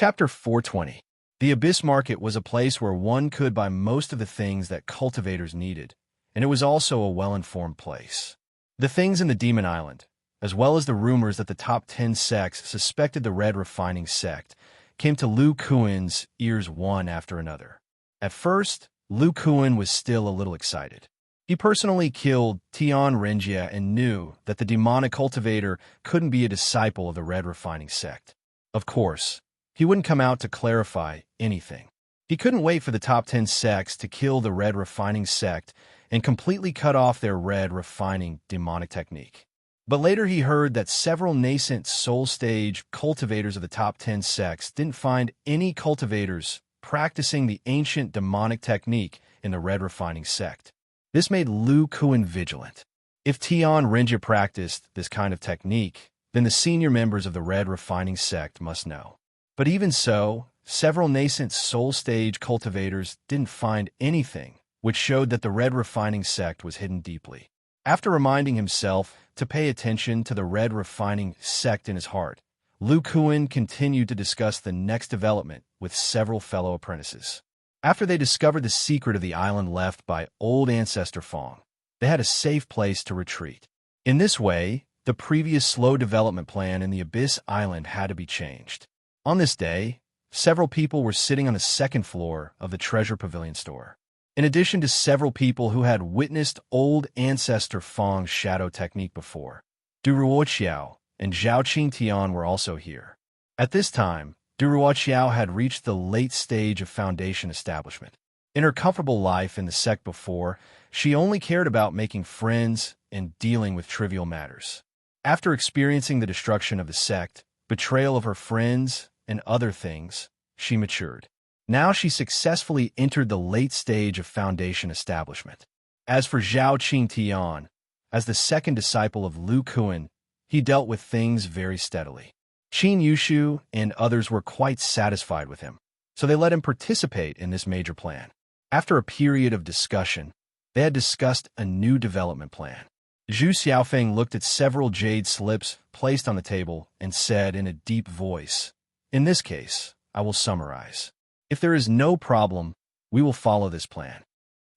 Chapter 420. The Abyss Market was a place where one could buy most of the things that cultivators needed, and it was also a well-informed place. The things in the Demon Island, as well as the rumors that the top 10 sects suspected the Red Refining sect, came to Lu Kuan's ears one after another. At first, Lu Kuan was still a little excited. He personally killed Tian Renjia and knew that the demonic cultivator couldn't be a disciple of the Red Refining sect. Of course, he wouldn't come out to clarify anything. He couldn't wait for the top 10 sects to kill the Red Refining sect and completely cut off their Red Refining demonic technique. But later he heard that several nascent soul stage cultivators of the top 10 sects didn't find any cultivators practicing the ancient demonic technique in the Red Refining sect. This made Lu Kuan vigilant. If Tian Renjia practiced this kind of technique, then the senior members of the Red Refining sect must know. But even so, several nascent soul stage cultivators didn't find anything which showed that the Red Refining sect was hidden deeply. After reminding himself to pay attention to the Red Refining sect in his heart, Lu Kuan continued to discuss the next development with several fellow apprentices. After they discovered the secret of the island left by old ancestor Fong, they had a safe place to retreat. In this way, the previous slow development plan in the Abyss Island had to be changed. On this day, several people were sitting on the second floor of the Treasure Pavilion store. In addition to several people who had witnessed old ancestor Fong's shadow technique before, Du Ruoqiao and Zhao Qingtian were also here. At this time, Du Ruoqiao had reached the late stage of foundation establishment. In her comfortable life in the sect before, she only cared about making friends and dealing with trivial matters. After experiencing the destruction of the sect, betrayal of her friends, and other things, she matured. Now she successfully entered the late stage of foundation establishment. As for Zhao Qingtian, as the second disciple of Lu Kuan, he dealt with things very steadily. Qin Yushu and others were quite satisfied with him, so they let him participate in this major plan. After a period of discussion, they had discussed a new development plan. Zhu Xiaofeng looked at several jade slips placed on the table and said in a deep voice, "In this case, I will summarize. If there is no problem, we will follow this plan."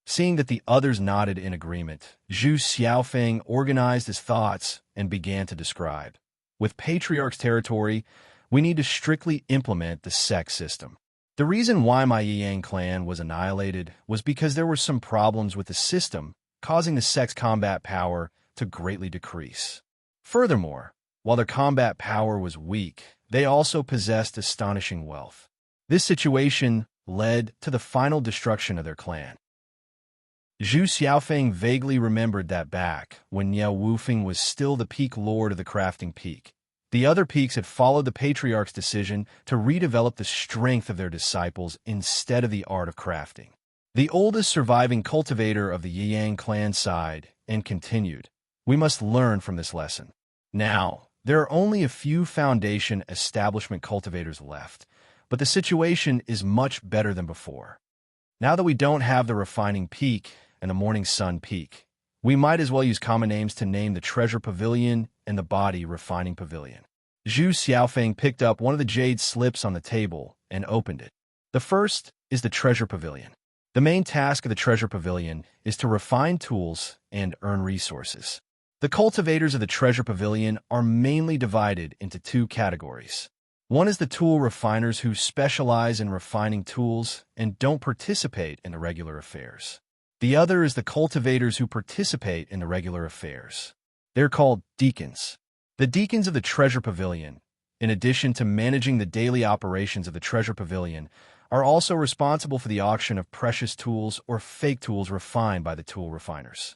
Seeing that the others nodded in agreement, Zhu Xiaofeng organized his thoughts and began to describe. With Patriarch's territory, we need to strictly implement the sect system. The reason why my Yang clan was annihilated was because there were some problems with the system, causing the sect's combat power to greatly decrease. Furthermore, while their combat power was weak, they also possessed astonishing wealth. This situation led to the final destruction of their clan. Zhu Xiaofeng vaguely remembered that back when Niao Wufeng was still the peak lord of the crafting peak, the other peaks had followed the Patriarch's decision to redevelop the strength of their disciples instead of the art of crafting. The oldest surviving cultivator of the Yang clan sighed and continued, "We must learn from this lesson. Now, there are only a few foundation establishment cultivators left, but the situation is much better than before. Now that we don't have the refining peak and the morning sun peak, we might as well use common names to name the Treasure Pavilion and the Body Refining Pavilion." Zhu Xiaofeng picked up one of the jade slips on the table and opened it. The first is the Treasure Pavilion. The main task of the Treasure Pavilion is to refine tools and earn resources. The cultivators of the Treasure Pavilion are mainly divided into two categories. One is the tool refiners who specialize in refining tools and don't participate in the regular affairs. The other is the cultivators who participate in the regular affairs. They're called deacons. The deacons of the Treasure Pavilion, in addition to managing the daily operations of the Treasure Pavilion, are also responsible for the auction of precious tools or fake tools refined by the tool refiners.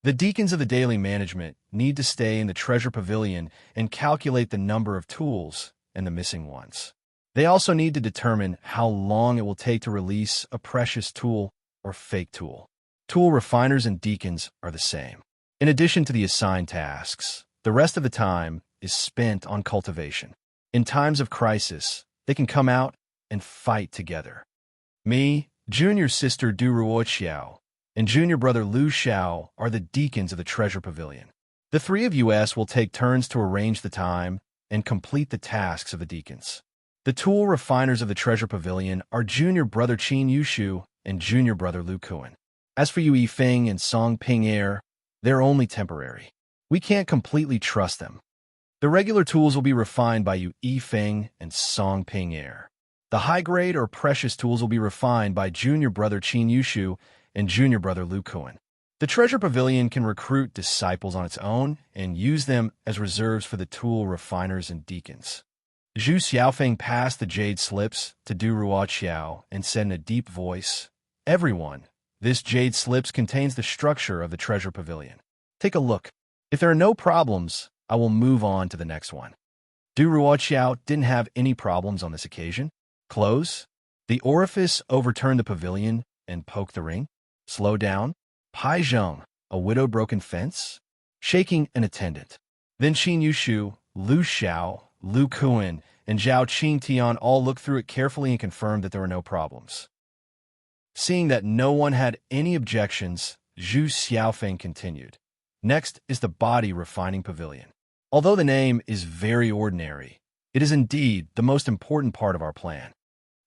The deacons of the daily management need to stay in the Treasure Pavilion and calculate the number of tools and the missing ones. They also need to determine how long it will take to release a precious tool or fake tool. Tool refiners and deacons are the same. In addition to the assigned tasks, the rest of the time is spent on cultivation. In times of crisis, they can come out and fight together. Me, junior sister Du Ruoqiao, and junior brother Lu Xiao are the deacons of the Treasure Pavilion. The three of us will take turns to arrange the time and complete the tasks of the deacons. The tool refiners of the Treasure Pavilion are junior brother Qin Yushu and junior brother Lu Kuan. As for Yu Yifeng and Song Ping Er, they're only temporary. We can't completely trust them. The regular tools will be refined by Yu Yifeng and Song Ping Er. The high-grade or precious tools will be refined by junior brother Qin Yushu and junior brother Lu Kuan. The Treasure Pavilion can recruit disciples on its own and use them as reserves for the tool refiners and deacons. Zhu Xiaofeng passed the jade slips to Du Ruo Qiao and said in a deep voice, "Everyone, this jade slips contains the structure of the Treasure Pavilion. Take a look. If there are no problems, I will move on to the next one." Du Ruo Qiao didn't have any problems on this occasion. Close. The orifice overturned the pavilion and poked the ring. Slow down. Pai Zheng, a widowed broken fence, shaking an attendant. Then Qin Yushu, Lu Xiao, Lu Kuan, and Zhao Qing Tian all looked through it carefully and confirmed that there were no problems. Seeing that no one had any objections, Zhu Xiaofeng continued. Next is the Body Refining Pavilion. Although the name is very ordinary, it is indeed the most important part of our plan.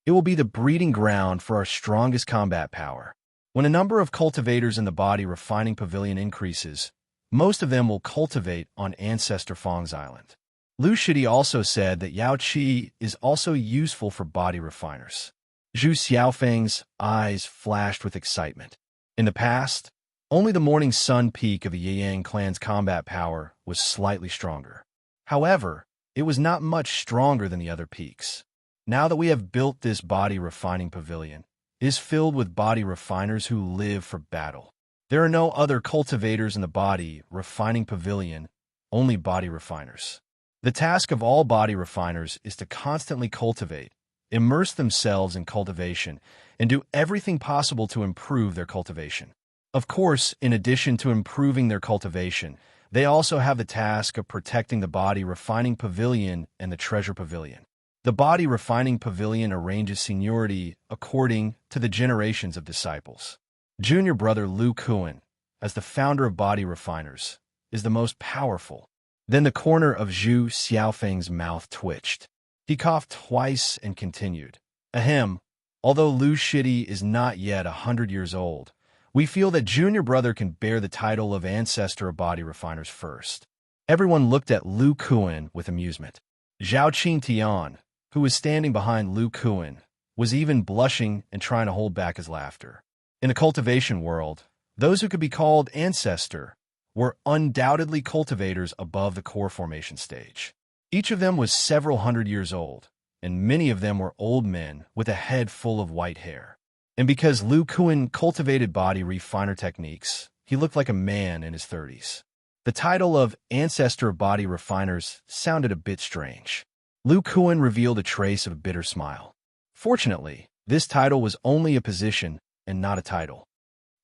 It will be the breeding ground for our strongest combat power. When a number of cultivators in the Body Refining Pavilion increases, most of them will cultivate on Ancestor Fong's island. Lu Shidi also said that Yao Qi is also useful for body refiners. Zhu Xiaofeng's eyes flashed with excitement. In the past, only the Morning Sun peak of the Yang clan's combat power was slightly stronger. However, it was not much stronger than the other peaks. Now that we have built this Body Refining Pavilion, it is filled with body refiners who live for battle. There are no other cultivators in the Body Refining Pavilion, only body refiners. The task of all body refiners is to constantly cultivate, immerse themselves in cultivation, and do everything possible to improve their cultivation. Of course, in addition to improving their cultivation, they also have the task of protecting the Body Refining Pavilion and the Treasure Pavilion. The Body Refining Pavilion arranges seniority according to the generations of disciples. Junior brother Lu Kuan, as the founder of Body Refiners, is the most powerful. Then the corner of Zhu Xiaofeng's mouth twitched. He coughed twice and continued. Ahem, although Lu Shidi is not yet 100 years old, we feel that junior brother can bear the title of ancestor of body refiners first. Everyone looked at Lu Kuan with amusement. Zhao Qing Tian, who was standing behind Lu Kuan, was even blushing and trying to hold back his laughter. In the cultivation world, those who could be called ancestor were undoubtedly cultivators above the core formation stage. Each of them was several hundred years old, and many of them were old men with a head full of white hair. And because Lu Kuan cultivated body refiner techniques, he looked like a man in his 30s. The title of Ancestor of Body Refiners sounded a bit strange. Lu Kuan revealed a trace of a bitter smile. Fortunately, this title was only a position and not a title.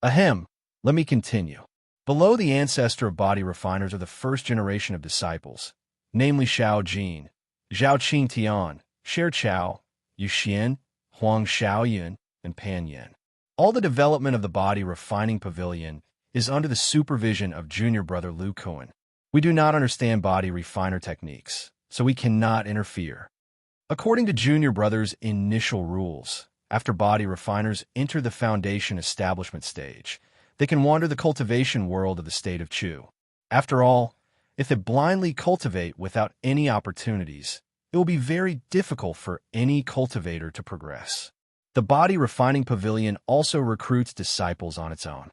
Ahem, let me continue. Below the ancestor of body refiners are the first generation of disciples, namely Shao Jin, Zhao Qing Tian, Sher Chao, Yu Xian, Huang Xiaoyan, and Pan Yin. All the development of the Body Refining Pavilion is under the supervision of junior brother Lu Kuan. We do not understand body refiner techniques, so we cannot interfere. According to junior brother's initial rules, after body refiners enter the foundation establishment stage, they can wander the cultivation world of the state of Chu. After all, if they blindly cultivate without any opportunities, it will be very difficult for any cultivator to progress. The Body Refining Pavilion also recruits disciples on its own.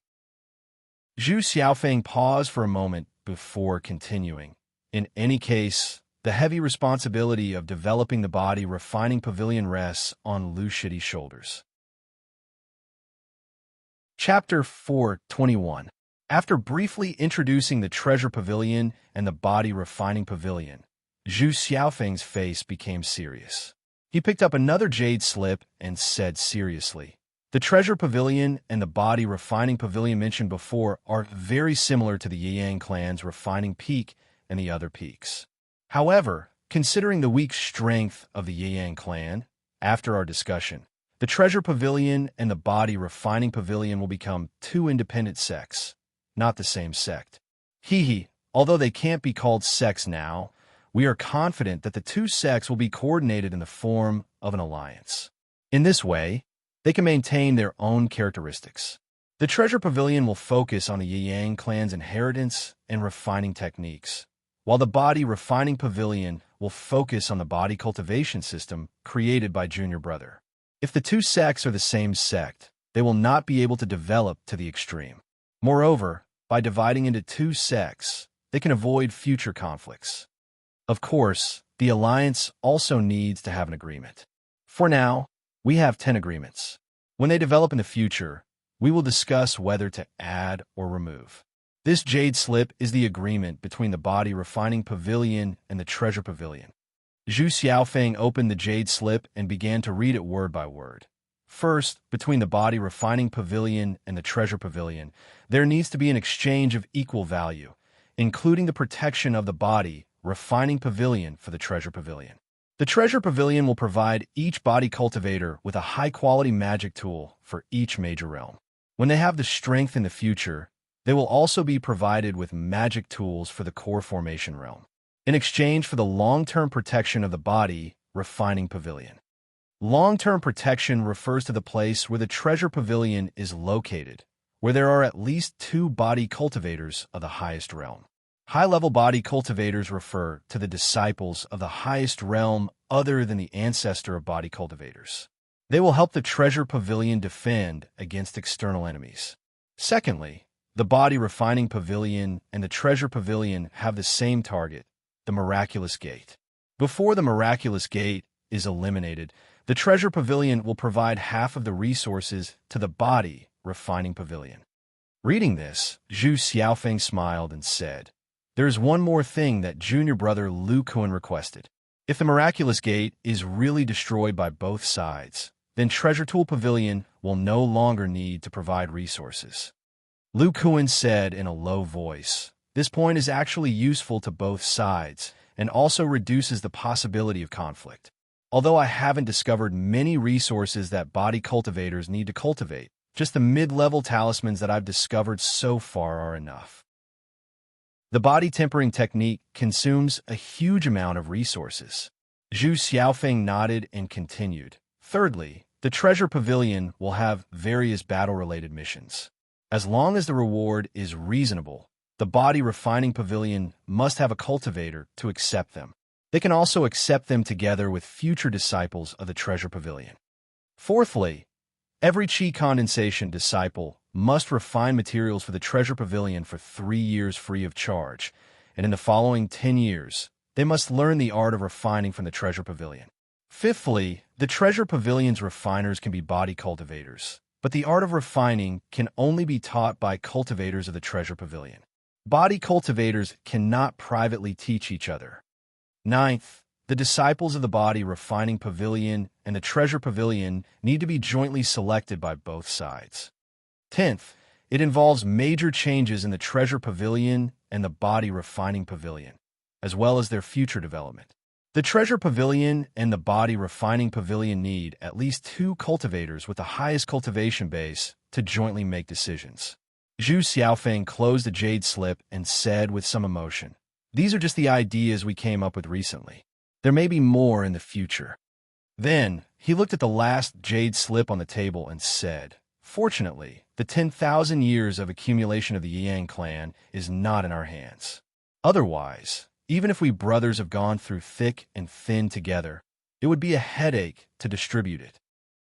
Zhu Xiaofeng paused for a moment before continuing. In any case, the heavy responsibility of developing the Body Refining Pavilion rests on Lu Shidi's shoulders. Chapter 4:21. After briefly introducing the Treasure Pavilion and the Body Refining Pavilion, Zhu Xiaofeng's face became serious. He picked up another jade slip and said seriously, "The Treasure Pavilion and the Body Refining Pavilion mentioned before are very similar to the Yang clan's refining peak and the other peaks. However, considering the weak strength of the Yang clan, after our discussion, the Treasure Pavilion and the Body Refining Pavilion will become two independent sects, not the same sect. Although they can't be called sects now, we are confident that the two sects will be coordinated in the form of an alliance. In this way, they can maintain their own characteristics. The Treasure Pavilion will focus on the Yang clan's inheritance and refining techniques, while the Body Refining Pavilion will focus on the body cultivation system created by Junior Brother. If the two sects are the same sect, they will not be able to develop to the extreme. Moreover, by dividing into two sects, they can avoid future conflicts. Of course, the alliance also needs to have an agreement. For now, we have 10 agreements. When they develop in the future, we will discuss whether to add or remove. This jade slip is the agreement between the Body Refining Pavilion and the Treasure Pavilion. Zhu Xiaofeng opened the jade slip and began to read it word by word. First, between the Body Refining Pavilion and the Treasure Pavilion, there needs to be an exchange of equal value, including the protection of the Body Refining Pavilion for the Treasure Pavilion. The Treasure Pavilion will provide each body cultivator with a high-quality magic tool for each major realm. When they have the strength in the future, they will also be provided with magic tools for the core formation realm, in exchange for the long-term protection of the Body Refining Pavilion. Long-term protection refers to the place where the Treasure Pavilion is located, where there are at least 2 body cultivators of the highest realm. High-level body cultivators refer to the disciples of the highest realm other than the ancestor of body cultivators. They will help the Treasure Pavilion defend against external enemies. Secondly, the Body Refining Pavilion and the Treasure Pavilion have the same target, the Miraculous Gate. Before the Miraculous Gate is eliminated, the Treasure Pavilion will provide half of the resources to the Body Refining Pavilion. Reading this, Zhu Xiaofeng smiled and said, "There is one more thing that Junior Brother Lu Kun requested. If the Miraculous Gate is really destroyed by both sides, then Treasure Tool Pavilion will no longer need to provide resources." Lu Kun said in a low voice, "This point is actually useful to both sides and also reduces the possibility of conflict. Although I haven't discovered many resources that body cultivators need to cultivate, just the mid-level talismans that I've discovered so far are enough." The body tempering technique consumes a huge amount of resources. Zhu Xiaofeng nodded and continued. Thirdly, the Treasure Pavilion will have various battle-related missions. As long as the reward is reasonable, the Body Refining Pavilion must have a cultivator to accept them. They can also accept them together with future disciples of the Treasure Pavilion. Fourthly, every Qi condensation disciple must refine materials for the Treasure Pavilion for 3 years free of charge, and in the following 10 years, they must learn the art of refining from the Treasure Pavilion. Fifthly, the Treasure Pavilion's refiners can be body cultivators, but the art of refining can only be taught by cultivators of the Treasure Pavilion. Body cultivators cannot privately teach each other. Ninth, the disciples of the Body Refining Pavilion and the Treasure Pavilion need to be jointly selected by both sides. 10th, it involves major changes in the Treasure Pavilion and the Body Refining Pavilion, as well as their future development. The Treasure Pavilion and the Body Refining Pavilion need at least 2 cultivators with the highest cultivation base to jointly make decisions. Zhu Xiaofeng closed the jade slip and said with some emotion, "These are just the ideas we came up with recently. There may be more in the future." Then, he looked at the last jade slip on the table and said, "Fortunately, the 10,000 years of accumulation of the Yang clan is not in our hands. Otherwise, even if we brothers have gone through thick and thin together, it would be a headache to distribute it."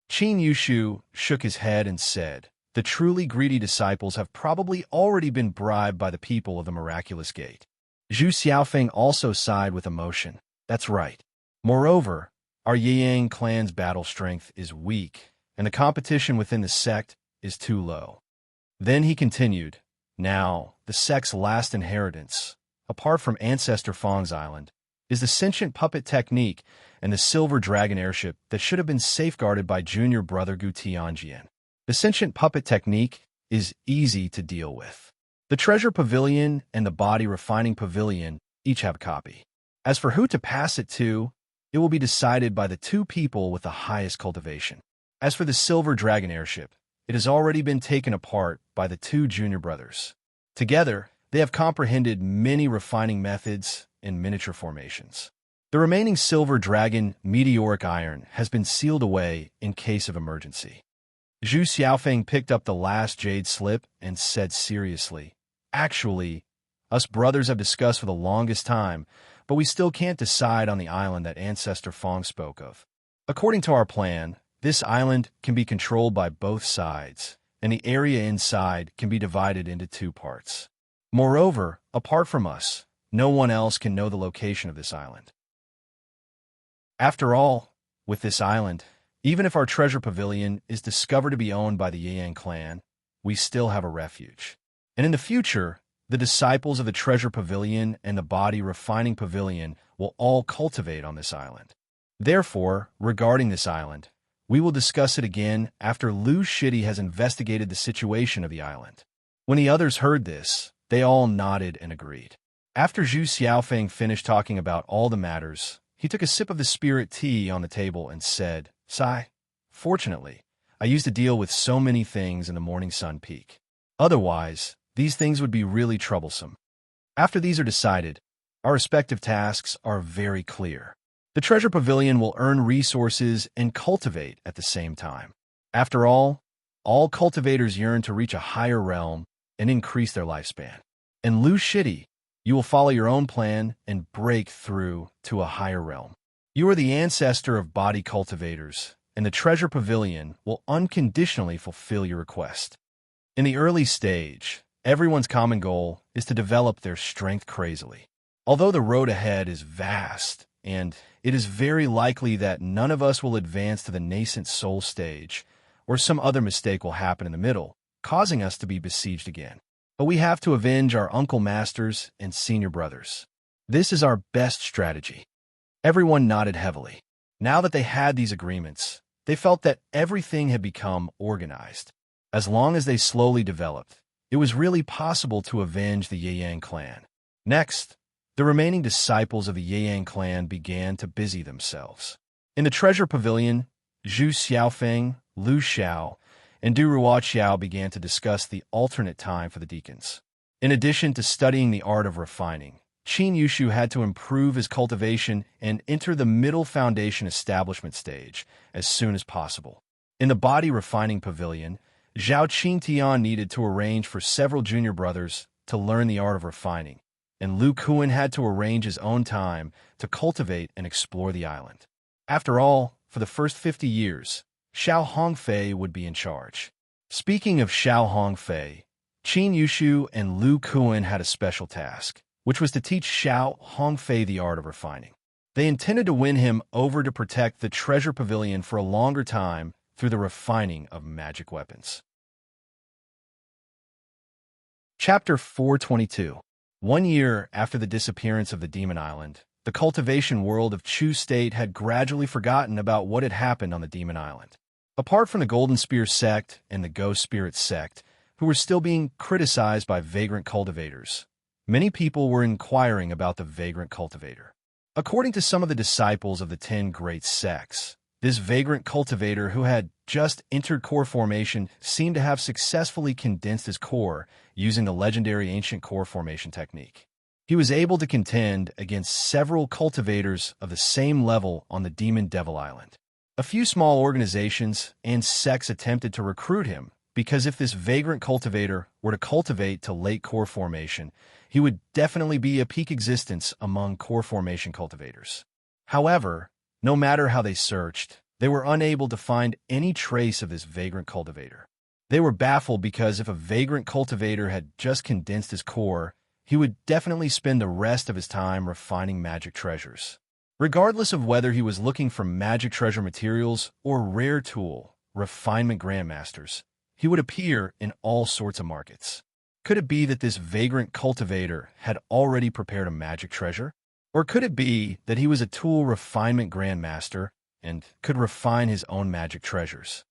Qin Yushu shook his head and said, "The truly greedy disciples have probably already been bribed by the people of the Miraculous Gate." Zhu Xiaofeng also sighed with emotion. "That's right. Moreover, our Yang clan's battle strength is weak, and the competition within the sect is too low." Then he continued, "Now, the sect's last inheritance, apart from Ancestor Fang's Island, is the sentient puppet technique and the silver dragon airship that should have been safeguarded by Junior Brother Gu Tianjian. The sentient puppet technique is easy to deal with. The Treasure Pavilion and the Body Refining Pavilion each have a copy. As for who to pass it to, it will be decided by the 2 people with the highest cultivation. As for the silver dragon airship, it has already been taken apart by the 2 junior brothers. Together, they have comprehended many refining methods and miniature formations. The remaining silver dragon meteoric iron has been sealed away in case of emergency. Zhu Xiaofeng picked up the last jade slip and said seriously, "Actually, us brothers have discussed for the longest time, but we still can't decide on the island that Ancestor Fong spoke of. According to our plan, this island can be controlled by both sides, and the area inside can be divided into two parts. Moreover, apart from us, no one else can know the location of this island. After all, with this island, even if our treasure pavilion is discovered to be owned by the Yang clan, we still have a refuge. And in the future, the disciples of the treasure pavilion and the body refining pavilion will all cultivate on this island. Therefore, regarding this island, we will discuss it again after Lu Shidi has investigated the situation of the island." When the others heard this, they all nodded and agreed. After Zhu Xiaofeng finished talking about all the matters, he took a sip of the spirit tea on the table and said, "Sai, fortunately, I used to deal with so many things in the morning sun peak. Otherwise, these things would be really troublesome. After these are decided, our respective tasks are very clear. The treasure pavilion will earn resources and cultivate at the same time. After all cultivators yearn to reach a higher realm and increase their lifespan. In Lu Shidi, you will follow your own plan and break through to a higher realm. You are the ancestor of body cultivators, and the treasure pavilion will unconditionally fulfill your request. In the early stage, everyone's common goal is to develop their strength crazily. Although the road ahead is vast, and it is very likely that none of us will advance to the nascent soul stage, or some other mistake will happen in the middle, causing us to be besieged again. But we have to avenge our uncle masters and senior brothers. This is our best strategy." Everyone nodded heavily. Now that they had these agreements, they felt that everything had become organized. As long as they slowly developed, it was really possible to avenge the Yang clan. Next, the remaining disciples of the Yang clan began to busy themselves. In the treasure pavilion, Zhu Xiaofeng, Lu Xiao, and Du Ruoqiao began to discuss the alternate time for the deacons. In addition to studying the art of refining, Qin Yushu had to improve his cultivation and enter the middle foundation establishment stage as soon as possible. In the body refining pavilion, Zhao Qingtian needed to arrange for several junior brothers to learn the art of refining, and Lu Kuan had to arrange his own time to cultivate and explore the island. After all, for the first 50 years, Xiao Hongfei would be in charge. Speaking of Xiao Hongfei, Qin Yushu and Lu Kuan had a special task, which was to teach Xiao Hongfei the art of refining. They intended to win him over to protect the treasure pavilion for a longer time through the refining of magic weapons. Chapter 422. 1 year after the disappearance of the Demon Island, the cultivation world of Chu State had gradually forgotten about what had happened on the Demon Island. Apart from the Golden Spear sect and the Ghost Spirit sect, who were still being criticized by vagrant cultivators, many people were inquiring about the vagrant cultivator. According to some of the disciples of the 10 great sects, this vagrant cultivator who had just entered core formation seemed to have successfully condensed his core using the legendary ancient core formation technique. He was able to contend against several cultivators of the same level on the Demon Devil Island. A few small organizations and sects attempted to recruit him because if this vagrant cultivator were to cultivate to late core formation, he would definitely be a peak existence among core formation cultivators. However, no matter how they searched, they were unable to find any trace of this vagrant cultivator. They were baffled because if a vagrant cultivator had just condensed his core, he would definitely spend the rest of his time refining magic treasures. Regardless of whether he was looking for magic treasure materials or rare tool, refinement grandmasters, he would appear in all sorts of markets. Could it be that this vagrant cultivator had already prepared a magic treasure? Or could it be that he was a tool refinement grandmaster and could refine his own magic treasures?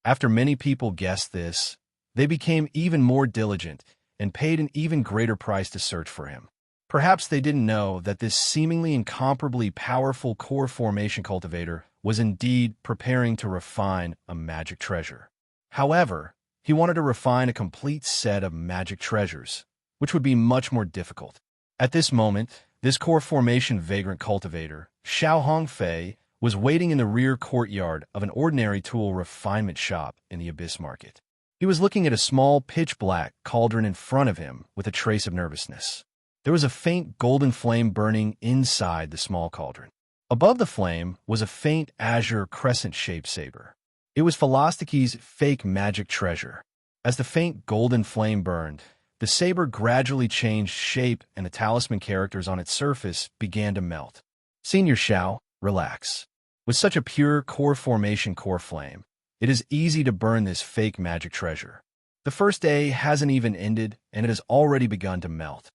After many people guessed this, they became even more diligent and paid an even greater price to search for him. Perhaps they didn't know that this seemingly incomparably powerful core formation cultivator was indeed preparing to refine a magic treasure. However, he wanted to refine a complete set of magic treasures, which would be much more difficult. At this moment, This core formation vagrant cultivator, Xiao Hongfei, was waiting in the rear courtyard of an ordinary tool refinement shop in the Abyss Market. He was looking at a small, pitch-black cauldron in front of him with a trace of nervousness. There was a faint golden flame burning inside the small cauldron. Above the flame was a faint azure crescent-shaped saber. It was Philostaki's fake magic treasure. As the faint golden flame burned, the saber gradually changed shape and the talisman characters on its surface began to melt. Senior Xiao, relax. With such a pure core formation core flame, it is easy to burn this fake magic treasure. The first day hasn't even ended, and it has already begun to melt.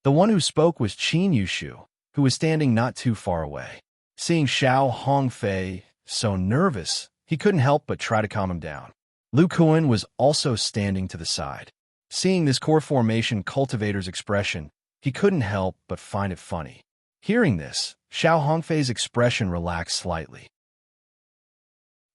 The one who spoke was Qin Yushu, who was standing not too far away. Seeing Xiao Hongfei so nervous, he couldn't help but try to calm him down. Lu Kuan was also standing to the side. Seeing this core formation cultivator's expression, he couldn't help but find it funny. Hearing this, Xiao Hongfei's expression relaxed slightly.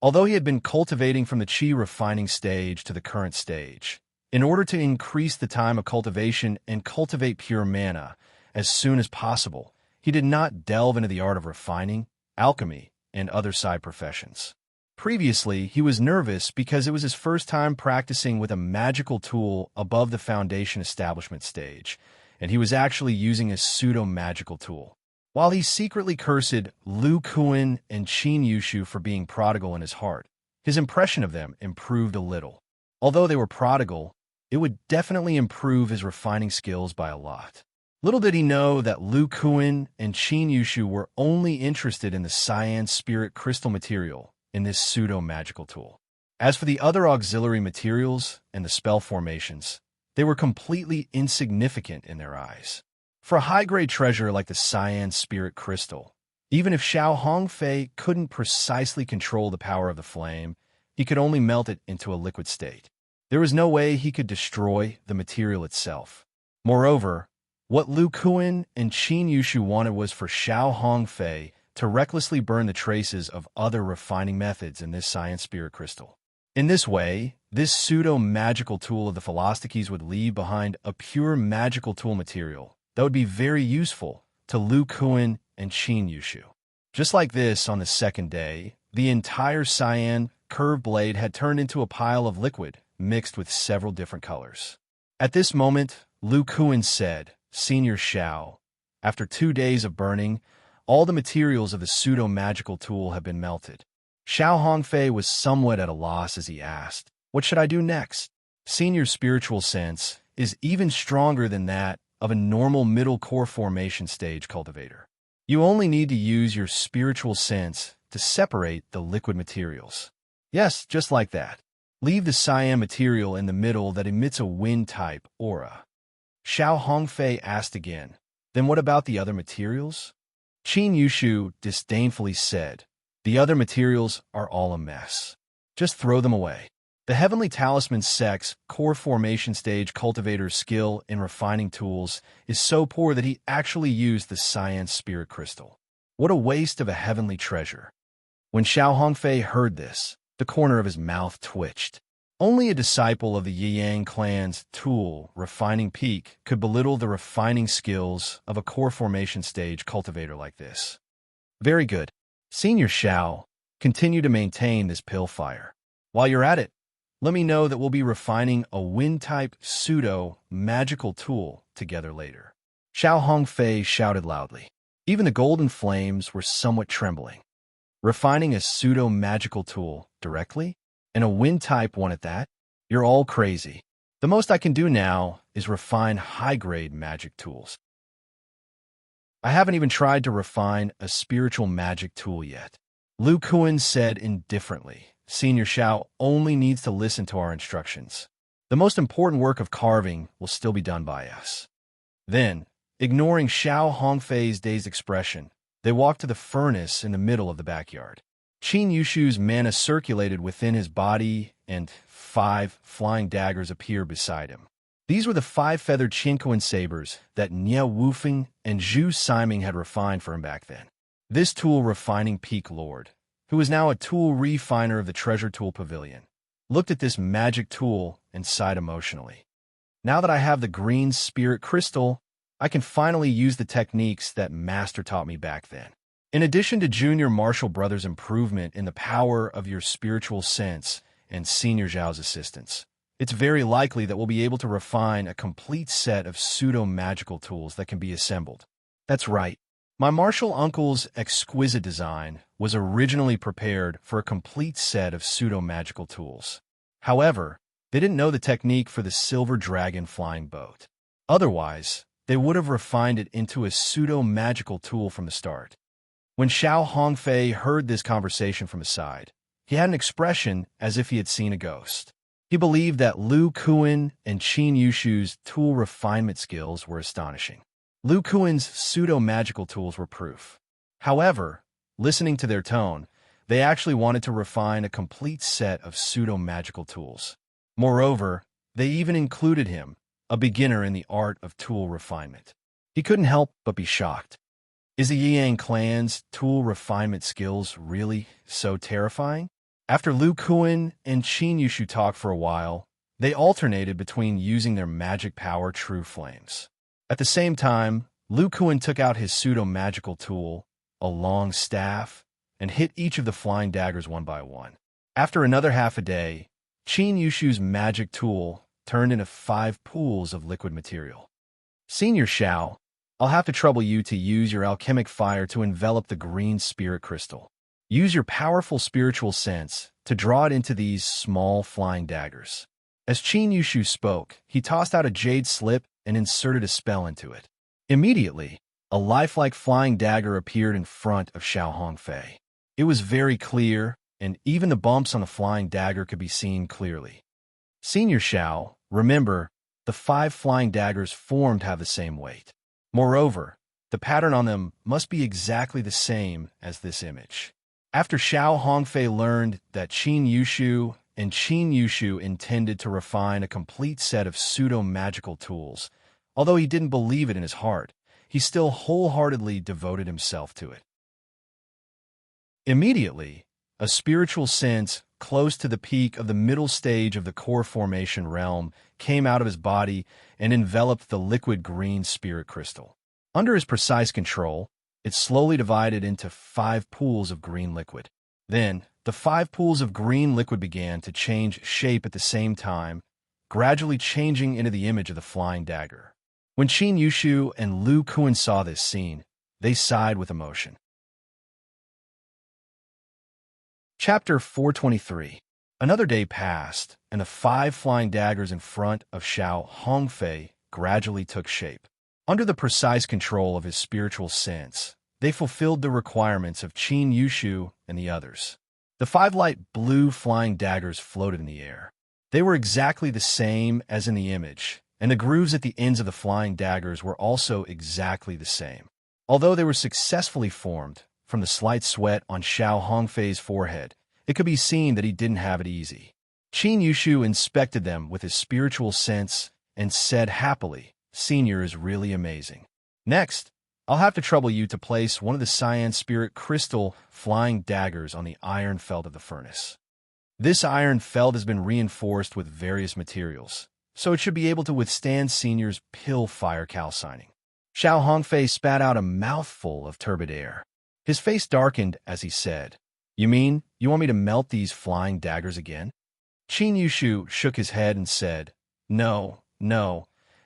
Although he had been cultivating from the qi refining stage to the current stage, in order to increase the time of cultivation and cultivate pure mana as soon as possible, he did not delve into the art of refining, alchemy, and other side professions. Previously, he was nervous because it was his first time practicing with a magical tool above the foundation establishment stage, and he was actually using a pseudo-magical tool. While he secretly cursed Lu Kuan and Qin Yushu for being prodigal in his heart, his impression of them improved a little. Although they were prodigal, it would definitely improve his refining skills by a lot. Little did he know that Lu Kuan and Qin Yushu were only interested in the cyan spirit crystal material in this pseudo-magical tool. As for the other auxiliary materials and the spell formations, they were completely insignificant in their eyes. For a high-grade treasure like the cyan spirit crystal, even if Xiao Hongfei couldn't precisely control the power of the flame, he could only melt it into a liquid state. There was no way he could destroy the material itself. Moreover, what Lu Kuan and Qin Yushu wanted was for Xiao Hongfei to recklessly burn the traces of other refining methods in this cyan spirit crystal. In this way, this pseudo-magical tool of the Philostakis would leave behind a pure magical tool material that would be very useful to Lu Kuan and Qin Yushu. Just like this, on the second day, the entire cyan curved blade had turned into a pile of liquid mixed with several different colors. At this moment, Lu Kuan said, "Senior Xiao, after 2 days of burning, all the materials of the pseudo-magical tool have been melted." Xiao Hongfei was somewhat at a loss as he asked, "What should I do next?" Senior's spiritual sense is even stronger than that of a normal middle core formation stage cultivator. You only need to use your spiritual sense to separate the liquid materials. Yes, just like that. Leave the cyan material in the middle that emits a wind-type aura. Xiao Hongfei asked again, "Then what about the other materials?" Qin Yushu disdainfully said, "The other materials are all a mess. Just throw them away." The Heavenly Talisman Sect's core formation stage cultivator's skill in refining tools is so poor that he actually used the cyan spirit crystal. What a waste of a heavenly treasure. When Xiao Hongfei heard this, the corner of his mouth twitched. Only a disciple of the Yiyang clan's tool refining peak could belittle the refining skills of a core formation stage cultivator like this. Very good. Senior Xiao, continue to maintain this pill fire. While you're at it, let me know that we'll be refining a wind-type pseudo-magical tool together later. Xiao Hongfei shouted loudly. Even the golden flames were somewhat trembling. Refining a pseudo-magical tool directly? And a wind-type one at that? You're all crazy. The most I can do now is refine high-grade magic tools. I haven't even tried to refine a spiritual magic tool yet. Lu Kuan said indifferently. Senior Xiao only needs to listen to our instructions. The most important work of carving will still be done by us. Then, ignoring Xiao Hongfei's dazed expression, they walked to the furnace in the middle of the backyard. Qin Yushu's mana circulated within his body, and 5 flying daggers appeared beside him. These were the 5-feathered Qinkuan sabers that Nie Wufeng and Zhu Siming had refined for him back then. This tool refining peak lord, who was now a tool refiner of the Treasure Tool Pavilion, looked at this magic tool and sighed emotionally. Now that I have the green spirit crystal, I can finally use the techniques that Master taught me back then. In addition to Junior Marshall Brothers' improvement in the power of your spiritual sense and Senior Zhao's assistance, it's very likely that we'll be able to refine a complete set of pseudo-magical tools that can be assembled. That's right. My Marshall uncle's exquisite design was originally prepared for a complete set of pseudo-magical tools. However, they didn't know the technique for the silver dragon flying boat. Otherwise, they would have refined it into a pseudo-magical tool from the start. When Xiao Hongfei heard this conversation from his side, he had an expression as if he had seen a ghost. He believed that Lu Kuan and Qin Yushu's tool refinement skills were astonishing. Lu Kuan's pseudo-magical tools were proof. However, listening to their tone, they actually wanted to refine a complete set of pseudo-magical tools. Moreover, they even included him, a beginner in the art of tool refinement. He couldn't help but be shocked. Is the Yang clan's tool refinement skills really so terrifying? After Lu Kuan and Qin Yushu talked for a while, they alternated between using their magic power true flames. At the same time, Lu Kuan took out his pseudo-magical tool, a long staff, and hit each of the flying daggers one by one. After another half a day, Qin Yushu's magic tool turned into 5 pools of liquid material. Senior Xiao, I'll have to trouble you to use your alchemic fire to envelop the green spirit crystal. Use your powerful spiritual sense to draw it into these small flying daggers. As Qin Yushu spoke, he tossed out a jade slip and inserted a spell into it. Immediately, a lifelike flying dagger appeared in front of Xiao Hongfei. It was very clear, and even the bumps on the flying dagger could be seen clearly. Senior Xiao, remember, the 5 flying daggers formed have the same weight. Moreover, the pattern on them must be exactly the same as this image. After Xiao Hongfei learned that Qin Yushu and Qin Yushu intended to refine a complete set of pseudo-magical tools, although he didn't believe it in his heart, he still wholeheartedly devoted himself to it. Immediately, a spiritual sense close to the peak of the middle stage of the core formation realm came out of his body and enveloped the liquid green spirit crystal. Under his precise control, it slowly divided into 5 pools of green liquid. Then, the 5 pools of green liquid began to change shape at the same time, gradually changing into the image of the flying dagger. When Qin Yushu and Lu Kuan saw this scene, they sighed with emotion. Chapter 423. Another day passed, and the 5 flying daggers in front of Xiao Hongfei gradually took shape. Under the precise control of his spiritual sense, they fulfilled the requirements of Qin Yushu and the others. The 5 light blue flying daggers floated in the air. They were exactly the same as in the image, and the grooves at the ends of the flying daggers were also exactly the same. Although they were successfully formed, from the slight sweat on Xiao Hongfei's forehead, it could be seen that he didn't have it easy. Qin Yushu inspected them with his spiritual sense and said happily, "Senior is really amazing. Next, I'll have to trouble you to place one of the cyan spirit crystal flying daggers on the iron felt of the furnace. This iron felt has been reinforced with various materials, so it should be able to withstand Senior's pill fire calcining." Xiao Hongfei spat out a mouthful of turbid air. His face darkened as he said, "You mean you want me to melt these flying daggers again?" Qin Yushu shook his head and said, No.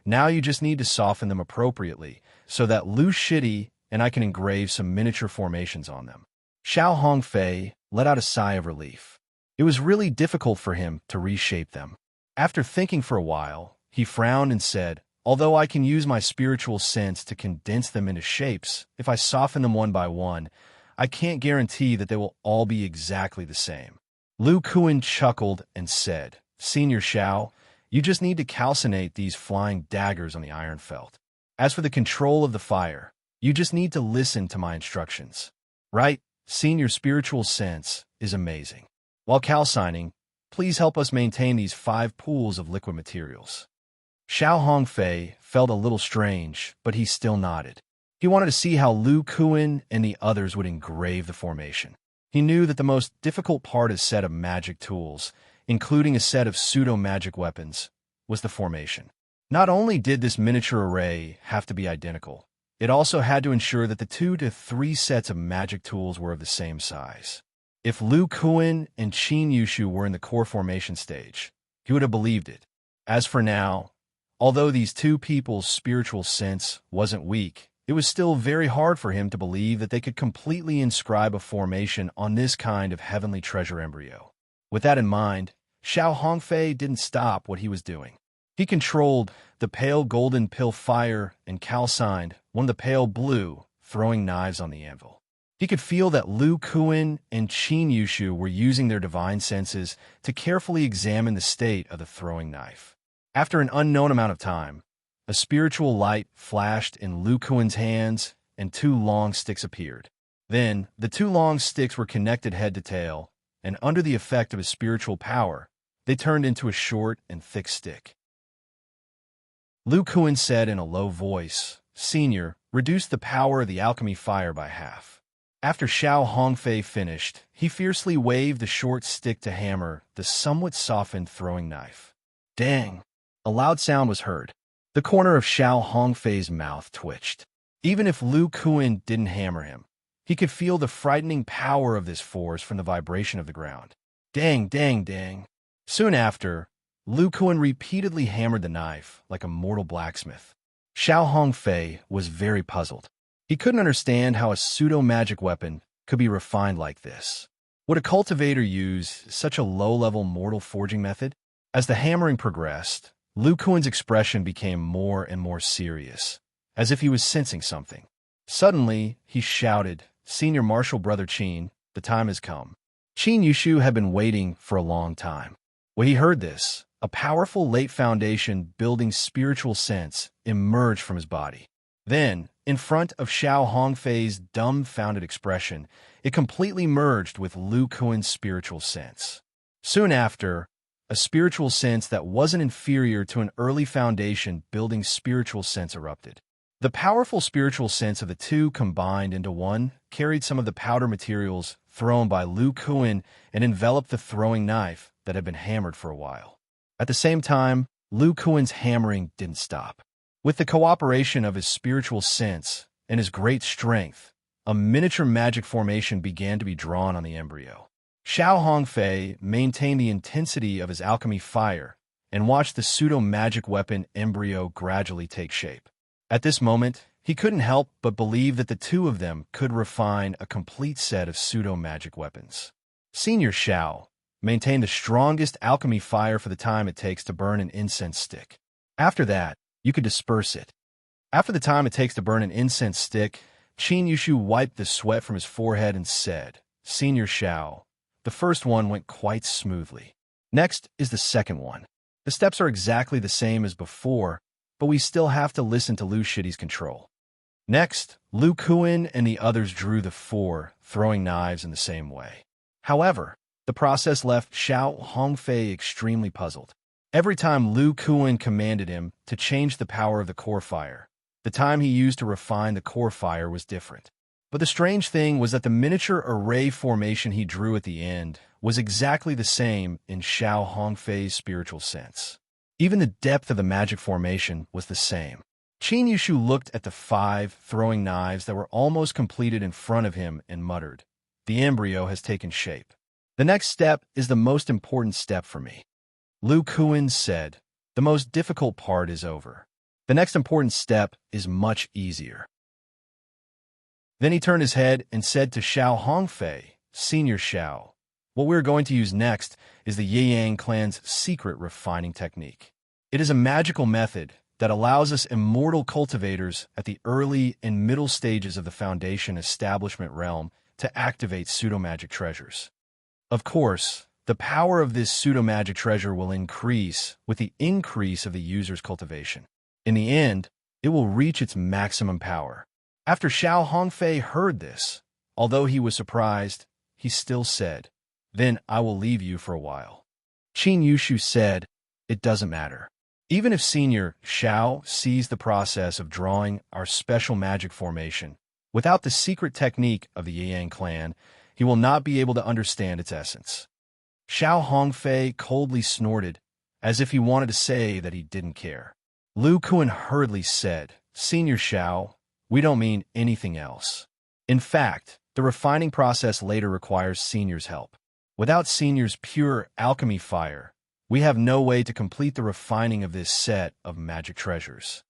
Now you just need to soften them appropriately, so that Lu Shidi and I can engrave some miniature formations on them." Xiao Hongfei let out a sigh of relief. It was really difficult for him to reshape them. After thinking for a while, he frowned and said, "Although I can use my spiritual sense to condense them into shapes, if I soften them one by one, I can't guarantee that they will all be exactly the same." Lu Kuan chuckled and said, "Senior Xiao, you just need to calcinate these flying daggers on the iron felt. As for the control of the fire, you just need to listen to my instructions. Right? Senior spiritual sense is amazing. While calcining, please help us maintain these 5 pools of liquid materials." Xiao Hongfei felt a little strange, but he still nodded. He wanted to see how Lu Kuan and the others would engrave the formation. He knew that the most difficult part of a set of magic tools, including a set of pseudo-magic weapons, was the formation. Not only did this miniature array have to be identical, it also had to ensure that the 2 to 3 sets of magic tools were of the same size. If Lu Kuan and Qin Yushu were in the core formation stage, he would have believed it. As for now, although these two people's spiritual sense wasn't weak, it was still very hard for him to believe that they could completely inscribe a formation on this kind of heavenly treasure embryo. With that in mind, Xiao Hongfei didn't stop what he was doing. He controlled the pale golden pill fire and calcined one of the pale blue, throwing knives on the anvil. He could feel that Lu Kuan and Qin Yushu were using their divine senses to carefully examine the state of the throwing knife. After an unknown amount of time, a spiritual light flashed in Lu Kuan's hands and 2 long sticks appeared. Then, the 2 long sticks were connected head to tail, and under the effect of his spiritual power, they turned into a short and thick stick. Lu Kuan said in a low voice, "Senior, reduce the power of the alchemy fire by half." After Xiao Hongfei finished, he fiercely waved the short stick to hammer the somewhat softened throwing knife. Dang! A loud sound was heard. The corner of Xiao Hongfei's mouth twitched. Even if Lu Kuan didn't hammer him, he could feel the frightening power of this force from the vibration of the ground. Dang, dang, dang. Soon after, Lu Kuan repeatedly hammered the knife like a mortal blacksmith. Xiao Hongfei was very puzzled. He couldn't understand how a pseudo-magic weapon could be refined like this. Would a cultivator use such a low-level mortal forging method? As the hammering progressed, Lu Kuan's expression became more and more serious, as if he was sensing something. Suddenly, he shouted, "Senior Martial Brother Qin, the time has come." Qin Yushu had been waiting for a long time. When he heard this, a powerful late foundation building spiritual sense emerged from his body. Then, in front of Xiao Hongfei's dumbfounded expression, it completely merged with Lu Kuan's spiritual sense. Soon after, a spiritual sense that wasn't inferior to an early foundation building spiritual sense erupted. The powerful spiritual sense of the two combined into one carried some of the powder materials thrown by Lu Kuan and enveloped the throwing knife that had been hammered for a while. At the same time, Lu Kuan's hammering didn't stop. With the cooperation of his spiritual sense and his great strength, a miniature magic formation began to be drawn on the embryo. Xiao Hongfei maintained the intensity of his alchemy fire and watched the pseudo-magic weapon embryo gradually take shape. At this moment, he couldn't help but believe that the two of them could refine a complete set of pseudo-magic weapons. Senior Xiao maintained the strongest alchemy fire for the time it takes to burn an incense stick. After that, you could disperse it. After the time it takes to burn an incense stick, Qin Yushu wiped the sweat from his forehead and said, "Senior Xiao, the first one went quite smoothly. Next is the second one. The steps are exactly the same as before, but we still have to listen to Lu Shidi's control." Next, Lu Kuan and the others drew the 4 throwing knives in the same way. However, the process left Xiao Hongfei extremely puzzled. Every time Lu Kuan commanded him to change the power of the core fire, the time he used to refine the core fire was different. But the strange thing was that the miniature array formation he drew at the end was exactly the same in Xiao Hongfei's spiritual sense. Even the depth of the magic formation was the same. Qin Yushu looked at the 5 throwing knives that were almost completed in front of him and muttered, "The embryo has taken shape. The next step is the most important step for me." Lu Kuan said, "The most difficult part is over. The next important step is much easier." Then he turned his head and said to Xiao Hongfei, "Senior Xiao, what we're going to use next is the Yang clan's secret refining technique. It is a magical method that allows us immortal cultivators at the early and middle stages of the Foundation establishment realm to activate pseudo-magic treasures. Of course, the power of this pseudo-magic treasure will increase with the increase of the user's cultivation. In the end, it will reach its maximum power." After Xiao Hongfei heard this, although he was surprised, he still said, "Then I will leave you for a while." Qin Yushu said, "It doesn't matter. Even if Senior Xiao sees the process of drawing our special magic formation, without the secret technique of the Yang clan, he will not be able to understand its essence." Xiao Hongfei coldly snorted, as if he wanted to say that he didn't care. Lu Kuan hurriedly said, "Senior Xiao, we don't mean anything else. In fact, the refining process later requires Senior's help. Without Senior's pure alchemy fire, we have no way to complete the refining of this set of magic treasures."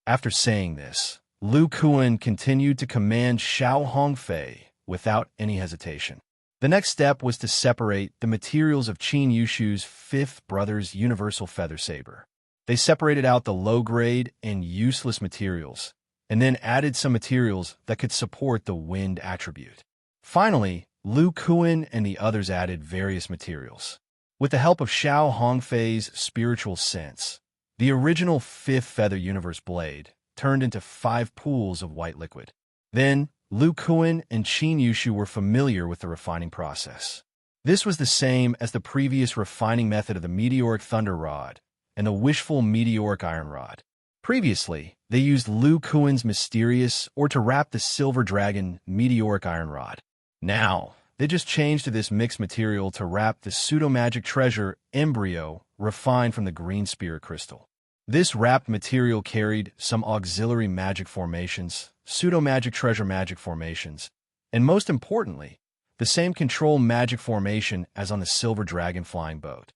After saying this, Lu Kuan continued to command Xiao Hongfei without any hesitation. The next step was to separate the materials of Qin Yushu's fifth brother's universal feather saber. They separated out the low-grade and useless materials, and then added some materials that could support the wind attribute. Finally, Lu Kuan and the others added various materials. With the help of Xiao Hongfei's spiritual sense, the original fifth feather universe blade turned into 5 pools of white liquid. Then, Lu Kuan and Qin Yushu were familiar with the refining process. This was the same as the previous refining method of the meteoric thunder rod and the wishful meteoric iron rod. Previously, they used Lu Kuan's mysterious or to wrap the silver dragon meteoric iron rod. Now, they just changed to this mixed material to wrap the pseudo-magic treasure embryo refined from the green spirit crystal. This wrapped material carried some auxiliary magic formations, pseudo-magic treasure magic formations, and most importantly, the same control magic formation as on the silver dragon flying boat.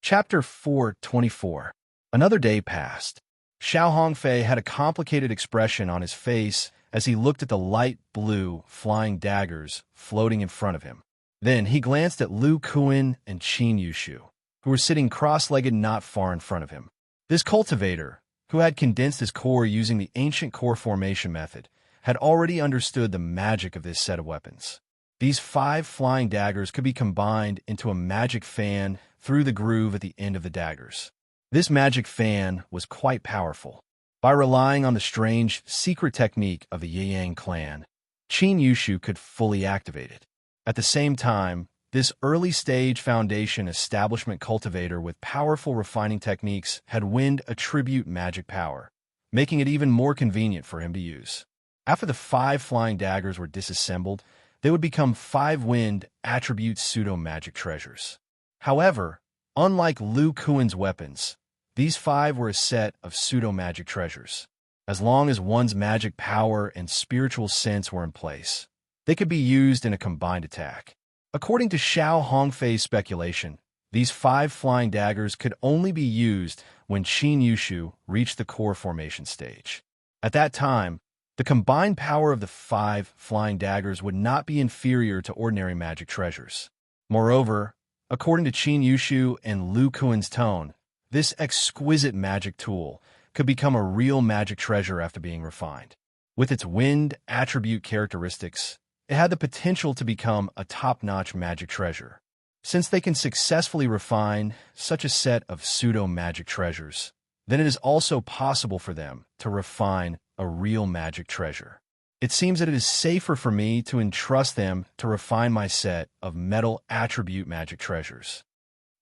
Chapter 4:24. Another day passed. Xiao Hongfei had a complicated expression on his face as he looked at the light blue flying daggers floating in front of him. Then he glanced at Lu Kuan and Qin Yushu, who were sitting cross-legged not far in front of him. This cultivator, who had condensed his core using the ancient core formation method, had already understood the magic of this set of weapons. These 5 flying daggers could be combined into a magic fan through the groove at the end of the daggers. This magic fan was quite powerful. By relying on the strange, secret technique of the Yang clan, Qin Yushu could fully activate it. At the same time, this early-stage foundation establishment cultivator with powerful refining techniques had wind attribute magic power, making it even more convenient for him to use. After the 5 flying daggers were disassembled, they would become 5 wind attribute pseudo-magic treasures. However, unlike Lu Kuan's weapons, these 5 were a set of pseudo-magic treasures. As long as one's magic power and spiritual sense were in place, they could be used in a combined attack. According to Xiao Hongfei's speculation, these 5 flying daggers could only be used when Qin Yushu reached the core formation stage. At that time, the combined power of the 5 flying daggers would not be inferior to ordinary magic treasures. Moreover, according to Qin Yushu and Lu Kuan's tone, this exquisite magic tool could become a real magic treasure after being refined. With its wind attribute characteristics, it had the potential to become a top-notch magic treasure. Since they can successfully refine such a set of pseudo-magic treasures, then it is also possible for them to refine a real magic treasure. It seems that it is safer for me to entrust them to refine my set of metal attribute magic treasures.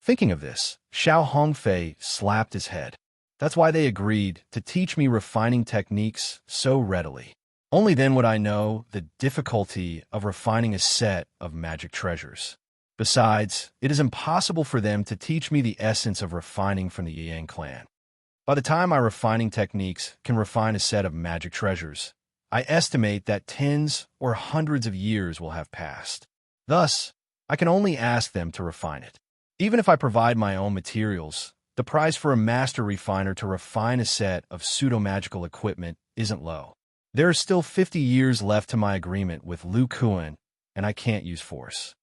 Thinking of this, Xiao Hongfei slapped his head. That's why they agreed to teach me refining techniques so readily. Only then would I know the difficulty of refining a set of magic treasures. Besides, it is impossible for them to teach me the essence of refining from the Yang clan. By the time my refining techniques can refine a set of magic treasures, I estimate that tens or hundreds of years will have passed. Thus, I can only ask them to refine it. Even if I provide my own materials, the price for a master refiner to refine a set of pseudo-magical equipment isn't low. There are still 50 years left to my agreement with Lu Kuan, and I can't use force.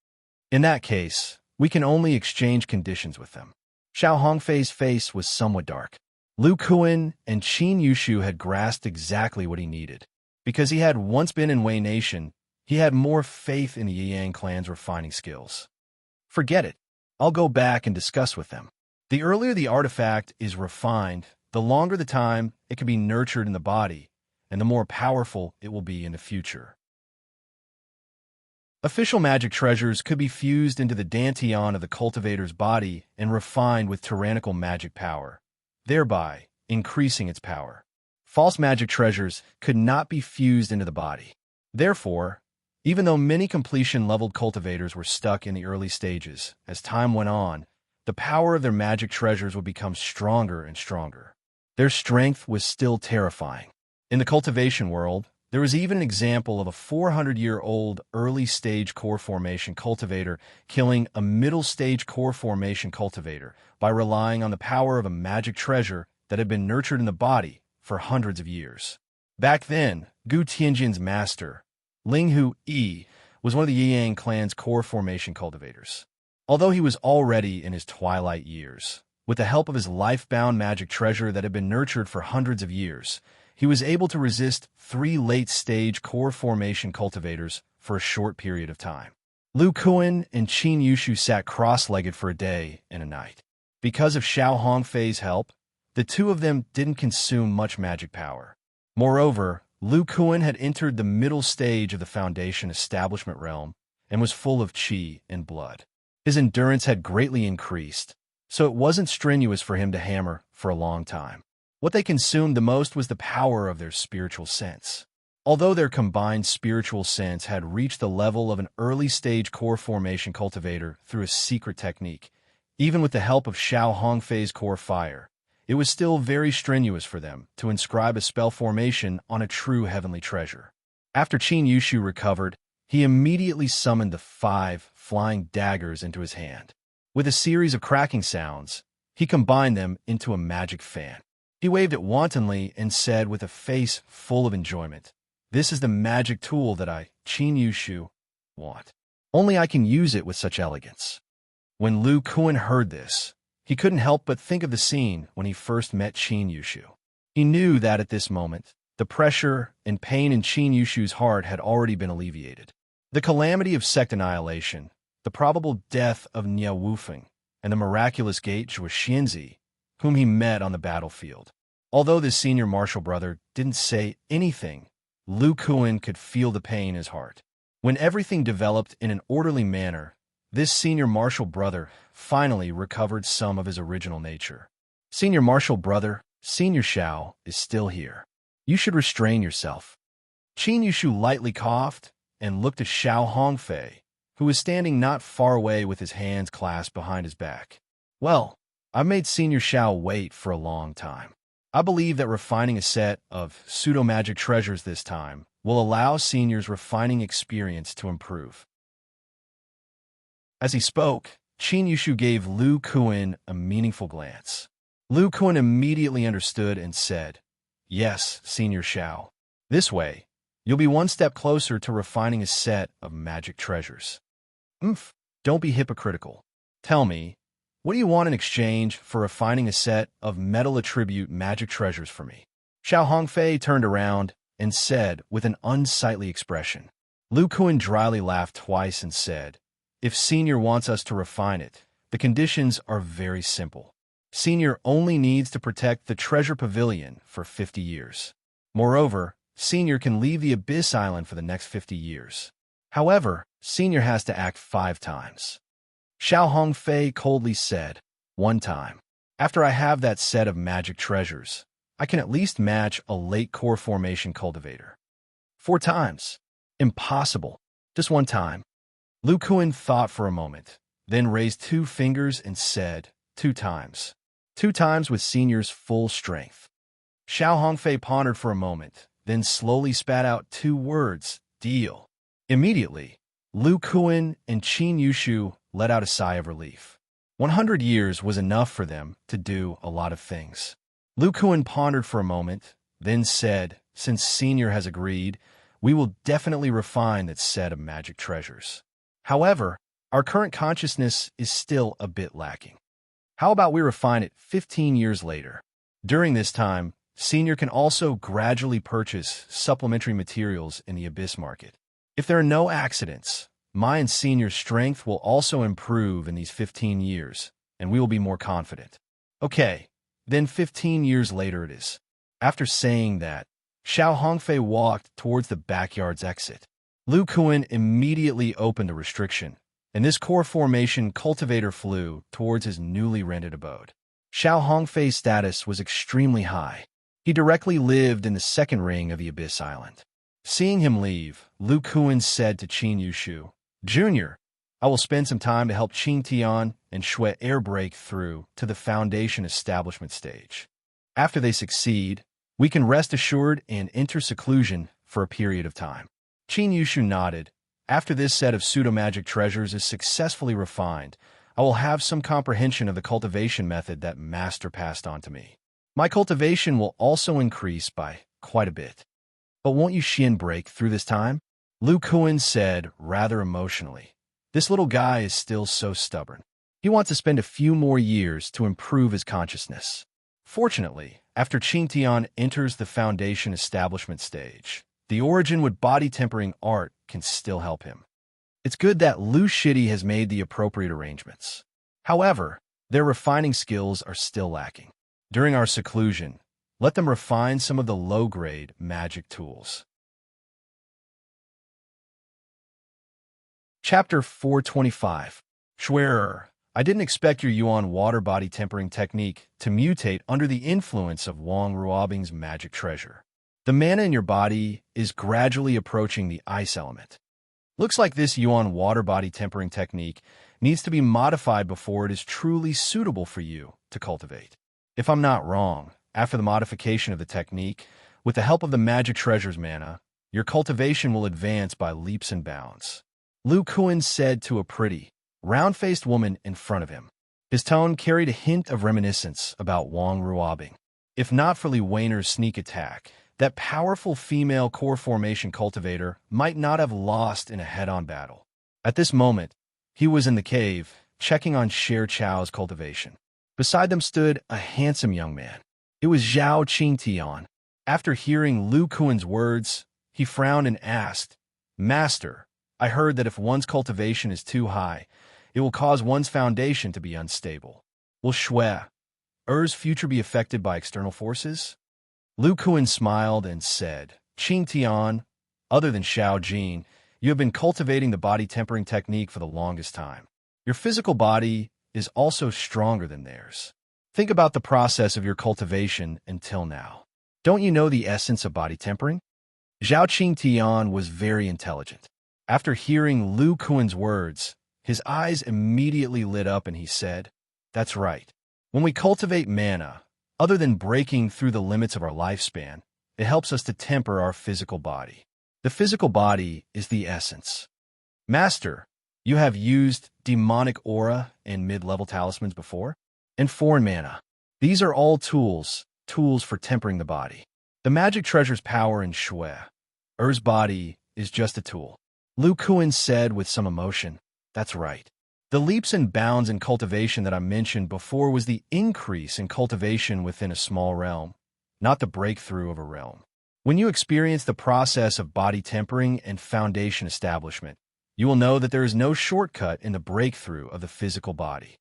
In that case, we can only exchange conditions with them. Xiao Hongfei's face was somewhat dark. Lu Kuan and Qin Yushu had grasped exactly what he needed. Because he had once been in Wei Nation, he had more faith in the Yang clan's refining skills. Forget it. I'll go back and discuss with them. The earlier the artifact is refined, the longer the time it can be nurtured in the body, and the more powerful it will be in the future. Official magic treasures could be fused into the dantian of the cultivator's body and refined with tyrannical magic power, thereby increasing its power. False magic treasures could not be fused into the body. Therefore, even though many completion-leveled cultivators were stuck in the early stages, as time went on, the power of their magic treasures would become stronger and stronger. Their strength was still terrifying. In the cultivation world, there was even an example of a 400-year-old early-stage core formation cultivator killing a middle-stage core formation cultivator by relying on the power of a magic treasure that had been nurtured in the body for hundreds of years. Back then, Gu Tianjin's master, Linghu Yi, was one of the Yang clan's core formation cultivators. Although he was already in his twilight years, with the help of his life-bound magic treasure that had been nurtured for hundreds of years, he was able to resist 3 late-stage core formation cultivators for a short period of time. Lu Kuan and Qin Yushu sat cross-legged for a day and a night. Because of Xiao Hongfei's help, the two of them didn't consume much magic power. Moreover, Lu Kuan had entered the middle stage of the Foundation establishment realm and was full of qi and blood. His endurance had greatly increased, so it wasn't strenuous for him to hammer for a long time. What they consumed the most was the power of their spiritual sense. Although their combined spiritual sense had reached the level of an early-stage core formation cultivator through a secret technique, even with the help of Xiao Hongfei's core fire, it was still very strenuous for them to inscribe a spell formation on a true heavenly treasure. After Qin Yushu recovered, he immediately summoned the 5 flying daggers into his hand. With a series of cracking sounds, he combined them into a magic fan. He waved it wantonly and said with a face full of enjoyment, "This is the magic tool that I, Qin Yushu, want. Only I can use it with such elegance." When Lu Kuan heard this, he couldn't help but think of the scene when he first met Qin Yushu. He knew that at this moment, the pressure and pain in Qin Yushu's heart had already been alleviated. The calamity of sect annihilation, the probable death of Nie Wufeng, and the miraculous gate Zhuo Xianzi, whom he met on the battlefield. Although this senior martial brother didn't say anything, Lu Kuan could feel the pain in his heart. When everything developed in an orderly manner, this senior martial brother finally recovered some of his original nature. "Senior martial brother, Senior Xiao is still here. You should restrain yourself." Qin Yushu lightly coughed and looked at Xiao Hongfei, who was standing not far away with his hands clasped behind his back. "Well, I've made Senior Xiao wait for a long time. I believe that refining a set of pseudo-magic treasures this time will allow Senior's refining experience to improve." As he spoke, Qin Yushu gave Lu Kuan a meaningful glance. Lu Kuan immediately understood and said, "Yes, Senior Xiao. This way, you'll be one step closer to refining a set of magic treasures." Don't be hypocritical. Tell me, what do you want in exchange for refining a set of metal attribute magic treasures for me? Xiao Hongfei turned around and said with an unsightly expression. Lu Kuan dryly laughed twice and said, "If Senior wants us to refine it, the conditions are very simple. Senior only needs to protect the treasure pavilion for 50 years. Moreover, Senior can leave the Abyss Island for the next 50 years. However, Senior has to act 5 times. Xiao Hongfei coldly said, "1 time. After I have that set of magic treasures, I can at least match a late core formation cultivator. 4 times. Impossible. Just 1 time." Lu Kuan thought for a moment, then raised 2 fingers and said, 2 times. 2 times with Senior's full strength. Xiao Hongfei pondered for a moment, then slowly spat out 2 words, "Deal." Immediately, Lu Kuan and Qin Yushu let out a sigh of relief. 100 years was enough for them to do a lot of things. Lu Kuan pondered for a moment, then said, "Since Senior has agreed, we will definitely refine that set of magic treasures. However, our current consciousness is still a bit lacking. How about we refine it 15 years later? During this time, Senior can also gradually purchase supplementary materials in the Abyss market. If there are no accidents, my and Senior's strength will also improve in these 15 years, and we will be more confident." "Okay, then 15 years later it is." After saying that, Xiao Hongfei walked towards the backyard's exit. Lu Kuan immediately opened a restriction, and this core formation cultivator flew towards his newly rented abode. Xiao Hongfei's status was extremely high. He directly lived in the 2nd ring of the Abyss Island. Seeing him leave, Lu Kuan said to Qin Yushu, "Junior, I will spend some time to help Qin Tian and Shui air break through to the foundation establishment stage. After they succeed, we can rest assured and enter seclusion for a period of time. Qin Yushu nodded. After this set of pseudo-magic treasures is successfully refined, I will have some comprehension of the cultivation method that Master passed on to me. My cultivation will also increase by quite a bit. But won't you Xian break through this time? Lu Kuan said rather emotionally. This little guy is still so stubborn. He wants to spend a few more years to improve his consciousness. Fortunately, after Qin Tian enters the foundation establishment stage, the origin with body tempering art can still help him. It's good that Lu Shidi has made the appropriate arrangements. However, their refining skills are still lacking. During our seclusion, let them refine some of the low-grade magic tools. Chapter 425. Schwerer, I didn't expect your Yuan water body tempering technique to mutate under the influence of Wang Ruobing's magic treasure. The mana in your body is gradually approaching the ice element. Looks like this Yuan water body tempering technique needs to be modified before it is truly suitable for you to cultivate. If I'm not wrong, after the modification of the technique, with the help of the magic treasure's mana, your cultivation will advance by leaps and bounds. Lu Kuan said to a pretty, round-faced woman in front of him. His tone carried a hint of reminiscence about Wang Ruobing. If not for Li Weiner's sneak attack, that powerful female core formation cultivator might not have lost in a head-on battle. At this moment, he was in the cave, checking on Sher Chao's cultivation. Beside them stood a handsome young man. It was Zhao Qingtian. After hearing Lu Kuan's words, he frowned and asked, Master, I heard that if one's cultivation is too high, it will cause one's foundation to be unstable. Will Er's future be affected by external forces? Lu Kuan smiled and said, Qingtian, other than Xiao Jin, you have been cultivating the body tempering technique for the longest time. Your physical body is also stronger than theirs. Think about the process of your cultivation until now. Don't you know the essence of body tempering? Zhao Qingtian was very intelligent. After hearing Lu Kuan's words, his eyes immediately lit up and he said, That's right. When we cultivate mana, other than breaking through the limits of our lifespan, it helps us to temper our physical body. The physical body is the essence. Master, you have used demonic aura and mid-level talismans before? And foreign mana. These are all tools for tempering the body. The magic treasure's power in Er's body is just a tool. Lu Kuan said with some emotion, That's right. The leaps and bounds in cultivation that I mentioned before was the increase in cultivation within a small realm, not the breakthrough of a realm. When you experience the process of body tempering and foundation establishment, you will know that there is no shortcut in the breakthrough of the physical body.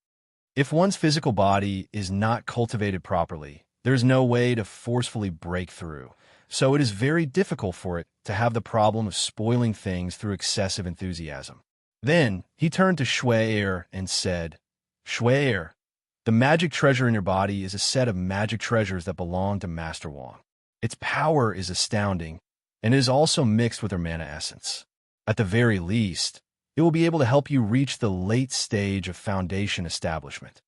If one's physical body is not cultivated properly, there is no way to forcefully break through, so it is very difficult for it to have the problem of spoiling things through excessive enthusiasm. Then he turned to Shui and said, Shui, the magic treasure in your body is a set of magic treasures that belong to Master Wang. Its power is astounding, and it is also mixed with her mana essence. At the very least, it will be able to help you reach the late stage of foundation establishment.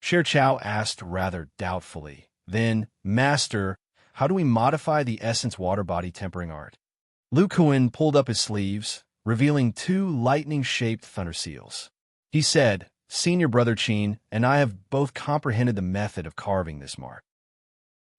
Sher Chao asked rather doubtfully, Then, Master, how do we modify the essence water body tempering art? Lu Kuan pulled up his sleeves, revealing 2 lightning-shaped thunder seals. He said, Senior Brother Qin and I have both comprehended the method of carving this mark.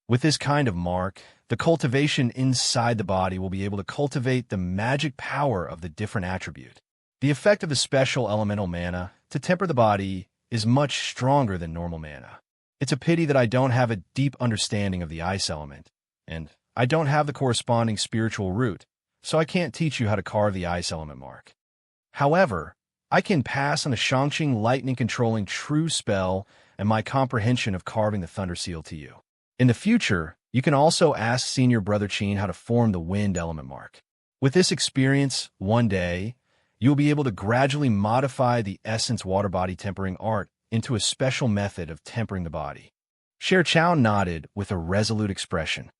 With this kind of mark, the cultivation inside the body will be able to cultivate the magic power of the different attribute. The effect of the special elemental mana to temper the body is much stronger than normal mana. It's a pity that I don't have a deep understanding of the ice element, and I don't have the corresponding spiritual root, so I can't teach you how to carve the ice element mark. However, I can pass on the Shangqing lightning-controlling true spell and my comprehension of carving the thunder seal to you. In the future, you can also ask Senior Brother Qin how to form the wind element mark. With this experience, one day, you will be able to gradually modify the essence water body tempering art into a special method of tempering the body. Sher Chao nodded with a resolute expression.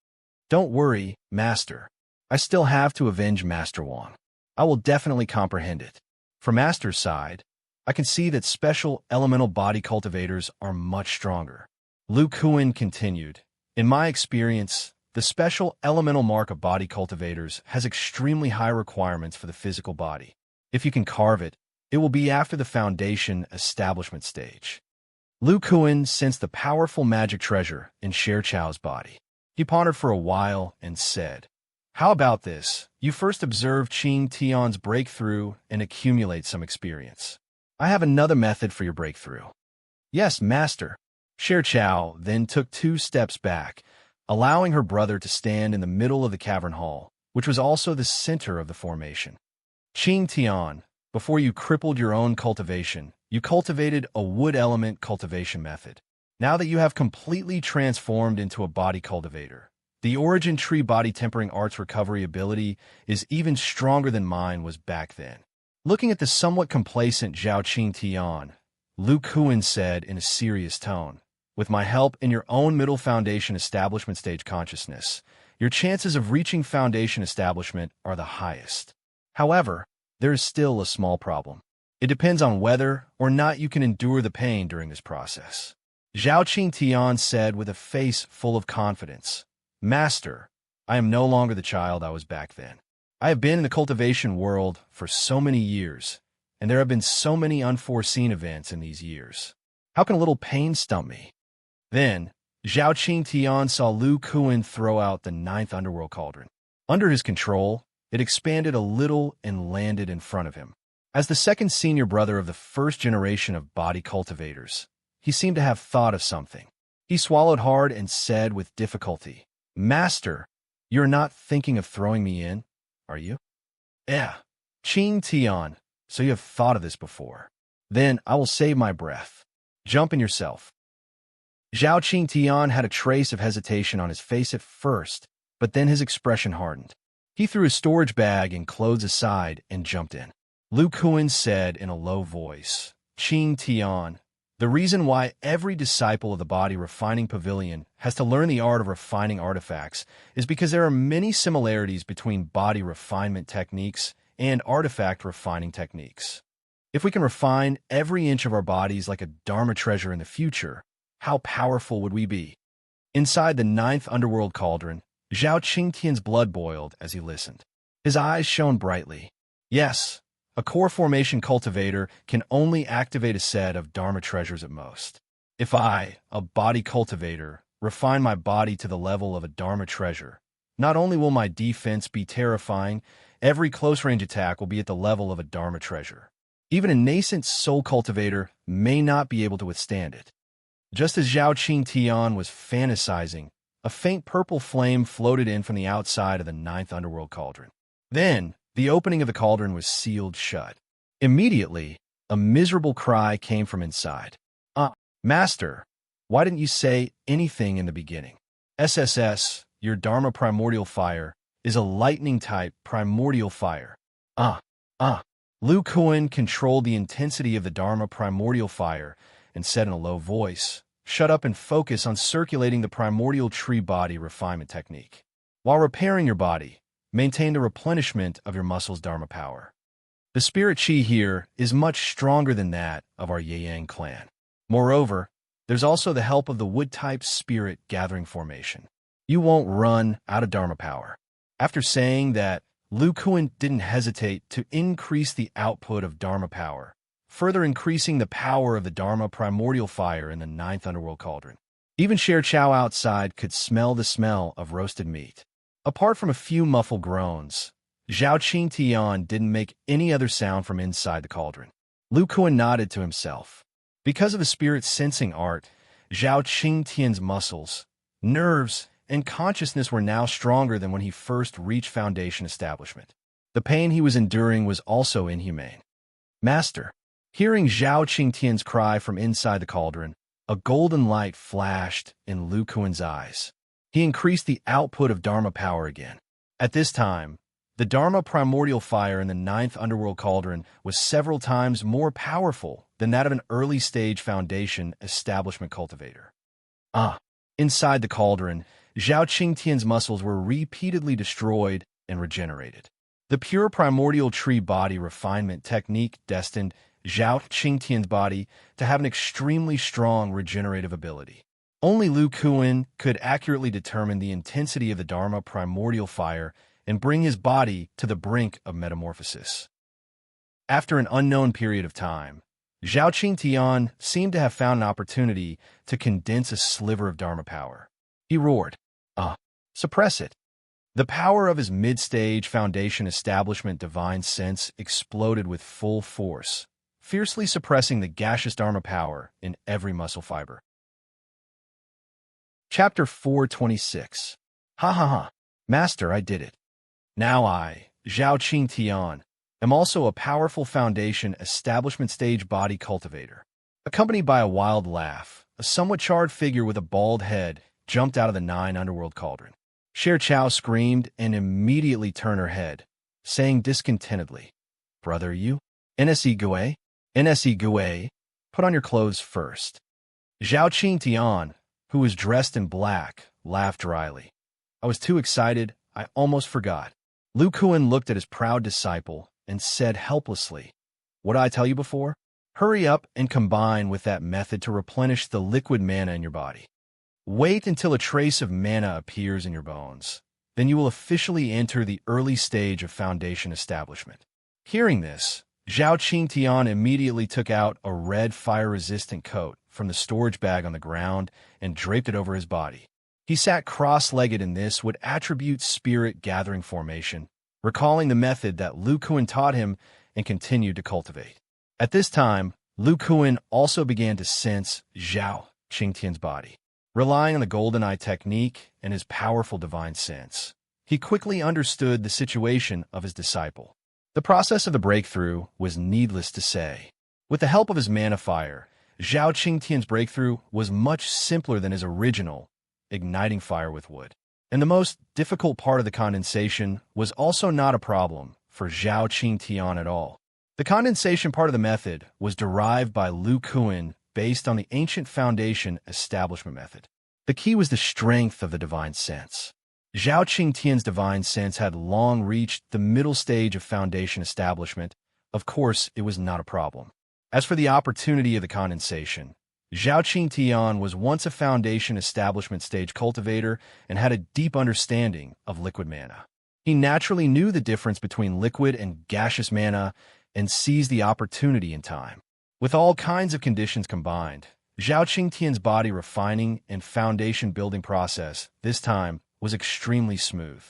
Don't worry, Master. I still have to avenge Master Wang. I will definitely comprehend it. For Master's side, I can see that special elemental body cultivators are much stronger. Lu Kuan continued, in my experience, the special elemental mark of body cultivators has extremely high requirements for the physical body. If you can carve it, it will be after the foundation establishment stage. Lu Kuan sensed the powerful magic treasure in Sher Chao's body. He pondered for a while and said, how about this? You first observe Qing Tian's breakthrough and accumulate some experience. I have another method for your breakthrough. Yes, master. Sher Chao then took 2 steps back, allowing her brother to stand in the middle of the cavern hall, which was also the center of the formation. Qing Tian, before you crippled your own cultivation, you cultivated a wood element cultivation method. Now that you have completely transformed into a body cultivator, the origin tree body tempering arts recovery ability is even stronger than mine was back then. Looking at the somewhat complacent Zhao Qing Tian, Lu Kuan said in a serious tone, with my help in your own middle foundation establishment stage consciousness, your chances of reaching foundation establishment are the highest. However, there is still a small problem. It depends on whether or not you can endure the pain during this process. Zhao Qing Tian said with a face full of confidence, Master, I am no longer the child I was back then. I have been in the cultivation world for so many years, and there have been so many unforeseen events in these years. How can a little pain stump me? Then, Zhao Qing Tian saw Lu Kuan throw out the 9th underworld cauldron. Under his control, it expanded a little and landed in front of him. As the second senior brother of the first generation of body cultivators, he seemed to have thought of something. He swallowed hard and said with difficulty, Master, you're not thinking of throwing me in, are you? Yeah. Qing Tian, so you have thought of this before. Then I will save my breath. Jump in yourself. Zhao Qing Tian had a trace of hesitation on his face at first, but then his expression hardened. He threw his storage bag and clothes aside and jumped in. Lu Kuan said in a low voice, Qing Tian, the reason why every disciple of the Body Refining Pavilion has to learn the art of refining artifacts is because there are many similarities between body refinement techniques and artifact refining techniques. If we can refine every inch of our bodies like a Dharma treasure in the future, how powerful would we be? Inside the 9th underworld cauldron, Zhao Qingtian's blood boiled as he listened. His eyes shone brightly. Yes, a core formation cultivator can only activate a set of Dharma treasures at most. If I, a body cultivator, refine my body to the level of a Dharma treasure, not only will my defense be terrifying, every close-range attack will be at the level of a Dharma treasure. Even a nascent soul cultivator may not be able to withstand it. Just as Zhao Qing Tian was fantasizing, a faint purple flame floated in from the outside of the 9th underworld cauldron. Then, the opening of the cauldron was sealed shut. Immediately, a miserable cry came from inside. Master, why didn't you say anything in the beginning? SSS, your Dharma primordial fire, is a lightning-type primordial fire. Lu Kuan controlled the intensity of the Dharma primordial fire and said in a low voice, shut up and focus on circulating the primordial tree body refinement technique. While repairing your body, maintain the replenishment of your muscles' Dharma power. The spirit chi here is much stronger than that of our Yang clan. Moreover, there's also the help of the wood-type spirit gathering formation. You won't run out of Dharma power. After saying that, Lu Kuan didn't hesitate to increase the output of Dharma power, further increasing the power of the Dharma primordial fire in the 9th underworld cauldron. Even Sher Chao outside could smell the smell of roasted meat. Apart from a few muffled groans, Zhao Qing Tian didn't make any other sound from inside the cauldron. Lu Kuan nodded to himself. Because of the spirit sensing art, Zhao Qing Tian's muscles, nerves, and consciousness were now stronger than when he first reached foundation establishment. The pain he was enduring was also inhumane. Master, hearing Zhao Qingtian's cry from inside the cauldron, a golden light flashed in Lu Kuan's eyes. He increased the output of Dharma power again. At this time, the Dharma primordial fire in the 9th underworld cauldron was several times more powerful than that of an early-stage foundation establishment cultivator. Inside the cauldron, Zhao Qingtian's muscles were repeatedly destroyed and regenerated. The pure primordial tree body refinement technique destined Zhao Qingtian's body to have an extremely strong regenerative ability. Only Lu Kuan could accurately determine the intensity of the Dharma primordial fire and bring his body to the brink of metamorphosis. After an unknown period of time, Zhao Qingtian seemed to have found an opportunity to condense a sliver of Dharma power. He roared, suppress it. The power of his mid-stage foundation establishment divine sense exploded with full force, fiercely suppressing the gaseous Dharma power in every muscle fiber. Chapter 426. Ha ha ha. Master, I did it. Now I, Zhao Qingtian, am also a powerful foundation establishment stage body cultivator. Accompanied by a wild laugh, a somewhat charred figure with a bald head jumped out of the 9 underworld cauldron. Sher Chow screamed and immediately turned her head, saying discontentedly, Brother, you? NSE Gue? NSE Gue? Put on your clothes first. Zhao Qingtian, who was dressed in black, laughed dryly. I was too excited, I almost forgot. Lu Kuan looked at his proud disciple and said helplessly, What did I tell you before? Hurry up and combine with that method to replenish the liquid mana in your body. Wait until a trace of mana appears in your bones. Then you will officially enter the early stage of foundation establishment. Hearing this, Zhao Qingtian immediately took out a red fire-resistant coat from the storage bag on the ground and draped it over his body. He sat cross-legged in this would attribute spirit-gathering formation, recalling the method that Lu Kuan taught him and continued to cultivate. At this time, Lu Kuan also began to sense Zhao Qingtian's body. Relying on the golden eye technique and his powerful divine sense, he quickly understood the situation of his disciple. The process of the breakthrough was needless to say. With the help of his mana fire, Zhao Qingtian's breakthrough was much simpler than his original, igniting fire with wood. And the most difficult part of the condensation was also not a problem for Zhao Qingtian at all. The condensation part of the method was derived by Lu Kuan based on the ancient foundation establishment method. The key was the strength of the divine sense. Zhao Qingtian's divine sense had long reached the middle stage of foundation establishment. Of course, it was not a problem. As for the opportunity of the condensation, Zhao Qingtian was once a foundation establishment stage cultivator and had a deep understanding of liquid mana. He naturally knew the difference between liquid and gaseous mana and seized the opportunity in time. With all kinds of conditions combined, Zhao Qingtian's body refining and foundation building process, this time, was extremely smooth.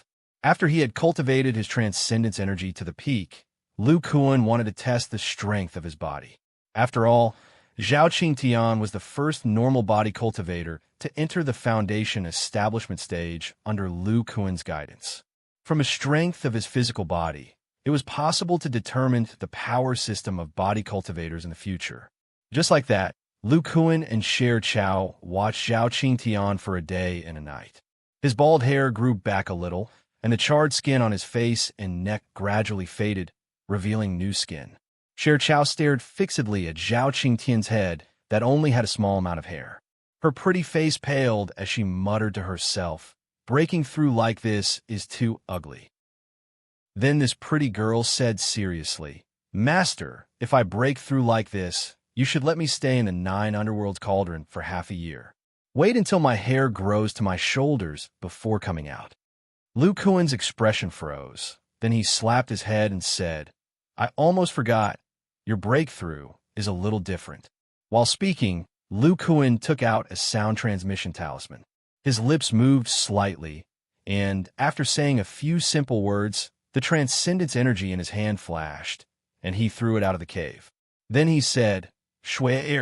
After he had cultivated his transcendence energy to the peak, Lu Kuan wanted to test the strength of his body. After all, Zhao Qingtian was the first normal body cultivator to enter the foundation establishment stage under Lu Kuan's guidance. From the strength of his physical body, it was possible to determine the power system of body cultivators in the future. Just like that, Lu Kuan and Sher Chow watched Zhao Qingtian for a day and a night. His bald hair grew back a little, and the charred skin on his face and neck gradually faded, revealing new skin. Sher Chow stared fixedly at Zhao Qingtian's head that only had a small amount of hair. Her pretty face paled as she muttered to herself, "Breaking through like this is too ugly." Then this pretty girl said seriously, "Master, if I break through like this, you should let me stay in the 9 underworld cauldron for half a year. Wait until my hair grows to my shoulders before coming out." Lu Kuan's expression froze. Then he slapped his head and said, "I almost forgot. Your breakthrough is a little different." While speaking, Lu Kuan took out a sound transmission talisman. His lips moved slightly, and after saying a few simple words, the transcendence energy in his hand flashed, and he threw it out of the cave. Then he said, "Shui,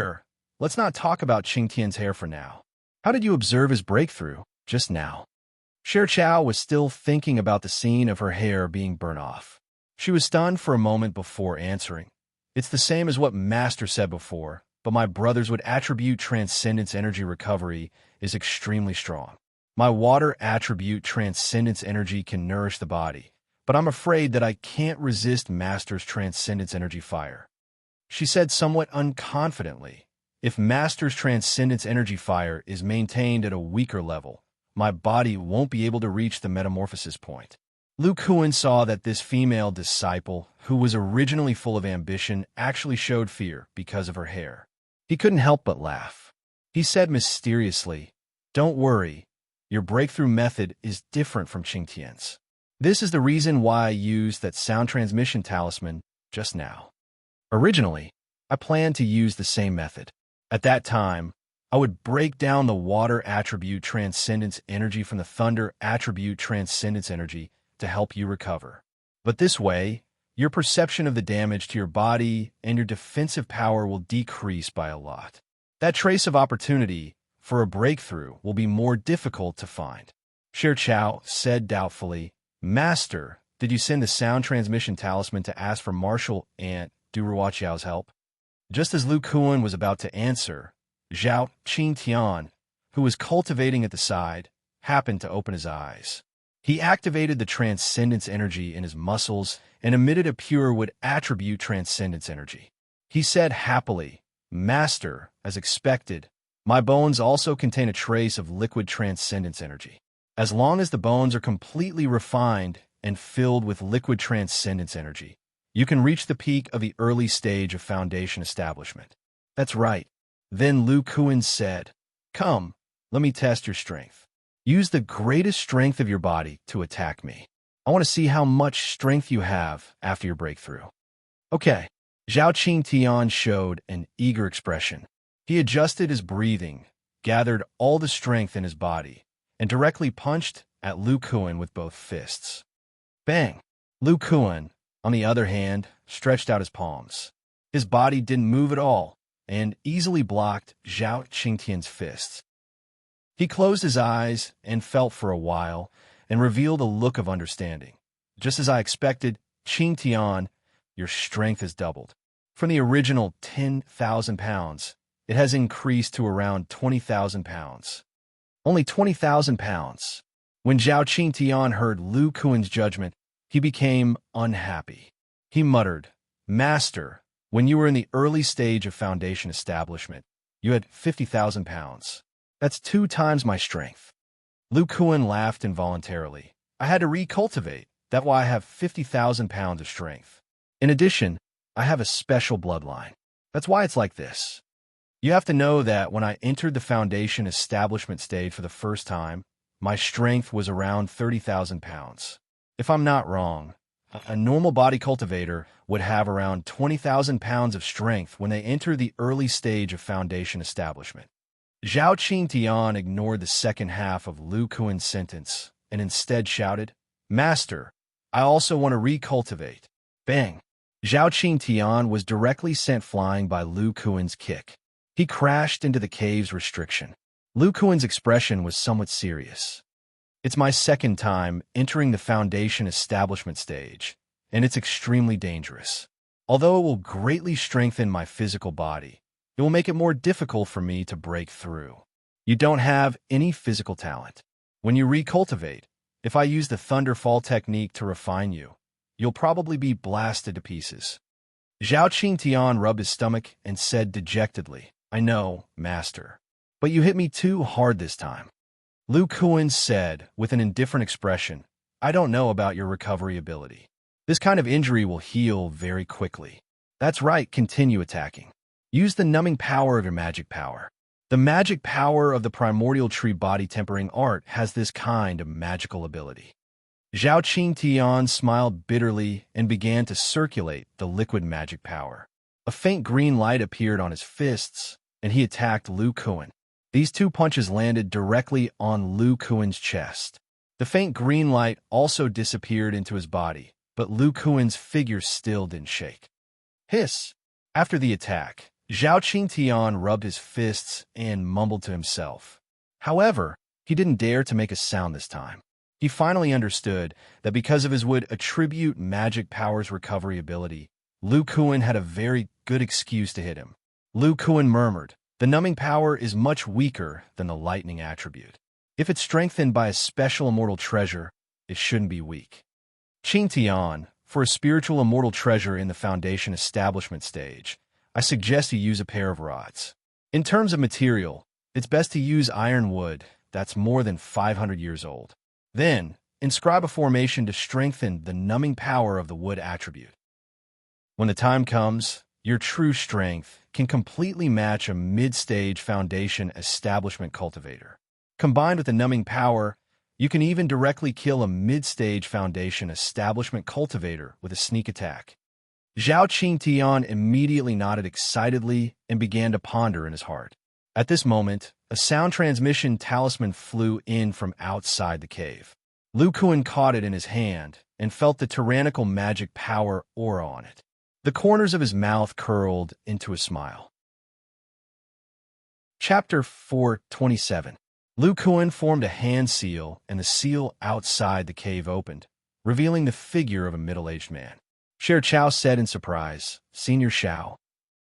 let's not talk about Qingtian's hair for now. How did you observe his breakthrough just now?" Sher Chow was still thinking about the scene of her hair being burnt off. She was stunned for a moment before answering. "It's the same as what Master said before, but my brothers would attribute transcendence energy recovery is extremely strong. My water attribute transcendence energy can nourish the body, but I'm afraid that I can't resist Master's transcendence energy fire." She said somewhat unconfidently, "If Master's transcendence energy fire is maintained at a weaker level, my body won't be able to reach the metamorphosis point." Lu Kuan saw that this female disciple, who was originally full of ambition, actually showed fear because of her hair. He couldn't help but laugh. He said mysteriously, "Don't worry, your breakthrough method is different from Qingtian's. This is the reason why I used that sound transmission talisman just now. Originally, I planned to use the same method. At that time, I would break down the water attribute transcendence energy from the thunder attribute transcendence energy to help you recover. But this way, your perception of the damage to your body and your defensive power will decrease by a lot. That trace of opportunity for a breakthrough will be more difficult to find." Shi Chao said doubtfully, "Master, did you send the sound transmission talisman to ask for Martial Ant Duruwa Xiao's help?" Just as Lu Kuan was about to answer, Zhao Qingtian, who was cultivating at the side, happened to open his eyes. He activated the transcendence energy in his muscles and emitted a pure wood attribute transcendence energy. He said happily, "Master, as expected, my bones also contain a trace of liquid transcendence energy. As long as the bones are completely refined and filled with liquid transcendence energy, you can reach the peak of the early stage of foundation establishment." "That's right." Then Lu Kuan said, "Come, let me test your strength. Use the greatest strength of your body to attack me. I want to see how much strength you have after your breakthrough." "Okay." Zhao Qingtian showed an eager expression. He adjusted his breathing, gathered all the strength in his body, and directly punched at Lu Kuan with both fists. Bang! Lu Kuan, on the other hand, stretched out his palms. His body didn't move at all and easily blocked Zhao Qingtian's fists. He closed his eyes and felt for a while and revealed a look of understanding. "Just as I expected, Qingtian, your strength has doubled. From the original 10,000 pounds, it has increased to around 20,000 pounds. Only 20,000 pounds. When Zhao Qingtian heard Lu Kuan's judgment, he became unhappy. He muttered, "Master, when you were in the early stage of foundation establishment, you had 50,000 pounds. That's 2 times my strength." Lu Kuan laughed involuntarily. "I had to recultivate. That's why I have 50,000 pounds of strength. In addition, I have a special bloodline. That's why it's like this. You have to know that when I entered the foundation establishment stage for the first time, my strength was around 30,000 pounds. If I'm not wrong, a normal body cultivator would have around 20,000 pounds of strength when they enter the early stage of foundation establishment." Zhao Qingtian ignored the second half of Lu Kuan's sentence and instead shouted, "Master, I also want to recultivate." Bang! Zhao Qingtian was directly sent flying by Lu Kuan's kick. He crashed into the cave's restriction. Lu Kuan's expression was somewhat serious. "It's my second time entering the foundation establishment stage, and it's extremely dangerous. Although it will greatly strengthen my physical body, it will make it more difficult for me to break through. You don't have any physical talent. When you recultivate, if I use the Thunderfall technique to refine you, you'll probably be blasted to pieces." Zhao Qingtian rubbed his stomach and said dejectedly, "I know, Master, but you hit me too hard this time." Lu Kuan said with an indifferent expression, "I don't know about your recovery ability. This kind of injury will heal very quickly. That's right, continue attacking. Use the numbing power of your magic power. The magic power of the primordial tree body tempering art has this kind of magical ability." Zhao Qingtian smiled bitterly and began to circulate the liquid magic power. A faint green light appeared on his fists, and he attacked Lu Kuan. These 2 punches landed directly on Lu Kuan's chest. The faint green light also disappeared into his body, but Lu Kuan's figure still didn't shake. Hiss! After the attack, Zhao Qingtian rubbed his fists and mumbled to himself. However, he didn't dare to make a sound this time. He finally understood that because of his would attribute magic power's recovery ability, Lu Kuan had a very good excuse to hit him. Lu Kuan murmured, "The numbing power is much weaker than the lightning attribute. If it's strengthened by a special immortal treasure, it shouldn't be weak. Qingtian, for a spiritual immortal treasure in the foundation establishment stage, I suggest you use a pair of rods. In terms of material, it's best to use iron wood that's more than 500 years old. Then, inscribe a formation to strengthen the numbing power of the wood attribute. When the time comes, your true strength can completely match a mid-stage foundation establishment cultivator. Combined with the numbing power, you can even directly kill a mid-stage foundation establishment cultivator with a sneak attack. Zhao Qingtian immediately nodded excitedly and began to ponder in his heart. At this moment, a sound transmission talisman flew in from outside the cave. Lu Kuan caught it in his hand and felt the tyrannical magic power aura on it. The corners of his mouth curled into a smile. Chapter 427. Lu Kuan formed a hand seal, and the seal outside the cave opened, revealing the figure of a middle-aged man. Sher Chao said in surprise, "Senior Xiao."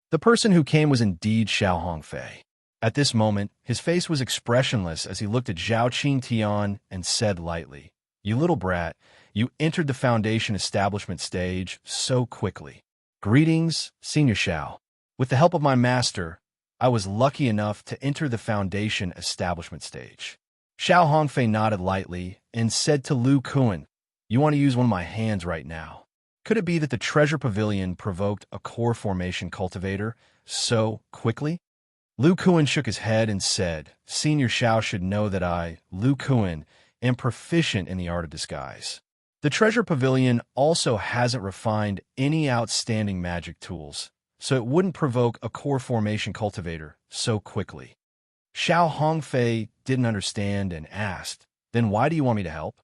The person who came was indeed Xiao Hongfei. At this moment, his face was expressionless as he looked at Zhao Qingtian and said lightly, "You little brat, you entered the foundation establishment stage so quickly. Greetings, Senior Xiao. With the help of my master, I was lucky enough to enter the foundation establishment stage." Xiao Hongfei nodded lightly and said to Lu Kuan, "You want to use one of my hands right now. Could it be that the treasure pavilion provoked a core formation cultivator so quickly?" Lu Kuan shook his head and said, "Senior Xiao should know that I, Lu Kuan, am proficient in the art of disguise. The treasure pavilion also hasn't refined any outstanding magic tools, so it wouldn't provoke a core formation cultivator so quickly." Xiao Hongfei didn't understand and asked, "Then why do you want me to help?"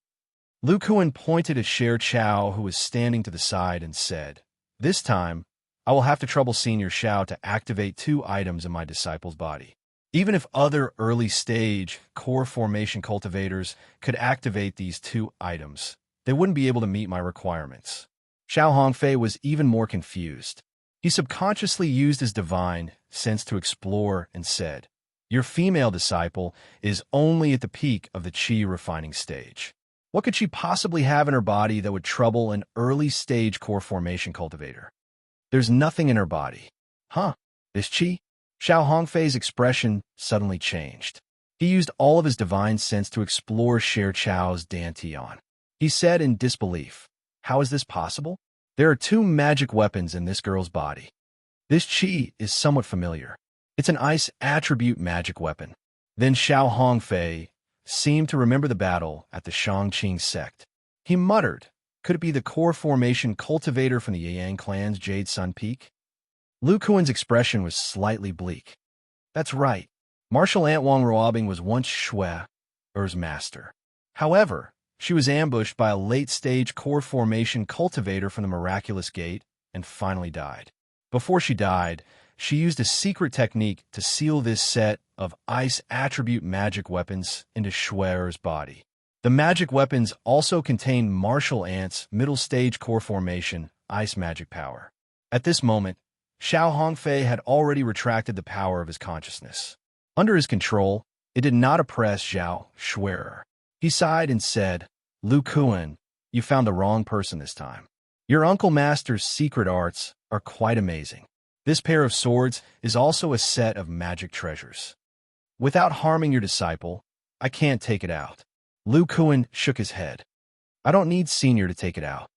Lu Kuan pointed at Sher Chao, who was standing to the side, and said, "This time, I will have to trouble Senior Xiao to activate 2 items in my disciple's body. Even if other early-stage core formation cultivators could activate these 2 items, they wouldn't be able to meet my requirements." Xiao Hongfei was even more confused. He subconsciously used his divine sense to explore and said, "Your female disciple is only at the peak of the qi refining stage. What could she possibly have in her body that would trouble an early-stage core formation cultivator? There's nothing in her body." "Huh? This qi?" Xiao Hongfei's expression suddenly changed. He used all of his divine sense to explore Sher Chao's dantian. He said in disbelief, "How is this possible? There are 2 magic weapons in this girl's body. This qi is somewhat familiar. It's an ice attribute magic weapon." Then Xiao Hongfei seemed to remember the battle at the Shangqing sect. He muttered, "Could it be the core formation cultivator from the Yang clan's Jade Sun Peak?" Lu Kuan's expression was slightly bleak. "That's right. Martial Ant Wang Ruobing was once Shue's master. However, she was ambushed by a late-stage core formation cultivator from the Miraculous Gate and finally died. Before she died, she used a secret technique to seal this set of ice attribute magic weapons into Shue's body. The magic weapons also contain Martial Ant's middle-stage core formation ice magic power." At this moment, Xiao Hongfei had already retracted the power of his consciousness. Under his control, it did not oppress Zhao Shuer. He sighed and said, "Lu Kuan, you found the wrong person this time. Your Uncle Master's secret arts are quite amazing. This pair of swords is also a set of magic treasures. Without harming your disciple, I can't take it out." Lu Kuan shook his head. "I don't need Senior to take it out.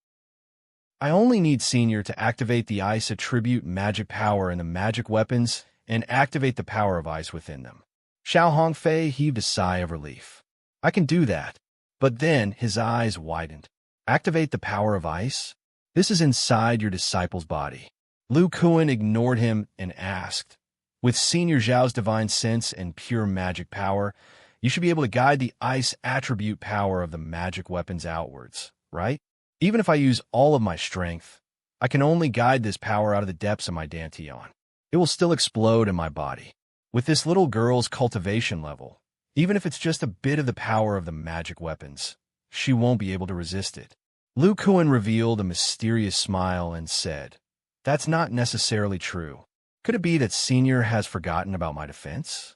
I only need Senior to activate the ice attribute magic power in the magic weapons and activate the power of ice within them." Xiao Hongfei heaved a sigh of relief. "I can do that." But then his eyes widened. "Activate the power of ice? This is inside your disciple's body." Lu Kuan ignored him and asked, "With Senior Zhao's divine sense and pure magic power, you should be able to guide the ice attribute power of the magic weapons outwards, right? Even if I use all of my strength, I can only guide this power out of the depths of my dantian. It will still explode in my body. With this little girl's cultivation level, even if it's just a bit of the power of the magic weapons, she won't be able to resist it." Lu Kuan revealed a mysterious smile and said, "That's not necessarily true. Could it be that Senior has forgotten about my defense?"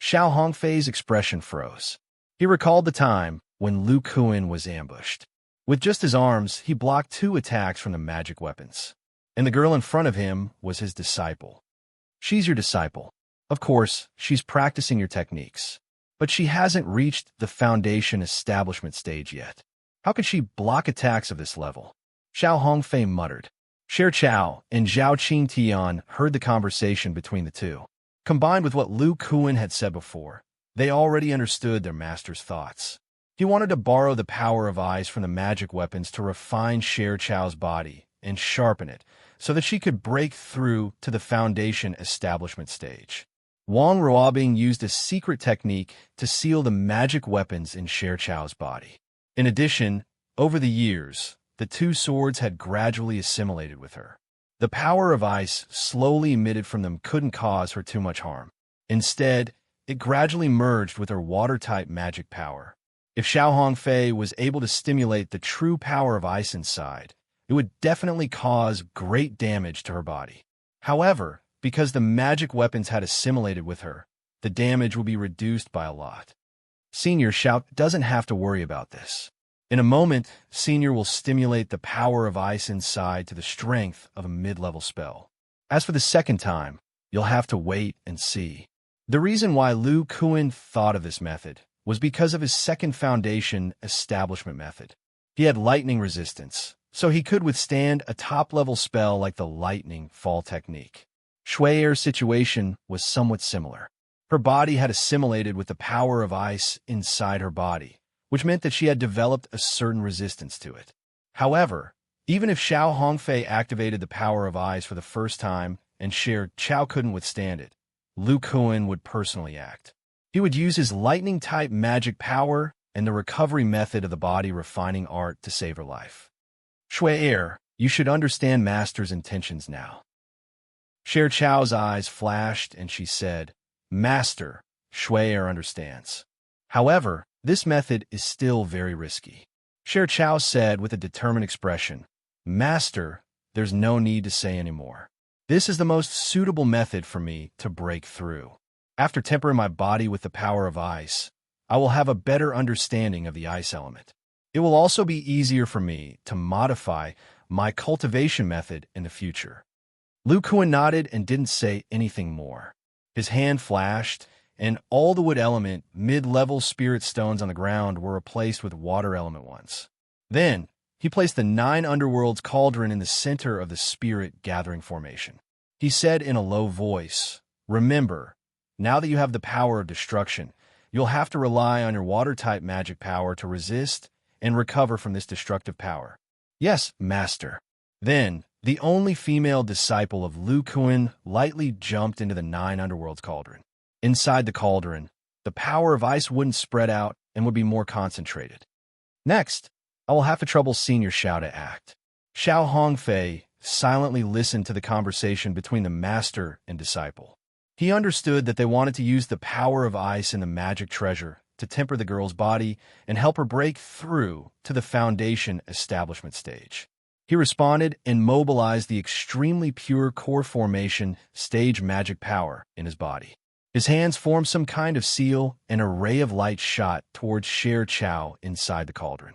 Xiao Hongfei's expression froze. He recalled the time when Lu Kuan was ambushed. With just his arms, he blocked 2 attacks from the magic weapons. And the girl in front of him was his disciple. "She's your disciple. Of course, she's practicing your techniques. But she hasn't reached the foundation establishment stage yet. How could she block attacks of this level? Xiao Hongfei muttered. Sher Chao and Zhao Qingtian heard the conversation between the two. Combined with what Lu Kuan had said before, they already understood their master's thoughts. He wanted to borrow the power of ice from the magic weapons to refine Sher Chao's body and sharpen it so that she could break through to the foundation establishment stage. Wang Ruobing used a secret technique to seal the magic weapons in Sher Chao's body. In addition, over the years, the two swords had gradually assimilated with her. The power of ice slowly emitted from them couldn't cause her too much harm. Instead, it gradually merged with her water-type magic power. If Xiao Hongfei was able to stimulate the true power of ice inside, it would definitely cause great damage to her body. However, because the magic weapons had assimilated with her, the damage will be reduced by a lot. Senior Xiao doesn't have to worry about this. In a moment, Senior will stimulate the power of ice inside to the strength of a mid-level spell. As for the second time, you'll have to wait and see. The reason why Lu Kuan thought of this method was because of his second foundation establishment method. He had lightning resistance, so he could withstand a top-level spell like the lightning fall technique. Shui'er's situation was somewhat similar. Her body had assimilated with the power of ice inside her body, which meant that she had developed a certain resistance to it. However, even if Xiao Hongfei activated the power of ice for the first time and Sher Chao couldn't withstand it, Lu Kuan would personally act. He would use his lightning-type magic power and the recovery method of the body refining art to save her life. Shui'er, you should understand Master's intentions now. Sher Chao's eyes flashed and she said, Master, Shui'er understands. However, this method is still very risky. Sher Chao said with a determined expression, Master, there's no need to say any more. This is the most suitable method for me to break through. After tempering my body with the power of ice, I will have a better understanding of the ice element. It will also be easier for me to modify my cultivation method in the future. Lu Kuan nodded and didn't say anything more. His hand flashed, and all the wood element mid-level spirit stones on the ground were replaced with water element ones. Then, he placed the 9 underworlds cauldron in the center of the spirit gathering formation. He said in a low voice, Remember, now that you have the power of destruction, you'll have to rely on your water-type magic power to resist and recover from this destructive power. Yes, Master. Then, the only female disciple of Lu Kuan lightly jumped into the 9 underworlds cauldron. Inside the cauldron, the power of ice wouldn't spread out and would be more concentrated. Next, I will have to trouble Senior Xiao to act. Xiao Hongfei silently listened to the conversation between the master and disciple. He understood that they wanted to use the power of ice and the magic treasure to temper the girl's body and help her break through to the foundation establishment stage. He responded and mobilized the extremely pure core formation stage magic power in his body. His hands formed some kind of seal, and a ray of light shot towards Sher Chao inside the cauldron.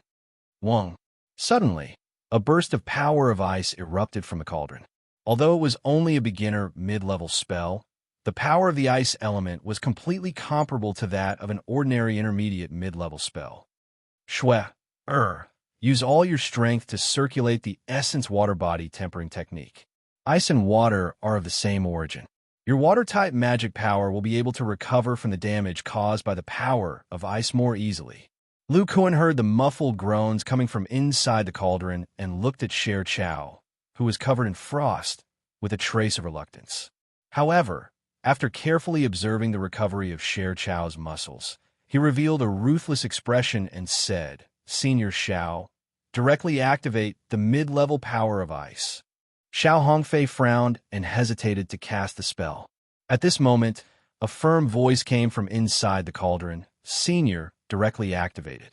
Wang. Suddenly, a burst of power of ice erupted from the cauldron. Although it was only a beginner mid-level spell, the power of the ice element was completely comparable to that of an ordinary intermediate mid-level spell. Use all your strength to circulate the essence water body tempering technique. Ice and water are of the same origin. Your water-type magic power will be able to recover from the damage caused by the power of ice more easily. Lu Kuan heard the muffled groans coming from inside the cauldron and looked at Sher Chao, who was covered in frost, with a trace of reluctance. However, after carefully observing the recovery of Sher Chao's muscles, he revealed a ruthless expression and said, Senior Xiao, directly activate the mid-level power of ice. Xiao Hongfei frowned and hesitated to cast the spell. At this moment, a firm voice came from inside the cauldron. Senior, directly activated.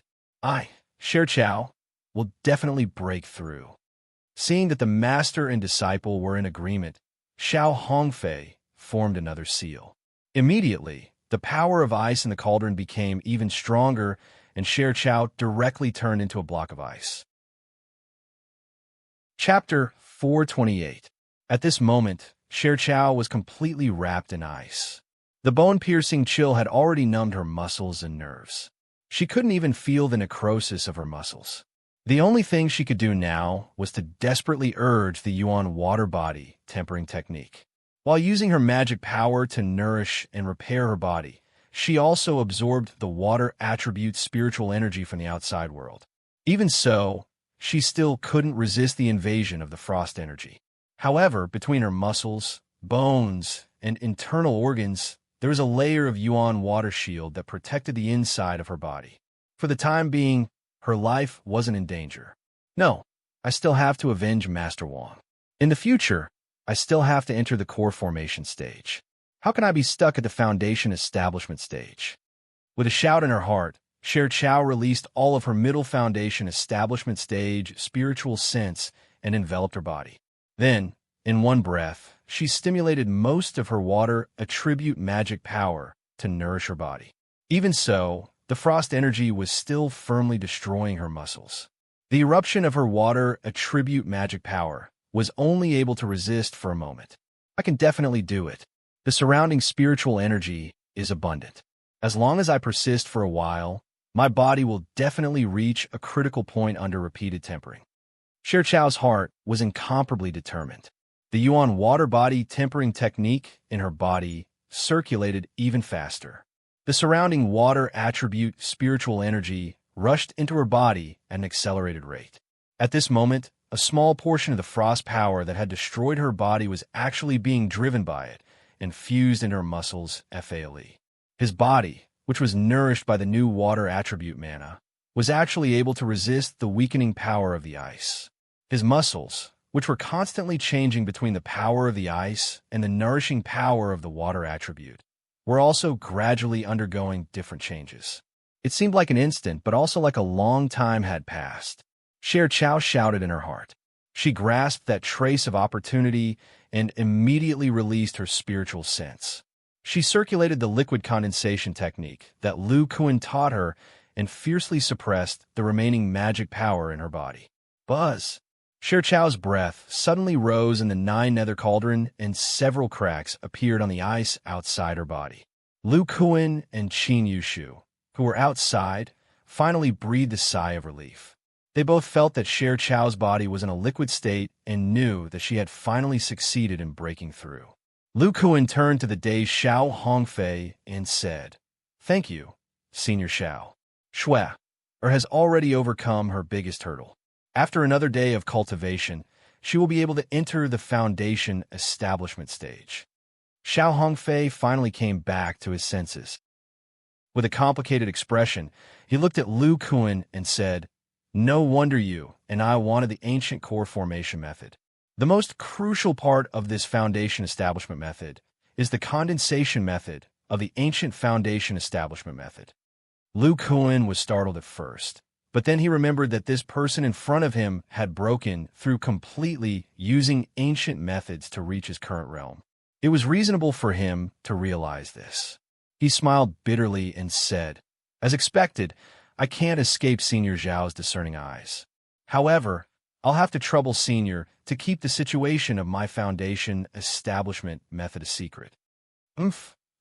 Sher Chao, will definitely break through. Seeing that the master and disciple were in agreement, Xiao Hongfei formed another seal. Immediately, the power of ice in the cauldron became even stronger, and Sher Chao directly turned into a block of ice. Chapter 428. At this moment, Sher Chao was completely wrapped in ice. The bone-piercing chill had already numbed her muscles and nerves. She couldn't even feel the necrosis of her muscles. The only thing she could do now was to desperately urge the Yuan water body tempering technique. While using her magic power to nourish and repair her body, she also absorbed the water attribute's spiritual energy from the outside world. Even so, she still couldn't resist the invasion of the frost energy. However, between her muscles, bones, and internal organs, there was a layer of Yuan water shield that protected the inside of her body. For the time being, her life wasn't in danger. No, I still have to avenge Master Wang. In the future, I still have to enter the core formation stage. How can I be stuck at the foundation establishment stage? With a shout in her heart, Cher Chao released all of her middle foundation establishment stage spiritual sense and enveloped her body. Then, in one breath, she stimulated most of her water attribute magic power to nourish her body. Even so, the frost energy was still firmly destroying her muscles. The eruption of her water attribute magic power was only able to resist for a moment. I can definitely do it. The surrounding spiritual energy is abundant. As long as I persist for a while, my body will definitely reach a critical point under repeated tempering. Cher Chao's heart was incomparably determined. The Yuan water body tempering technique in her body circulated even faster. The surrounding water attribute spiritual energy rushed into her body at an accelerated rate. At this moment, a small portion of the frost power that had destroyed her body was actually being driven by it and fused into her muscles FALE. His body, which was nourished by the new water attribute mana, was actually able to resist the weakening power of the ice. His muscles, which were constantly changing between the power of the ice and the nourishing power of the water attribute, were also gradually undergoing different changes. It seemed like an instant, but also like a long time had passed. Cher Chao shouted in her heart. She grasped that trace of opportunity and immediately released her spiritual sense. She circulated the liquid condensation technique that Lu Kuan taught her and fiercely suppressed the remaining magic power in her body. Buzz! Cher Chao's breath suddenly rose in the 9 nether cauldron and several cracks appeared on the ice outside her body. Lu Kuan and Qin Yushu, who were outside, finally breathed a sigh of relief. They both felt that Cher Chao's body was in a liquid state and knew that she had finally succeeded in breaking through. Lu Kuan turned to the dazed Xiao Hongfei and said, "Thank you, Senior Xiao. Shui has already overcome her biggest hurdle. After another day of cultivation, she will be able to enter the foundation establishment stage." Xiao Hongfei finally came back to his senses. With a complicated expression, he looked at Lu Kuan and said, "No wonder you and I wanted the ancient core formation method. The most crucial part of this foundation establishment method is the condensation method of the ancient foundation establishment method." Lu Kuan was startled at first, but then he remembered that this person in front of him had broken through completely using ancient methods to reach his current realm. It was reasonable for him to realize this. He smiled bitterly and said, "As expected, I can't escape Senior Zhao's discerning eyes. However, I'll have to trouble Senior to keep the situation of my foundation establishment method a secret."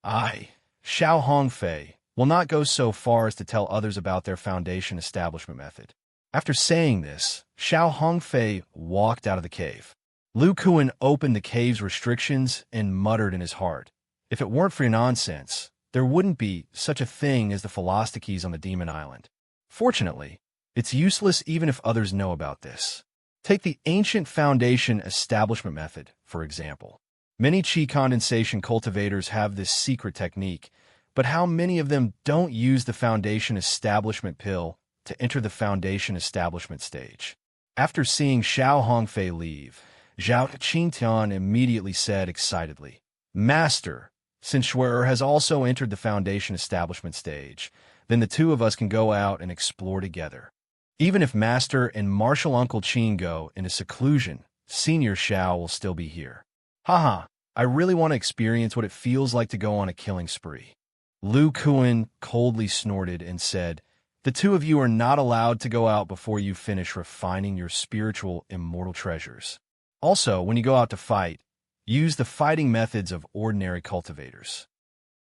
I, Xiao Hongfei, will not go so far as to tell others about their foundation establishment method. After saying this, Xiao Hongfei walked out of the cave. Lu Kuan opened the cave's restrictions and muttered in his heart, "If it weren't for your nonsense, there wouldn't be such a thing as the philosophies on the Demon Island. Fortunately, it's useless even if others know about this. Take the ancient foundation establishment method, for example. Many qi condensation cultivators have this secret technique, but how many of them don't use the foundation establishment pill to enter the foundation establishment stage?" After seeing Xiao Hongfei leave, Zhao Qingtian immediately said excitedly, "Master, since Shui has also entered the foundation establishment stage, then the two of us can go out and explore together. Even if Master and Martial Uncle Qin go into seclusion, Senior Xiao will still be here. Haha, I really want to experience what it feels like to go on a killing spree." Lu Kuan coldly snorted and said, "The two of you are not allowed to go out before you finish refining your spiritual immortal treasures. Also, when you go out to fight, use the fighting methods of ordinary cultivators.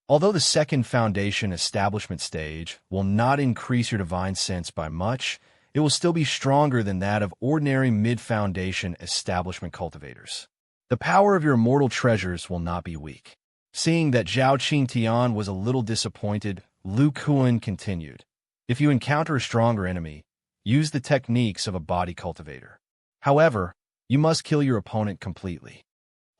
Although the second foundation establishment stage will not increase your divine sense by much, it will still be stronger than that of ordinary mid-foundation establishment cultivators. The power of your immortal treasures will not be weak. Seeing that Zhao Qingtian was a little disappointed, Lu Kuan continued. If you encounter a stronger enemy, use the techniques of a body cultivator. However, you must kill your opponent completely.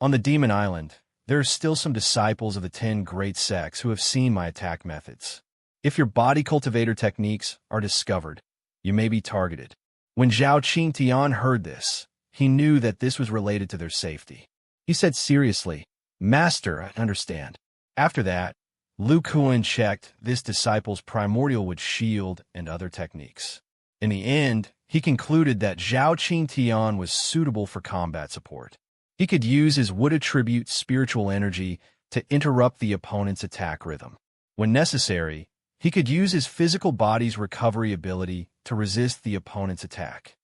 On the Demon Island, there are still some disciples of the 10 great sects who have seen my attack methods. If your body cultivator techniques are discovered, you may be targeted. When Zhao Qingtian heard this, he knew that this was related to their safety. He said seriously, "Master, I understand." After that, Lu Kuan checked this disciple's primordial wood shield and other techniques. In the end, he concluded that Zhao Qingtian was suitable for combat support. He could use his wood attribute spiritual energy to interrupt the opponent's attack rhythm. When necessary, he could use his physical body's recovery ability to resist the opponent's attack.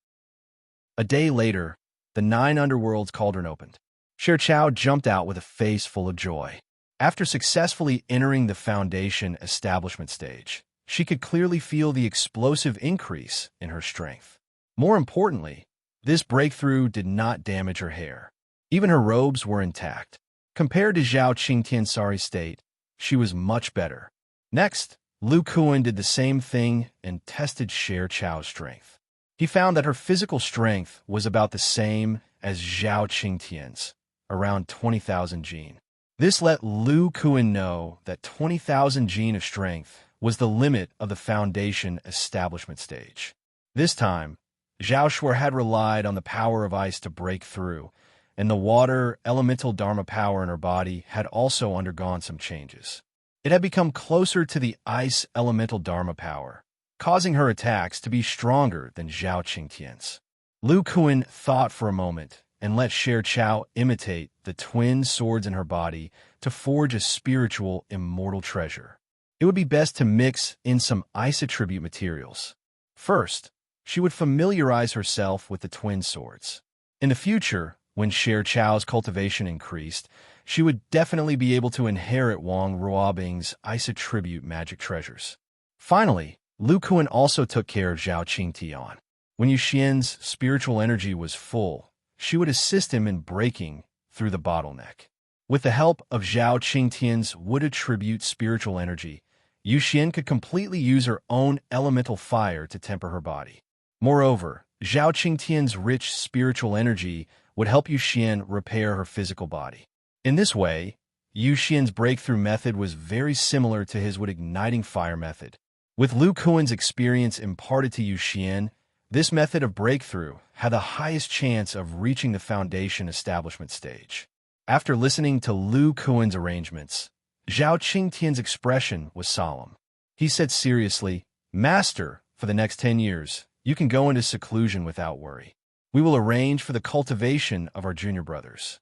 A day later, the 9 Underworlds cauldron opened. Sher Chao jumped out with a face full of joy. After successfully entering the foundation establishment stage, she could clearly feel the explosive increase in her strength. More importantly, this breakthrough did not damage her hair. Even her robes were intact. Compared to Zhao Qingtian's sorry state, she was much better. Next, Lu Kuan did the same thing and tested Sher Chao's strength. He found that her physical strength was about the same as Zhao Qingtian's, around 20,000 gene. This let Lu Kuan know that 20,000 gene of strength was the limit of the foundation establishment stage. This time, Zhao Shuo had relied on the power of ice to break through, and the water elemental dharma power in her body had also undergone some changes. It had become closer to the ice elemental dharma power, causing her attacks to be stronger than Zhao Qingtian's. Lu Kuan thought for a moment and let Sher Chao imitate the twin swords in her body to forge a spiritual immortal treasure. It would be best to mix in some ice attribute materials. First, she would familiarize herself with the twin swords. In the future, when Sher Chao's cultivation increased, she would definitely be able to inherit Wang Ruobing's ice attribute magic treasures. Finally, Lu Kuan also took care of Zhao Qingtian. When Yuxian's spiritual energy was full, she would assist him in breaking through the bottleneck. With the help of Zhao Qingtian's wood attribute spiritual energy, Yuxian could completely use her own elemental fire to temper her body. Moreover, Zhao Qingtian's rich spiritual energy would help Yuxian repair her physical body. In this way, Yuxian's breakthrough method was very similar to his wood igniting fire method. With Lu Kuan's experience imparted to Yuxian, this method of breakthrough had the highest chance of reaching the foundation establishment stage. After listening to Lu Kuan's arrangements, Zhao Qingtian's expression was solemn. He said seriously, "Master, for the next 10 years, you can go into seclusion without worry. We will arrange for the cultivation of our junior brothers."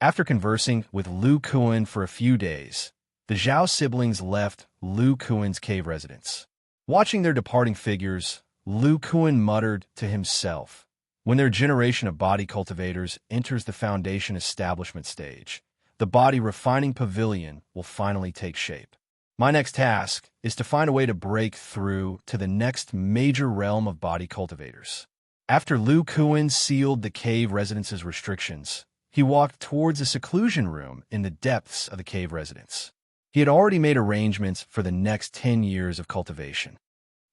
After conversing with Lu Kuan for a few days, the Zhao siblings left Lu Kuan's cave residence. Watching their departing figures, Lu Kuan muttered to himself, "When their generation of body cultivators enters the foundation establishment stage, the body refining pavilion will finally take shape. My next task is to find a way to break through to the next major realm of body cultivators." After Lu Kuan sealed the cave residence's restrictions, he walked towards a seclusion room in the depths of the cave residence. He had already made arrangements for the next 10 years of cultivation.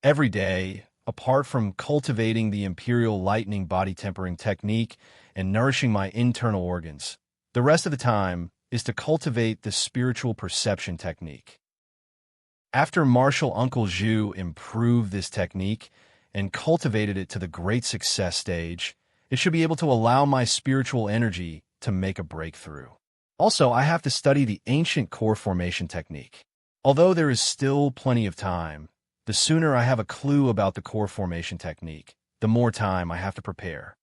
Every day, apart from cultivating the Imperial Lightning body tempering technique and nourishing my internal organs, the rest of the time is to cultivate the spiritual perception technique. After Martial Uncle Zhu improved this technique and cultivated it to the great success stage, it should be able to allow my spiritual energy to make a breakthrough. Also, I have to study the ancient core formation technique. Although there is still plenty of time, the sooner I have a clue about the core formation technique, the more time I have to prepare.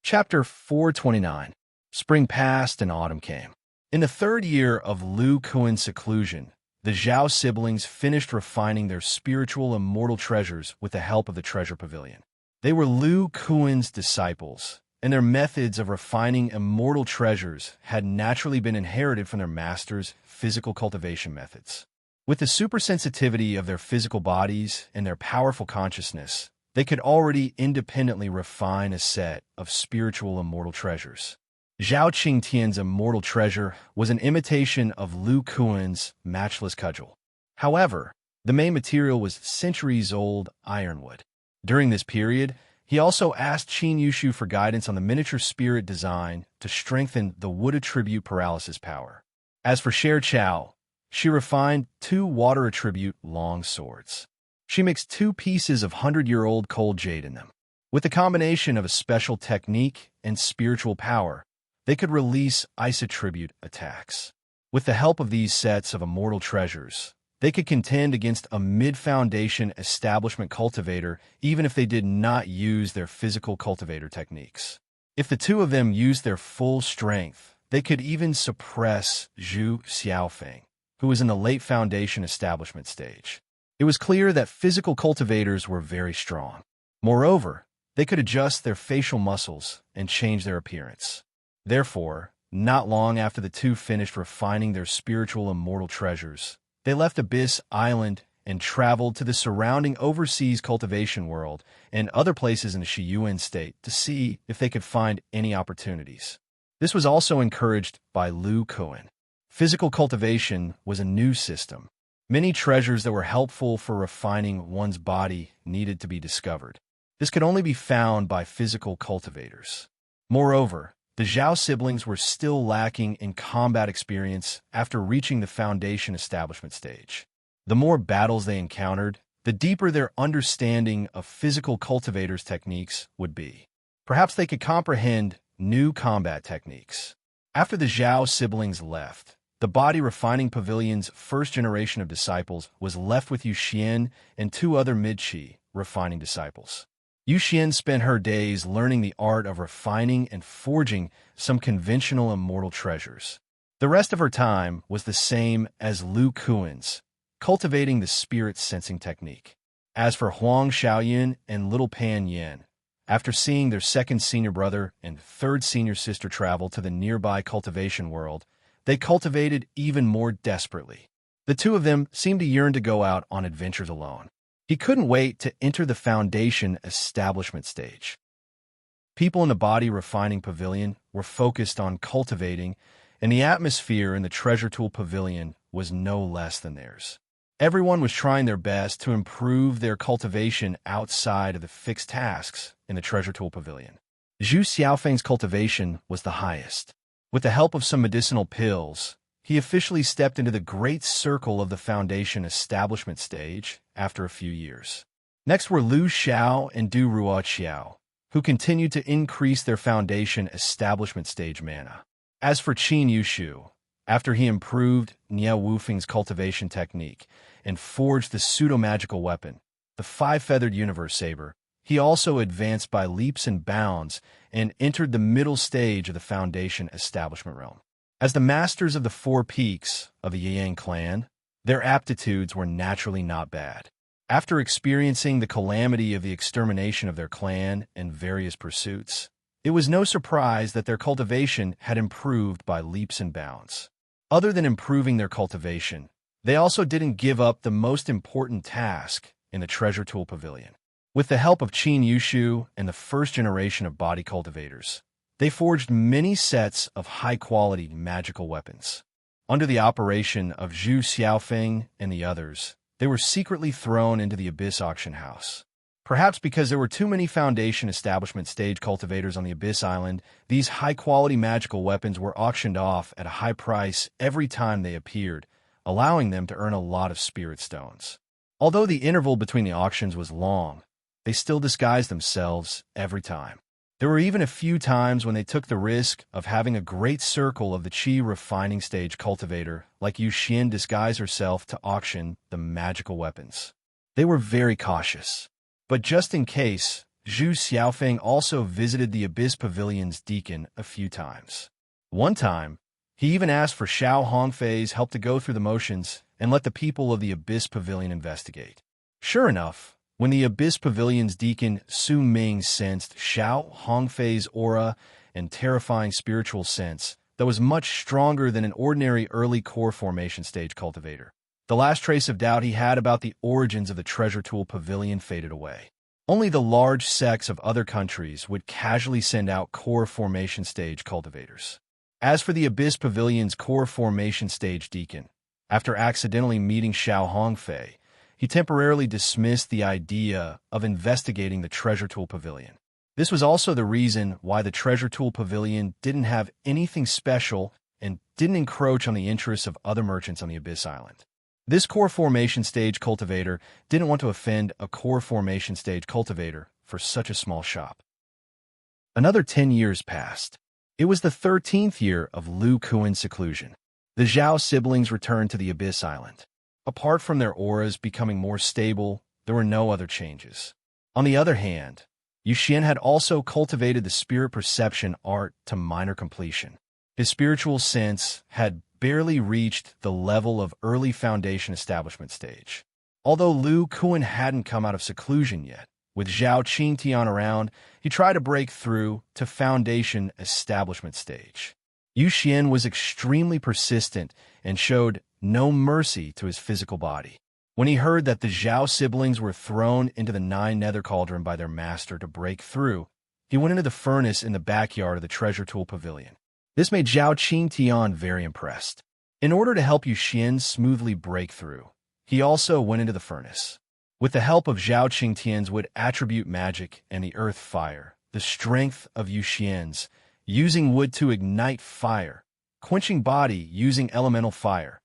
Chapter 429. Spring passed and autumn came. In the 3rd year of Lu Kuan's seclusion, the Zhao siblings finished refining their spiritual immortal treasures with the help of the treasure pavilion. They were Lu Kuan's disciples, and their methods of refining immortal treasures had naturally been inherited from their master's physical cultivation methods. With the supersensitivity of their physical bodies and their powerful consciousness, they could already independently refine a set of spiritual immortal treasures. Zhao Qingtian's immortal treasure was an imitation of Lu Kuan's matchless cudgel. However, the main material was centuries-old ironwood. During this period, he also asked Qin Yushu for guidance on the miniature spirit design to strengthen the wood attribute paralysis power. As for Sher Chao, she refined 2 water attribute long swords. She mixed 2 pieces of 100-year-old cold jade in them. With the combination of a special technique and spiritual power, they could release ice attribute attacks. With the help of these sets of immortal treasures, they could contend against a mid-foundation establishment cultivator even if they did not use their physical cultivator techniques. If the 2 of them used their full strength, they could even suppress Zhu Xiaofeng, who was in the late foundation establishment stage. It was clear that physical cultivators were very strong. Moreover, they could adjust their facial muscles and change their appearance. Therefore, not long after the 2 finished refining their spiritual immortal treasures, they left Abyss Island and traveled to the surrounding overseas cultivation world and other places in the Shiyuan state to see if they could find any opportunities. This was also encouraged by Lu Kuan. Physical cultivation was a new system. Many treasures that were helpful for refining one's body needed to be discovered. This could only be found by physical cultivators. Moreover, the Zhao siblings were still lacking in combat experience after reaching the foundation establishment stage. The more battles they encountered, the deeper their understanding of physical cultivators' techniques would be. Perhaps they could comprehend new combat techniques. After the Zhao siblings left, the body refining pavilion's first generation of disciples was left with Yuxian and 2 other mid-Qi refining disciples. Yuxian spent her days learning the art of refining and forging some conventional immortal treasures. The rest of her time was the same as Lu Kuan's, cultivating the spirit sensing technique. As for Huang Xiaoyun and little Pan Yin, after seeing their 2nd senior brother and 3rd senior sister travel to the nearby cultivation world, they cultivated even more desperately. The 2 of them seemed to yearn to go out on adventures alone. He couldn't wait to enter the foundation establishment stage. People in the body refining pavilion were focused on cultivating, and the atmosphere in the treasure tool pavilion was no less than theirs. Everyone was trying their best to improve their cultivation outside of the fixed tasks in the treasure tool pavilion. Zhu Xiaofeng's cultivation was the highest. With the help of some medicinal pills, he officially stepped into the great circle of the foundation establishment stage after a few years. Next were Lu Xiao and Du Ruoqiao, who continued to increase their foundation establishment stage mana. As for Qin Yushu, after he improved Nie Wufeng's cultivation technique and forged the pseudo-magical weapon, the 5-feathered universe saber, he also advanced by leaps and bounds and entered the middle stage of the foundation establishment realm. As the masters of the 4 peaks of the Yang clan, their aptitudes were naturally not bad. After experiencing the calamity of the extermination of their clan and various pursuits, it was no surprise that their cultivation had improved by leaps and bounds. Other than improving their cultivation, they also didn't give up the most important task in the treasure tool pavilion. With the help of Qin Yushu and the 1st generation of body cultivators, they forged many sets of high-quality magical weapons. Under the operation of Zhu Xiaofeng and the others, they were secretly thrown into the Abyss auction house. Perhaps because there were too many foundation establishment stage cultivators on the Abyss Island, these high-quality magical weapons were auctioned off at a high price every time they appeared, allowing them to earn a lot of spirit stones. Although the interval between the auctions was long, they still disguised themselves every time. There were even a few times when they took the risk of having a great circle of the Qi refining stage cultivator like Yu Xin disguise herself to auction the magical weapons. They were very cautious. But just in case, Zhu Xiaofeng also visited the Abyss Pavilion's deacon a few times. One time, he even asked for Xiao Hongfei's help to go through the motions and let the people of the Abyss Pavilion investigate. Sure enough, when the Abyss Pavilion's deacon Su Ming sensed Xiao Hongfei's aura and terrifying spiritual sense that was much stronger than an ordinary early core formation stage cultivator, The last trace of doubt he had about the origins of the treasure tool pavilion faded away. Only the large sects of other countries would casually send out core formation stage cultivators. As for the Abyss Pavilion's core formation stage deacon, after accidentally meeting Xiao Hongfei, he temporarily dismissed the idea of investigating the treasure tool pavilion. This was also the reason why the treasure tool pavilion didn't have anything special and didn't encroach on the interests of other merchants on the Abyss Island. This core formation stage cultivator didn't want to offend a core formation stage cultivator for such a small shop. Another 10 years passed. It was the 13th year of Lu Kuan's seclusion. The Zhao siblings returned to the Abyss Island. Apart from their auras becoming more stable, there were no other changes. On the other hand, Yuxian had also cultivated the spirit perception art to minor completion. His spiritual sense had barely reached the level of early foundation establishment stage. Although Lu Kuan hadn't come out of seclusion yet, with Zhao Qingtian around, he tried to break through to foundation establishment stage. Yuxian was extremely persistent and showed no mercy to his physical body. When he heard that the Zhao siblings were thrown into the Nine Nether Cauldron by their master to break through, he went into the furnace in the backyard of the treasure tool pavilion. This made Zhao Qingtian very impressed. In order to help Yuxian smoothly break through, he also went into the furnace. With the help of Zhao Qingtian's wood attribute magic and the earth fire, the strength of Yuxian's, using wood to ignite fire, quenching body using elemental fire,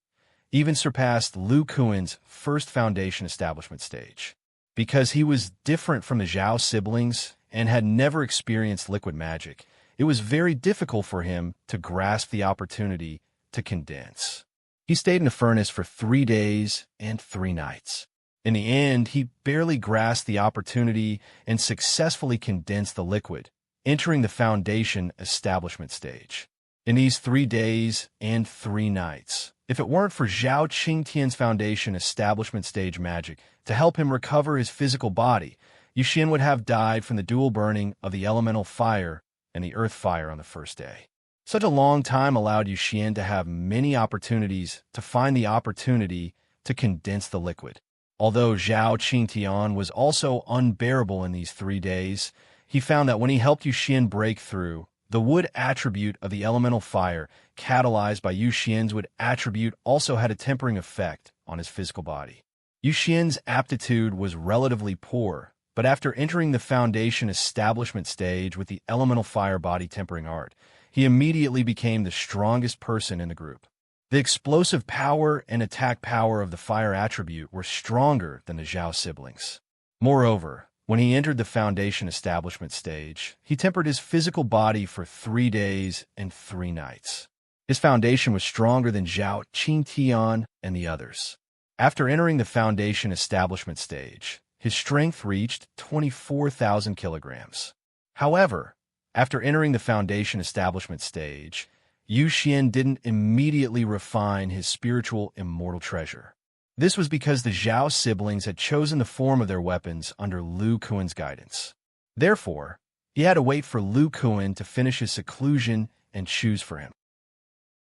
even surpassed Lu Kuan's first foundation establishment stage. Because he was different from the Zhao siblings and had never experienced liquid magic, it was very difficult for him to grasp the opportunity to condense. He stayed in the furnace for 3 days and 3 nights. In the end, he barely grasped the opportunity and successfully condensed the liquid, entering the foundation establishment stage. In these 3 days and 3 nights, if it weren't for Zhao Qingtian's foundation establishment stage magic to help him recover his physical body, Yuxian would have died from the dual burning of the elemental fire and the earth fire on the first day. Such a long time allowed Yuxian to have many opportunities to find the opportunity to condense the liquid. Although Zhao Qingtian was also unbearable in these 3 days, he found that when he helped Yuxian break through, the wood attribute of the elemental fire, catalyzed by Yuxian's wood attribute, also had a tempering effect on his physical body. Yuxian's aptitude was relatively poor, but after entering the foundation establishment stage with the elemental fire body tempering art, he immediately became the strongest person in the group. The explosive power and attack power of the fire attribute were stronger than the Zhao siblings. Moreover, when he entered the foundation establishment stage, he tempered his physical body for 3 days and 3 nights. His foundation was stronger than Zhao Qingtian and the others. After entering the foundation establishment stage, his strength reached 24,000 kilograms. However, after entering the foundation establishment stage, Yuxian didn't immediately refine his spiritual immortal treasure. This was because the Zhao siblings had chosen the form of their weapons under Lu Kuan's guidance. Therefore, he had to wait for Lu Kuan to finish his seclusion and choose for him.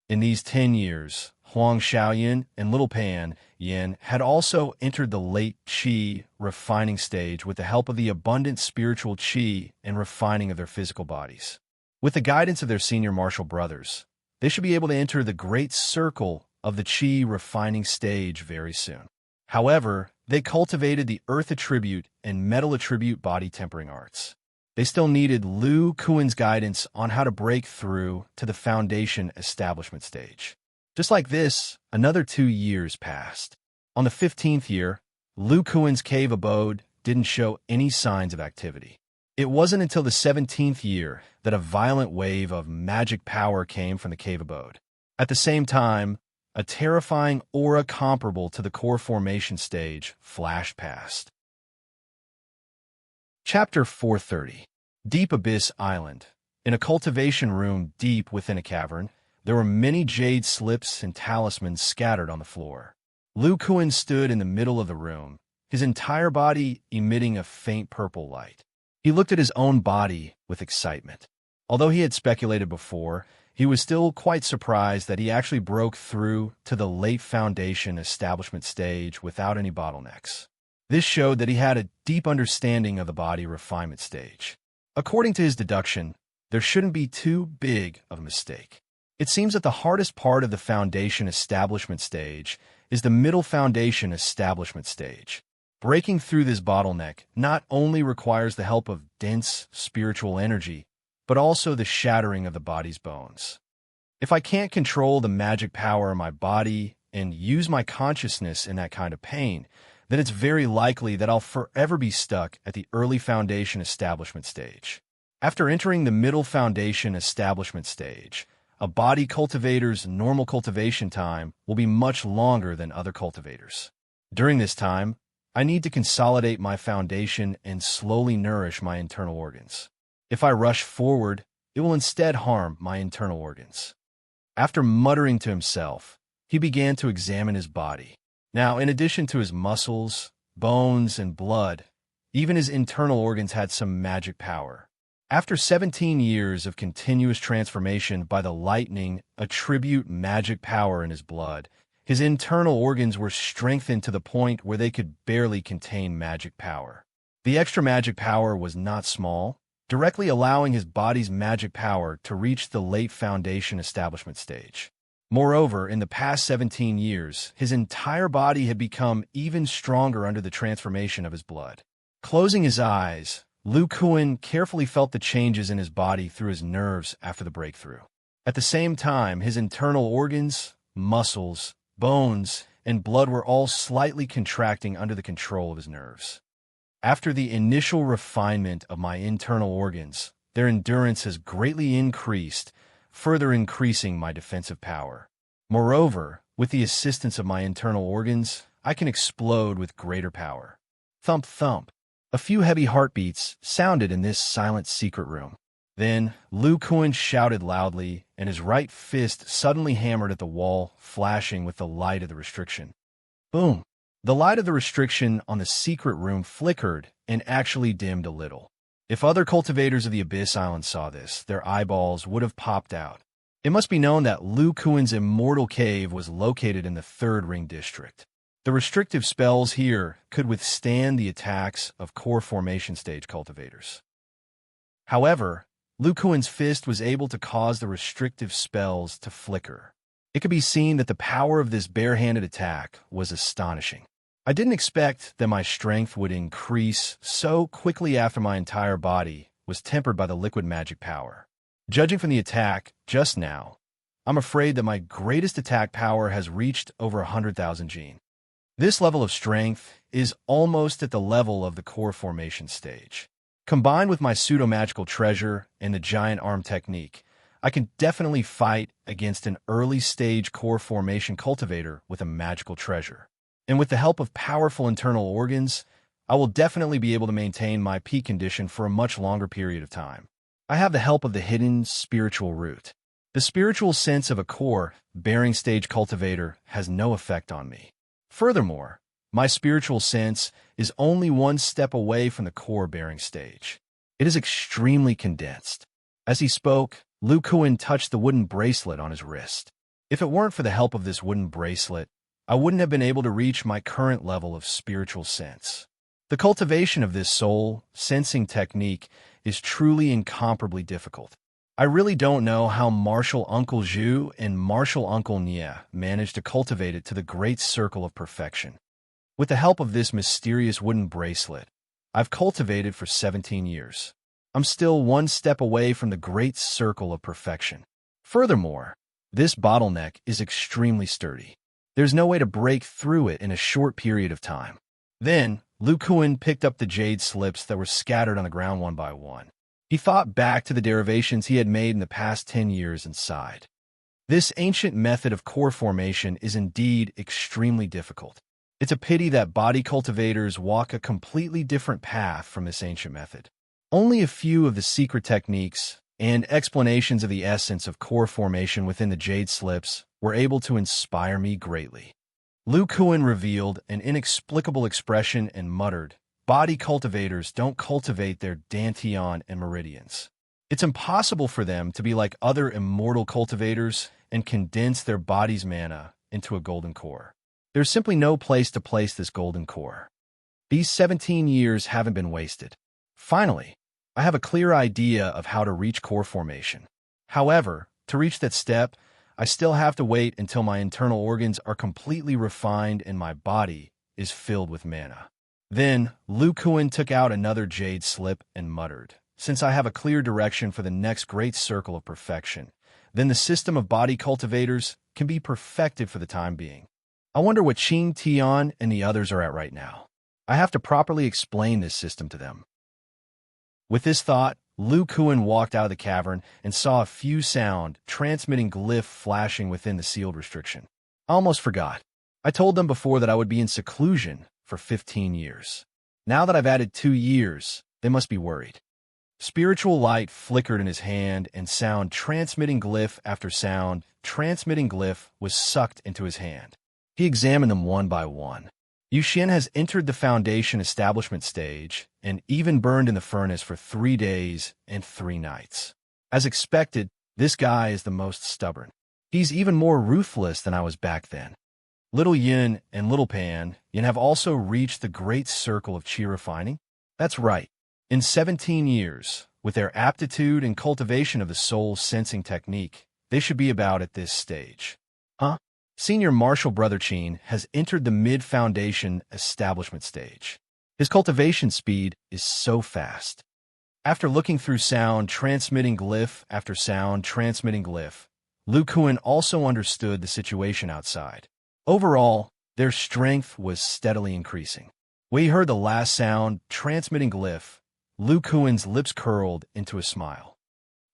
In these 10 years, Huang Xiaoyan and Little Pan Yin had also entered the late Qi refining stage with the help of the abundant spiritual Qi and refining of their physical bodies. With the guidance of their senior martial brothers, they should be able to enter the great circle of the Qi refining stage very soon. However, they cultivated the earth attribute and metal attribute body tempering arts. They still needed Lu Kuan's guidance on how to break through to the foundation establishment stage. Just like this, another 2 years passed. On the 15th year, Lu Kuan's cave abode didn't show any signs of activity. It wasn't until the 17th year that a violent wave of magic power came from the cave abode. At the same time, a terrifying aura comparable to the core formation stage flashed past. Chapter 430. Deep Abyss Island. In a cultivation room deep within a cavern, there were many jade slips and talismans scattered on the floor. Lu Kuan stood in the middle of the room, his entire body emitting a faint purple light. He looked at his own body with excitement. Although he had speculated before, he was still quite surprised that he actually broke through to the late foundation establishment stage without any bottlenecks. This showed that he had a deep understanding of the body refinement stage. According to his deduction, there shouldn't be too big of a mistake. It seems that the hardest part of the foundation establishment stage is the middle foundation establishment stage. Breaking through this bottleneck not only requires the help of dense spiritual energy, but also the shattering of the body's bones. If I can't control the magic power of my body and use my consciousness in that kind of pain, then it's very likely that I'll forever be stuck at the early foundation establishment stage. After entering the middle foundation establishment stage, a body cultivator's normal cultivation time will be much longer than other cultivators. During this time, I need to consolidate my foundation and slowly nourish my internal organs. If I rush forward, it will instead harm my internal organs. After muttering to himself, he began to examine his body. Now, in addition to his muscles, bones, and blood, even his internal organs had some magic power. After 17 years of continuous transformation by the lightning attribute magic power in his blood, his internal organs were strengthened to the point where they could barely contain magic power. The extra magic power was not small, directly allowing his body's magic power to reach the late foundation establishment stage. Moreover, in the past 17 years, his entire body had become even stronger under the transformation of his blood. Closing his eyes, Lu Kuan carefully felt the changes in his body through his nerves after the breakthrough. At the same time, his internal organs, muscles, bones, and blood were all slightly contracting under the control of his nerves. After the initial refinement of my internal organs, their endurance has greatly increased, further increasing my defensive power. Moreover, with the assistance of my internal organs, I can explode with greater power. Thump, thump. A few heavy heartbeats sounded in this silent secret room. Then, Lu Kuan shouted loudly, and his right fist suddenly hammered at the wall, flashing with the light of the restriction. Boom! The light of the restriction on the secret room flickered and actually dimmed a little. If other cultivators of the Abyss Island saw this, their eyeballs would have popped out. It must be known that Lu Kuan's immortal cave was located in the Third Ring District. The restrictive spells here could withstand the attacks of core formation stage cultivators. However, Lu Kuan's fist was able to cause the restrictive spells to flicker. It could be seen that the power of this barehanded attack was astonishing. I didn't expect that my strength would increase so quickly after my entire body was tempered by the liquid magic power. Judging from the attack just now, I'm afraid that my greatest attack power has reached over 100,000 gene. This level of strength is almost at the level of the core formation stage. Combined with my pseudo-magical treasure and the giant arm technique, I can definitely fight against an early-stage core formation cultivator with a magical treasure. And with the help of powerful internal organs, I will definitely be able to maintain my peak condition for a much longer period of time. I have the help of the hidden spiritual root. The spiritual sense of a core bearing stage cultivator has no effect on me. Furthermore, my spiritual sense is only one step away from the core bearing stage. It is extremely condensed. As he spoke, Lu Kuan touched the wooden bracelet on his wrist. If it weren't for the help of this wooden bracelet, I wouldn't have been able to reach my current level of spiritual sense. The cultivation of this soul sensing technique is truly incomparably difficult. I really don't know how Martial Uncle Zhu and Martial Uncle Nia managed to cultivate it to the great circle of perfection. With the help of this mysterious wooden bracelet, I've cultivated for 17 years. I'm still one step away from the great circle of perfection. Furthermore, this bottleneck is extremely sturdy. There's no way to break through it in a short period of time. Then, Lu Kuan picked up the jade slips that were scattered on the ground one by one. He thought back to the derivations he had made in the past 10 years and sighed. This ancient method of core formation is indeed extremely difficult. It's a pity that body cultivators walk a completely different path from this ancient method. Only a few of the secret techniques and explanations of the essence of core formation within the jade slips were able to inspire me greatly. Lu Kuan revealed an inexplicable expression and muttered, "Body cultivators don't cultivate their dantian and meridians. It's impossible for them to be like other immortal cultivators and condense their body's mana into a golden core. There's simply no place to place this golden core. These 17 years haven't been wasted. Finally, I have a clear idea of how to reach core formation. However, to reach that step, I still have to wait until my internal organs are completely refined and my body is filled with mana. Then, Lu Kuan took out another jade slip and muttered, "Since I have a clear direction for the next great circle of perfection, then the system of body cultivators can be perfected for the time being. I wonder what Qing Tian and the others are at right now. I have to properly explain this system to them." With this thought, Lu Kuan walked out of the cavern and saw a few sound-transmitting glyph flashing within the sealed restriction. I almost forgot. I told them before that I would be in seclusion for 15 years. Now that I've added 2 years, they must be worried. Spiritual light flickered in his hand, and sound-transmitting glyph after sound-transmitting glyph was sucked into his hand. He examined them one by one. Yuxian has entered the foundation establishment stage and even burned in the furnace for 3 days and 3 nights. As expected, this guy is the most stubborn. He's even more ruthless than I was back then. Little Yin and Little Pan Yin have also reached the great circle of chi refining. That's right. In 17 years, with their aptitude and cultivation of the soul sensing technique, they should be about at this stage. Huh? Senior Martial Brother Qin has entered the mid-foundation establishment stage. His cultivation speed is so fast. After looking through sound-transmitting glyph after sound-transmitting glyph, Lu Kuan also understood the situation outside. Overall, their strength was steadily increasing. When he heard the last sound-transmitting glyph, Lu Kuan's lips curled into a smile.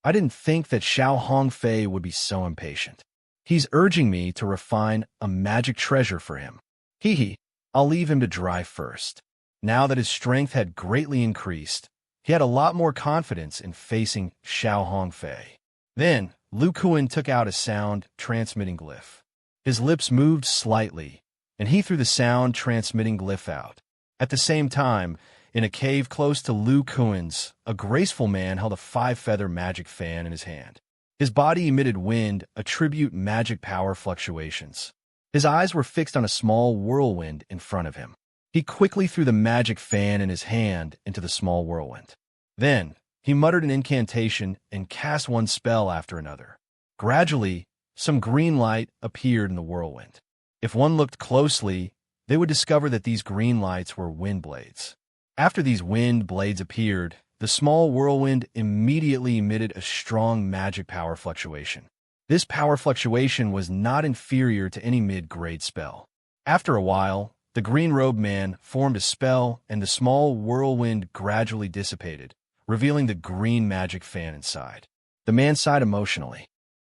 I didn't think that Xiao Hongfei would be so impatient. He's urging me to refine a magic treasure for him. Hee, I'll leave him to dry first. Now that his strength had greatly increased, he had a lot more confidence in facing Xiao Hongfei. Then, Lu Kuan took out a sound-transmitting glyph. His lips moved slightly, and he threw the sound-transmitting glyph out. At the same time, in a cave close to Lu Kuan's, a graceful man held a 5-feather magic fan in his hand. His body emitted wind, attribute magic power fluctuations. His eyes were fixed on a small whirlwind in front of him. He quickly threw the magic fan in his hand into the small whirlwind. Then, he muttered an incantation and cast one spell after another. Gradually, some green light appeared in the whirlwind. If one looked closely, they would discover that these green lights were wind blades. After these wind blades appeared, the small whirlwind immediately emitted a strong magic power fluctuation. This power fluctuation was not inferior to any mid-grade spell. After a while, the green-robed man formed a spell and the small whirlwind gradually dissipated, revealing the green magic fan inside. The man sighed emotionally.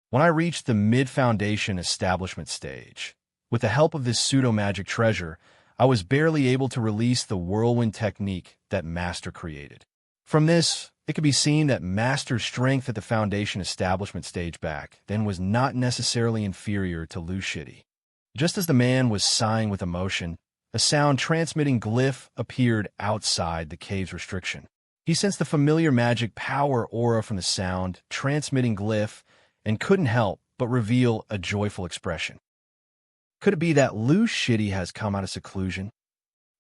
When I reached the mid-foundation establishment stage, with the help of this pseudo-magic treasure, I was barely able to release the whirlwind technique that Master created. From this, it could be seen that Master's strength at the foundation establishment stage back then was not necessarily inferior to Lu Shidi. Just as the man was sighing with emotion, a sound-transmitting glyph appeared outside the cave's restriction. He sensed the familiar magic power aura from the sound-transmitting glyph and couldn't help but reveal a joyful expression. Could it be that Lu Shidi has come out of seclusion?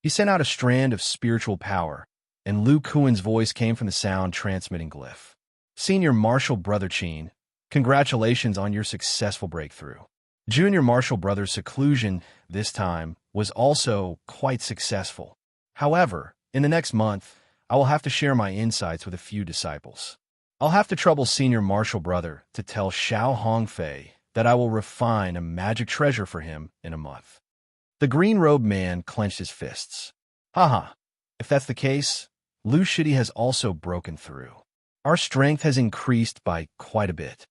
He sent out a strand of spiritual power, and Lu Kuan's voice came from the sound-transmitting glyph. Senior Martial Brother Qin, congratulations on your successful breakthrough. Junior Martial Brother's seclusion, this time, was also quite successful. However, in the next month, I will have to share my insights with a few disciples. I'll have to trouble Senior Martial Brother to tell Xiao Hongfei that I will refine a magic treasure for him in a month. The green-robed man clenched his fists. Haha, if that's the case, Lu Shidi has also broken through. Our strength has increased by quite a bit.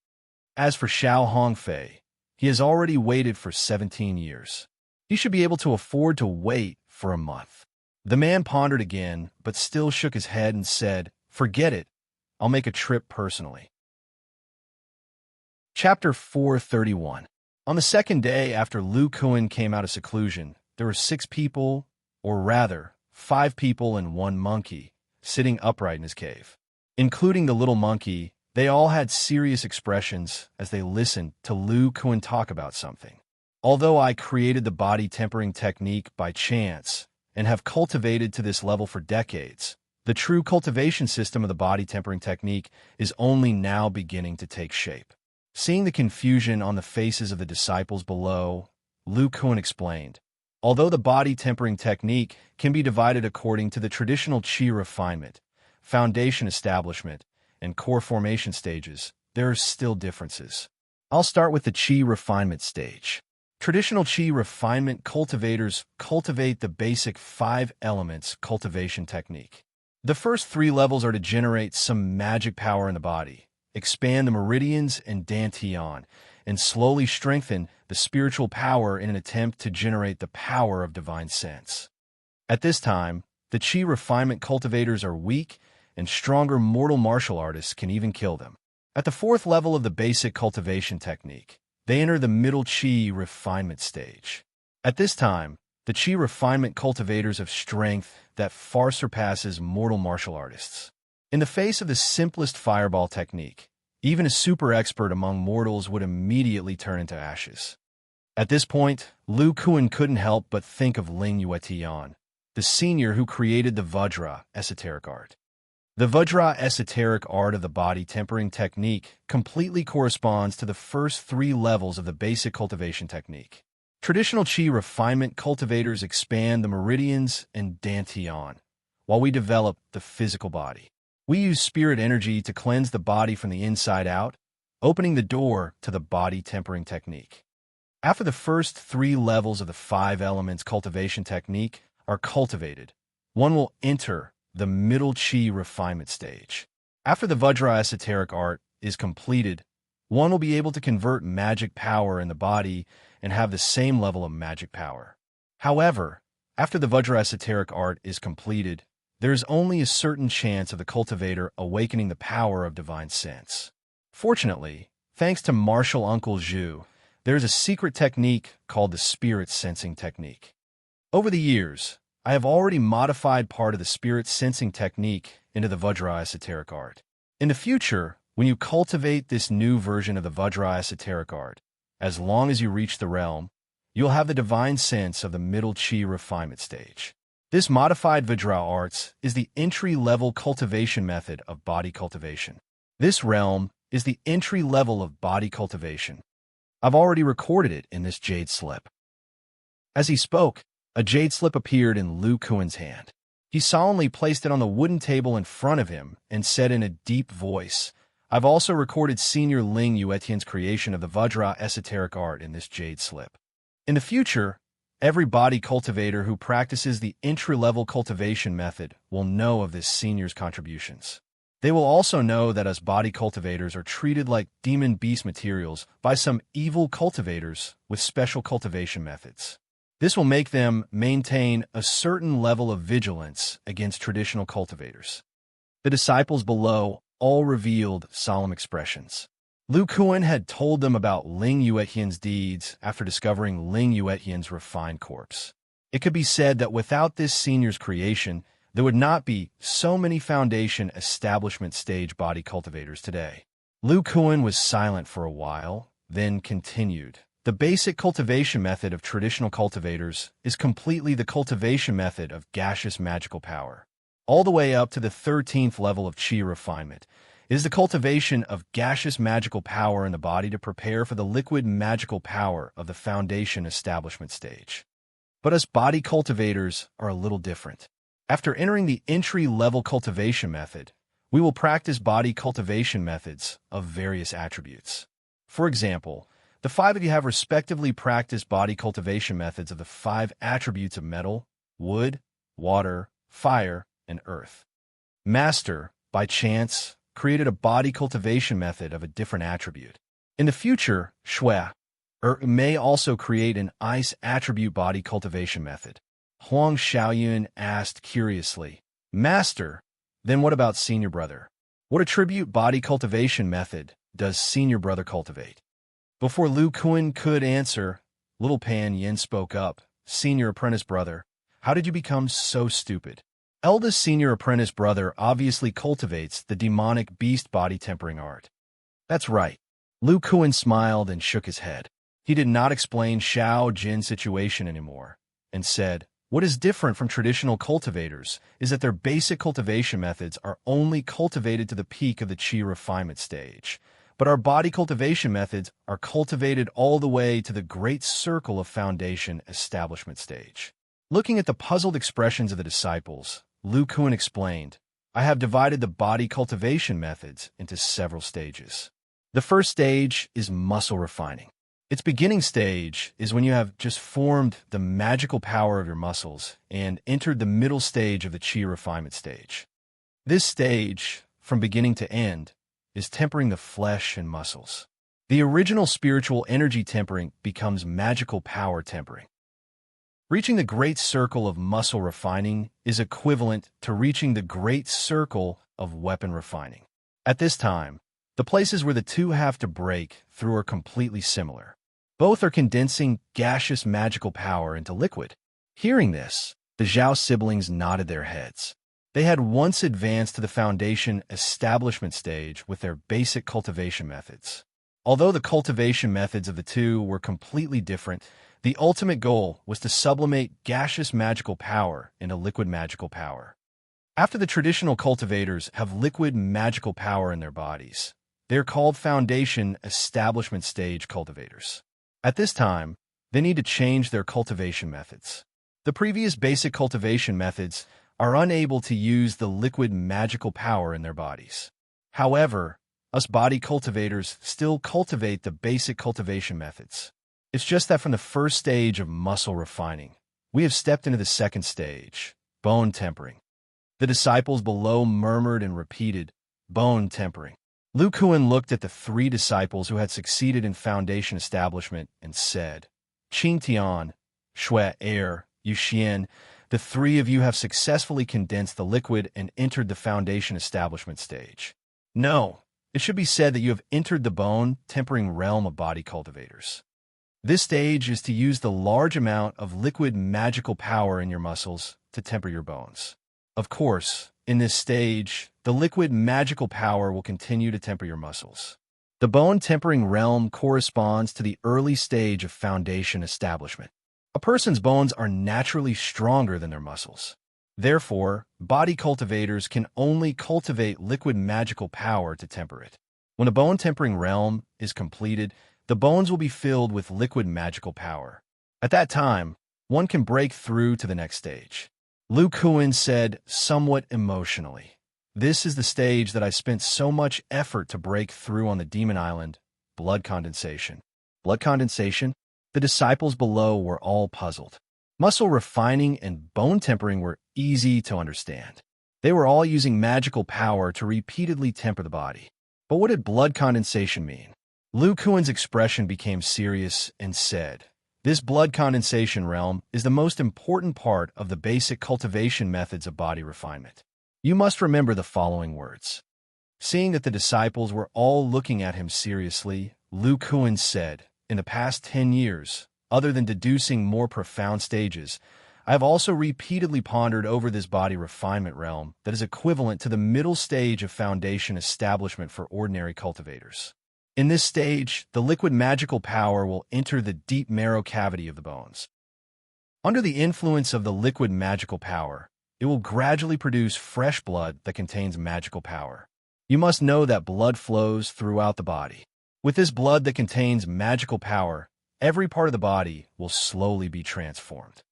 As for Xiao Hongfei, he has already waited for 17 years. He should be able to afford to wait for a month. The man pondered again, but still shook his head and said, "Forget it. I'll make a trip personally." Chapter 431. On the second day after Lu Kuan came out of seclusion, there were 6 people, or rather, 5 people and 1 monkey, sitting upright in his cave. Including the little monkey, They all had serious expressions as they listened to Lu Kuan talk about something. Although I created the body tempering technique by chance and have cultivated to this level for decades, the true cultivation system of the body tempering technique is only now beginning to take shape. Seeing the confusion on the faces of the disciples below, Lu Kuan explained, although the body tempering technique can be divided according to the traditional qi refinement, foundation establishment, and core formation stages, there are still differences. I'll start with the qi refinement stage. Traditional qi refinement cultivators cultivate the basic 5 elements cultivation technique. The first 3 levels are to generate some magic power in the body, expand the meridians and dantian, and slowly strengthen the spiritual power in an attempt to generate the power of divine sense. At this time, the qi refinement cultivators are weak, and stronger mortal martial artists can even kill them. At the 4th level of the basic cultivation technique, they enter the middle qi refinement stage. At this time, the qi refinement cultivators have strength that far surpasses mortal martial artists. In the face of the simplest fireball technique, even a super expert among mortals would immediately turn into ashes. At this point, Lu Kuan couldn't help but think of Ling Yuetian, the senior who created the Vajra esoteric art. The Vajra esoteric art of the body tempering technique completely corresponds to the first 3 levels of the basic cultivation technique. Traditional qi refinement cultivators expand the meridians and dantian, while we develop the physical body. We use spirit energy to cleanse the body from the inside out, opening the door to the body tempering technique. After the first 3 levels of the 5 elements cultivation technique are cultivated, one will enter the middle qi refinement stage. After the Vajra esoteric art is completed, one will be able to convert magic power in the body and have the same level of magic power. However, after the Vajra esoteric art is completed, there is only a certain chance of the cultivator awakening the power of divine sense. Fortunately, thanks to Martial Uncle Zhu, there is a secret technique called the spirit sensing technique. Over the years, I have already modified part of the spirit sensing technique into the Vajra esoteric art. In the future, when you cultivate this new version of the Vajra esoteric art, as long as you reach the realm, you'll have the divine sense of the middle qi refinement stage. This modified Vajra arts is the entry-level cultivation method of body cultivation. This realm is the entry level of body cultivation. I've already recorded it in this jade slip. As he spoke, a jade slip appeared in Lu Kuan's hand. He solemnly placed it on the wooden table in front of him and said in a deep voice, I've also recorded Senior Ling Yuetian's creation of the Vajra esoteric art in this jade slip. In the future, every body cultivator who practices the entry-level cultivation method will know of this senior's contributions. They will also know that us body cultivators are treated like demon beast materials by some evil cultivators with special cultivation methods. This will make them maintain a certain level of vigilance against traditional cultivators. The disciples below all revealed solemn expressions. Lu Kuan had told them about Ling Yuetian's deeds after discovering Ling Yuetian's refined corpse. It could be said that without this senior's creation, there would not be so many foundation establishment stage body cultivators today. Lu Kuan was silent for a while, then continued. The basic cultivation method of traditional cultivators is completely the cultivation method of gaseous magical power. All the way up to the 13th level of qi refinement is the cultivation of gaseous magical power in the body to prepare for the liquid magical power of the foundation establishment stage. But us body cultivators are a little different. After entering the entry-level cultivation method, we will practice body cultivation methods of various attributes. For example, the 5 of you have respectively practiced body cultivation methods of the 5 attributes of metal, wood, water, fire, and earth. Master, by chance, created a body cultivation method of a different attribute. In the future, Shui may also create an ice attribute body cultivation method. Huang Xiaoyun asked curiously, Master, then what about Senior Brother? What attribute body cultivation method does Senior Brother cultivate? Before Lu Kuan could answer, Little Pan Yin spoke up, Senior Apprentice Brother, how did you become so stupid? eldest senior apprentice brother obviously cultivates the demonic beast body tempering art. That's right. Lu Kuan smiled and shook his head. He did not explain Xiao Jin's situation anymore, and said, what is different from traditional cultivators is that their basic cultivation methods are only cultivated to the peak of the qi refinement stage, but our body cultivation methods are cultivated all the way to the great circle of foundation establishment stage. Looking at the puzzled expressions of the disciples, Lu Kuan explained, I have divided the body cultivation methods into several stages. The first stage is muscle refining. Its beginning stage is when you have just formed the magical power of your muscles and entered the middle stage of the qi refinement stage. This stage, from beginning to end, is tempering the flesh and muscles. The original spiritual energy tempering becomes magical power tempering. Reaching the great circle of muscle refining is equivalent to reaching the great circle of weapon refining. At this time, the places where the two have to break through are completely similar. Both are condensing gaseous magical power into liquid. Hearing this, the Zhao siblings nodded their heads. They had once advanced to the foundation establishment stage with their basic cultivation methods. Although the cultivation methods of the two were completely different, the ultimate goal was to sublimate gaseous magical power into liquid magical power. After the traditional cultivators have liquid magical power in their bodies, they are called foundation establishment stage cultivators. At this time, they need to change their cultivation methods. The previous basic cultivation methods are unable to use the liquid magical power in their bodies. However, us body cultivators still cultivate the basic cultivation methods. It's just that from the first stage of muscle refining, we have stepped into the second stage, bone tempering. The disciples below murmured and repeated, bone tempering. Lu Kuan looked at the three disciples who had succeeded in foundation establishment and said, Qing Tian, Shui Er, Yu Xian, the three of you have successfully condensed the liquid and entered the foundation establishment stage. No, it should be said that you have entered the bone tempering realm of body cultivators. This stage is to use the large amount of liquid magical power in your muscles to temper your bones. Of course, in this stage, the liquid magical power will continue to temper your muscles. The bone tempering realm corresponds to the early stage of foundation establishment. A person's bones are naturally stronger than their muscles. Therefore, body cultivators can only cultivate liquid magical power to temper it. When a bone tempering realm is completed, the bones will be filled with liquid magical power. At that time, one can break through to the next stage. Lu Kuan said, somewhat emotionally, this is the stage that I spent so much effort to break through on the Demon Island, blood condensation. Blood condensation? The disciples below were all puzzled. Muscle refining and bone tempering were easy to understand. They were all using magical power to repeatedly temper the body. But what did blood condensation mean? Lu Kuan's expression became serious and said, this blood condensation realm is the most important part of the basic cultivation methods of body refinement. You must remember the following words. Seeing that the disciples were all looking at him seriously, Lu Kuan said, in the past 10 years, other than deducing more profound stages, I have also repeatedly pondered over this body refinement realm that is equivalent to the middle stage of foundation establishment for ordinary cultivators. In this stage, the liquid magical power will enter the deep marrow cavity of the bones. Under the influence of the liquid magical power, it will gradually produce fresh blood that contains magical power. You must know that blood flows throughout the body. With this blood that contains magical power, every part of the body will slowly be transformed.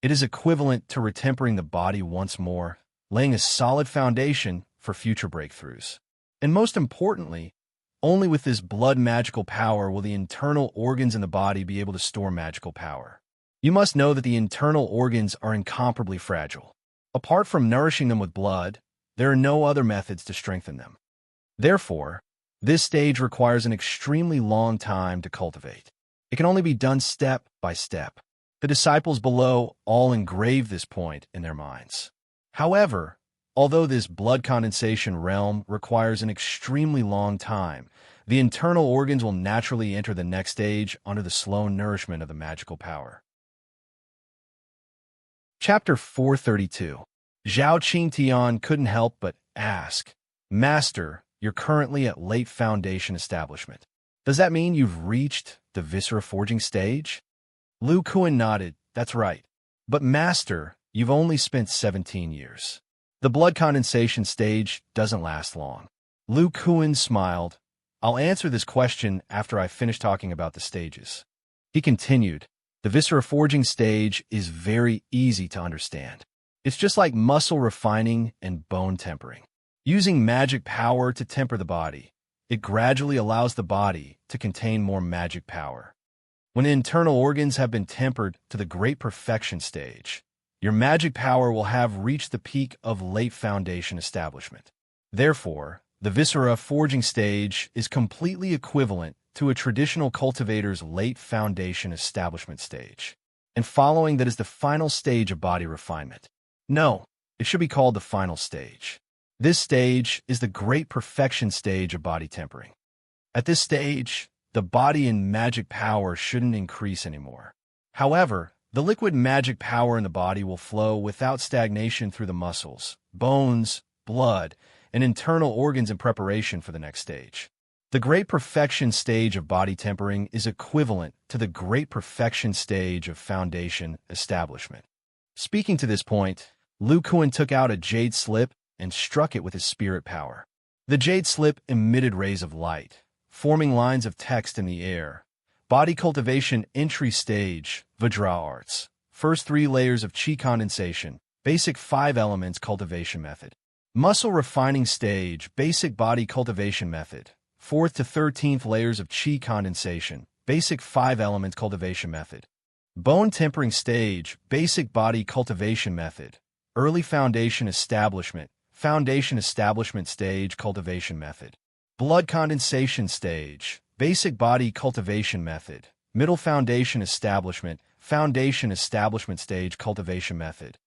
It is equivalent to retempering the body once more, laying a solid foundation for future breakthroughs. And most importantly, only with this blood magical power will the internal organs in the body be able to store magical power. You must know that the internal organs are incomparably fragile. Apart from nourishing them with blood, there are no other methods to strengthen them. Therefore, this stage requires an extremely long time to cultivate. It can only be done step by step. The disciples below all engraved this point in their minds. However, although this blood condensation realm requires an extremely long time, the internal organs will naturally enter the next stage under the slow nourishment of the magical power. Chapter 432. Zhao Qingtian couldn't help but ask, Master, you're currently at late foundation establishment. Does that mean you've reached the viscera forging stage? Lu Kuan nodded, that's right. But Master, you've only spent 17 years. The blood condensation stage doesn't last long. Lu Kuan smiled. I'll answer this question after I finish talking about the stages. He continued, the viscera forging stage is very easy to understand. It's just like muscle refining and bone tempering. Using magic power to temper the body, it gradually allows the body to contain more magic power. When internal organs have been tempered to the great perfection stage, your magic power will have reached the peak of late foundation establishment. Therefore, the viscera forging stage is completely equivalent to a traditional cultivator's late foundation establishment stage. And following that is the final stage of body refinement. No, it should be called the final stage. This stage is the great perfection stage of body tempering. At this stage, the body and magic power shouldn't increase anymore. However, the liquid magic power in the body will flow without stagnation through the muscles, bones, blood, and internal organs in preparation for the next stage. The great perfection stage of body tempering is equivalent to the great perfection stage of foundation establishment. Speaking to this point, Lu Kuan took out a jade slip and struck it with his spirit power. The jade slip emitted rays of light, forming lines of text in the air. Body cultivation entry stage, Vajra arts. First 3 layers of chi condensation, basic 5 elements cultivation method. Muscle refining stage, basic body cultivation method. 4th to 13th layers of chi condensation, basic 5 elements cultivation method. Bone tempering stage, basic body cultivation method. Early foundation establishment stage cultivation method. Blood condensation stage, basic body cultivation method. Middle foundation establishment stage cultivation method.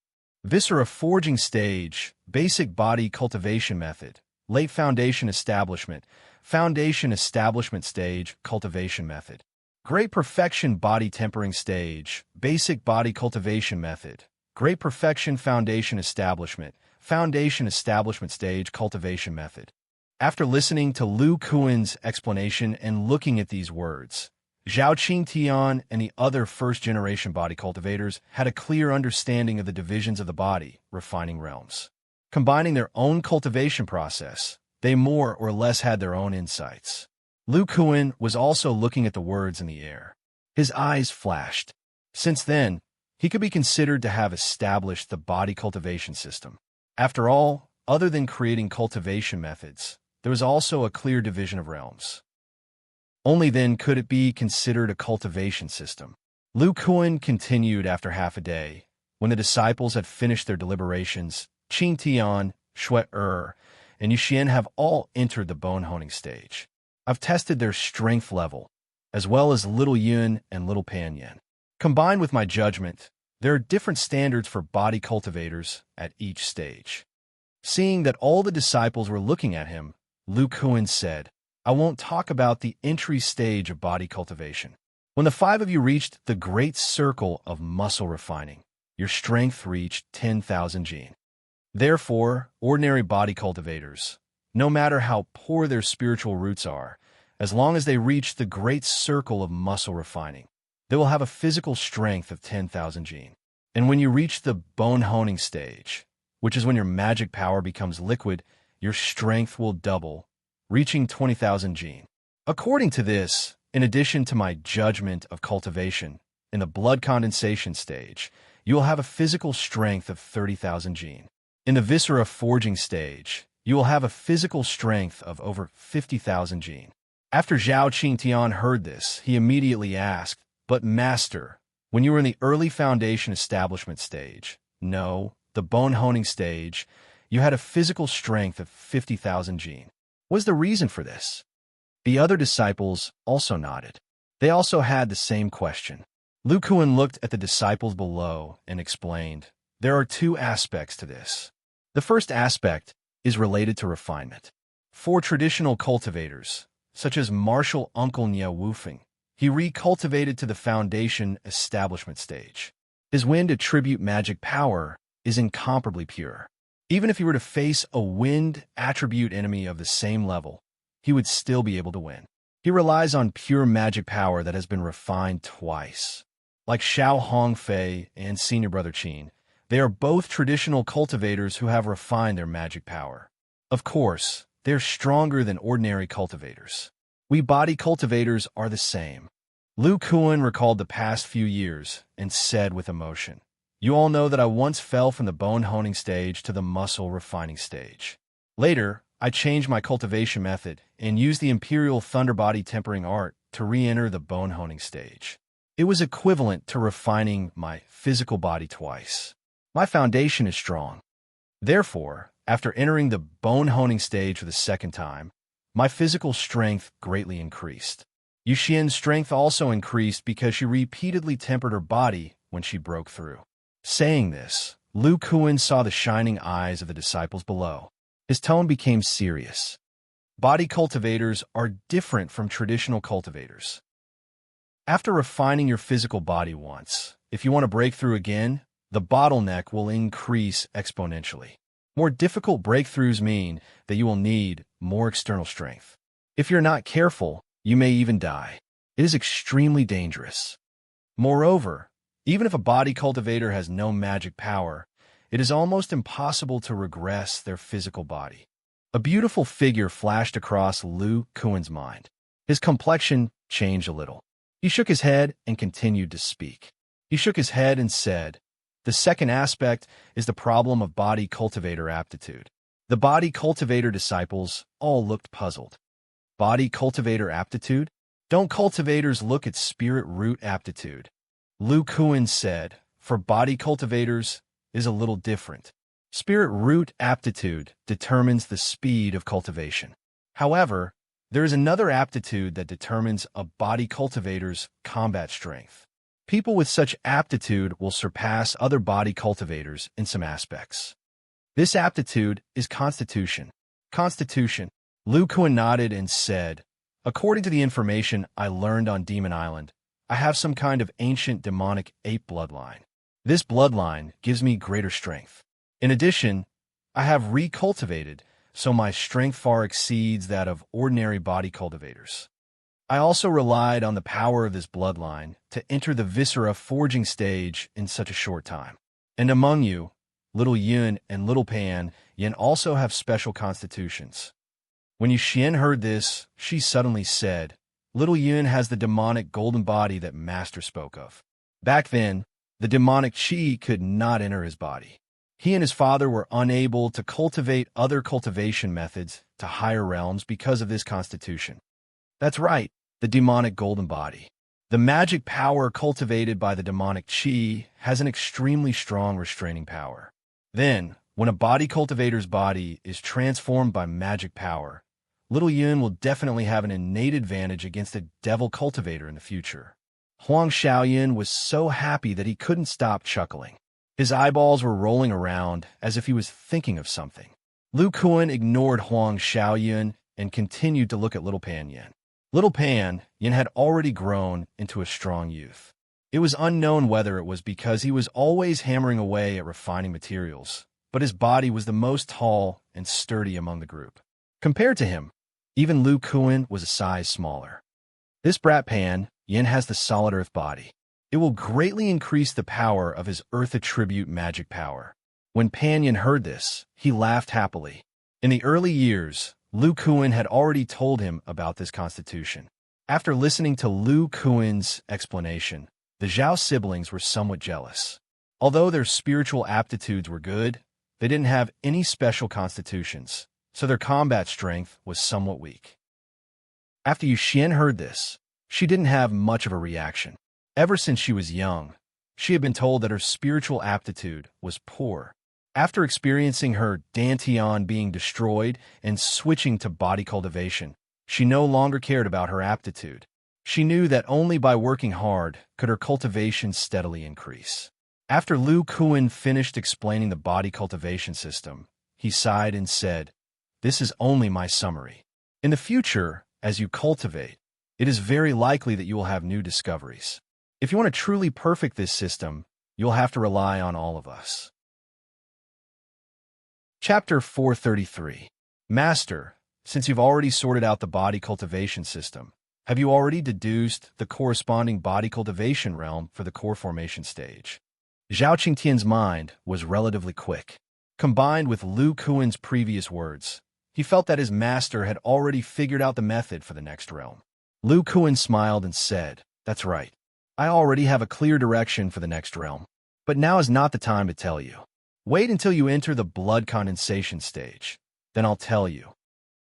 Viscera forging stage, basic body cultivation method. Late foundation establishment stage cultivation method. Great perfection body tempering stage, basic body cultivation method. Great perfection foundation establishment stage cultivation method. After listening to Lu Kuan's explanation and looking at these words, Zhao Qingtian and the other first-generation body cultivators had a clear understanding of the divisions of the body, refining realms. Combining their own cultivation process, they more or less had their own insights. Lu Kuan was also looking at the words in the air. His eyes flashed. Since then, he could be considered to have established the body cultivation system. After all, other than creating cultivation methods, there was also a clear division of realms. Only then could it be considered a cultivation system. Lu Kuan continued after half a day. When the disciples had finished their deliberations, Qingtian, Shui-Er, and Yuxian have all entered the bone honing stage. I've tested their strength level, as well as Little Yun and Little Panyan. Combined with my judgment, there are different standards for body cultivators at each stage. Seeing that all the disciples were looking at him, Lu Kuan said, I won't talk about the entry stage of body cultivation. When the 5 of you reached the great circle of muscle refining, your strength reached 10,000 jin. Therefore, ordinary body cultivators, no matter how poor their spiritual roots are, as long as they reach the great circle of muscle refining, they will have a physical strength of 10,000 jin. And when you reach the bone honing stage, which is when your magic power becomes liquid, your strength will double, reaching 20,000 jin. According to this, in addition to my judgment of cultivation, in the blood condensation stage, you will have a physical strength of 30,000 jin. In the viscera forging stage, you will have a physical strength of over 50,000 jin. After Zhao Qingtian heard this, he immediately asked, But Master, when you were in the early foundation establishment stage, no, the bone honing stage, you had a physical strength of 50,000 jin. What was the reason for this? The other disciples also nodded. They also had the same question. Lu Kuan looked at the disciples below and explained, there are 2 aspects to this. The first aspect is related to refinement. For traditional cultivators, such as Martial Uncle Niao Wufeng, he recultivated to the foundation establishment stage. His wind attribute magic power is incomparably pure. Even if he were to face a wind attribute enemy of the same level, he would still be able to win. He relies on pure magic power that has been refined twice. Like Xiao Hongfei and Senior Brother Qin, they are both traditional cultivators who have refined their magic power. Of course, they're stronger than ordinary cultivators. We body cultivators are the same. Lu Kuan recalled the past few years and said with emotion, "You all know that I once fell from the bone honing stage to the muscle refining stage. Later, I changed my cultivation method and used the Imperial Thunder Body tempering art to re-enter the bone honing stage. It was equivalent to refining my physical body twice. My foundation is strong. Therefore, after entering the bone honing stage for the second time, my physical strength greatly increased. Yuxian's strength also increased because she repeatedly tempered her body when she broke through." Saying this, Lu Kuan saw the shining eyes of the disciples below. His tone became serious. Body cultivators are different from traditional cultivators. After refining your physical body once, if you want to break through again, the bottleneck will increase exponentially. More difficult breakthroughs mean that you will need more external strength. If you're not careful, you may even die. It is extremely dangerous. Moreover, even if a body cultivator has no magic power, it is almost impossible to regress their physical body. A beautiful figure flashed across Lu Kuan's mind. His complexion changed a little. He shook his head and continued to speak. He shook his head and said, "The second aspect is the problem of body cultivator aptitude." The body cultivator disciples all looked puzzled. Body cultivator aptitude? Don't cultivators look at spirit root aptitude? Lu Kuan said, "For body cultivators is a little different. Spirit root aptitude determines the speed of cultivation. However, there is another aptitude that determines a body cultivator's combat strength. People with such aptitude will surpass other body cultivators in some aspects. This aptitude is constitution." Constitution. Lu Kuan nodded and said, "According to the information I learned on Demon Island, I have some kind of ancient demonic ape bloodline. This bloodline gives me greater strength. In addition, I have recultivated, so my strength far exceeds that of ordinary body cultivators. I also relied on the power of this bloodline to enter the viscera forging stage in such a short time. And among you, Little Yun and Little Pan Yin also have special constitutions." When Yuxian heard this, she suddenly said, "Little Yun has the demonic golden body that Master spoke of. Back then, the demonic chi could not enter his body. He and his father were unable to cultivate other cultivation methods to higher realms because of this constitution." That's right, the demonic golden body. The magic power cultivated by the demonic chi has an extremely strong restraining power. Then, when a body cultivator's body is transformed by magic power, Little Yun will definitely have an innate advantage against a devil cultivator in the future. Huang Xiaoyan was so happy that he couldn't stop chuckling. His eyeballs were rolling around as if he was thinking of something. Lu Kuan ignored Huang Xiaoyan and continued to look at Little Pan Yin. Little Pan Yin had already grown into a strong youth. It was unknown whether it was because he was always hammering away at refining materials, but his body was the most tall and sturdy among the group. Compared to him, even Lu Kuan was a size smaller. This brat Pan Yin has the solid earth body. It will greatly increase the power of his earth attribute magic power. When Pan Yin heard this, he laughed happily. In the early years, Lu Kuan had already told him about this constitution. After listening to Lu Kuan's explanation, the Zhao siblings were somewhat jealous. Although their spiritual aptitudes were good, they didn't have any special constitutions, so their combat strength was somewhat weak. After Yuxian heard this, she didn't have much of a reaction. Ever since she was young, she had been told that her spiritual aptitude was poor. After experiencing her dantian being destroyed and switching to body cultivation, she no longer cared about her aptitude. She knew that only by working hard could her cultivation steadily increase. After Lu Kuan finished explaining the body cultivation system, he sighed and said, "This is only my summary. In the future, as you cultivate, it is very likely that you will have new discoveries. If you want to truly perfect this system, you'll have to rely on all of us." Chapter 433. Master, since you've already sorted out the body cultivation system, have you already deduced the corresponding body cultivation realm for the core formation stage? Zhao Qingtian's mind was relatively quick. Combined with Lu Kuan's previous words, he felt that his master had already figured out the method for the next realm. Lu Kuan smiled and said, "That's right. I already have a clear direction for the next realm. But now is not the time to tell you. Wait until you enter the blood condensation stage. Then I'll tell you.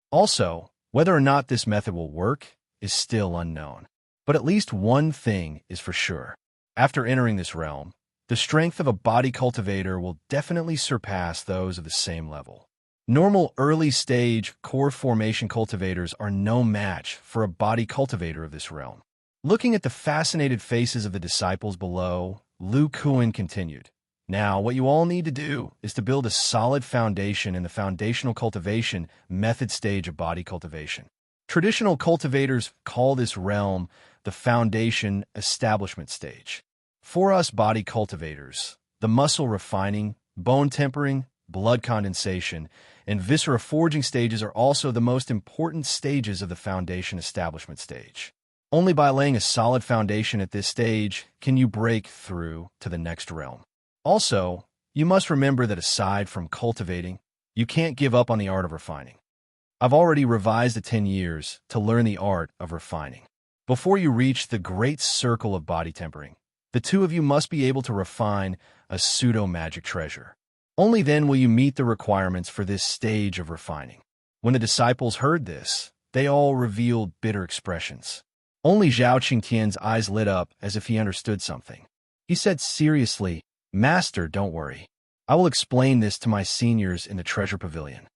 Also, whether or not this method will work is still unknown. But at least one thing is for sure. After entering this realm, the strength of a body cultivator will definitely surpass those of the same level. Normal early-stage core formation cultivators are no match for a body cultivator of this realm." Looking at the fascinated faces of the disciples below, Lu Kuan continued, "Now, what you all need to do is to build a solid foundation in the foundational cultivation method stage of body cultivation. Traditional cultivators call this realm the foundation establishment stage. For us body cultivators, the muscle refining, bone tempering, blood condensation, and viscera forging stages are also the most important stages of the foundation establishment stage. Only by laying a solid foundation at this stage can you break through to the next realm. Also, you must remember that aside from cultivating, you can't give up on the art of refining. I've already revised the 10 years to learn the art of refining. Before you reach the great circle of body tempering, the two of you must be able to refine a pseudo-magic treasure. Only then will you meet the requirements for this stage of refining." When the disciples heard this, they all revealed bitter expressions. Only Zhao Qingtian's eyes lit up as if he understood something. He said seriously, "Master, don't worry. I will explain this to my seniors in the treasure pavilion."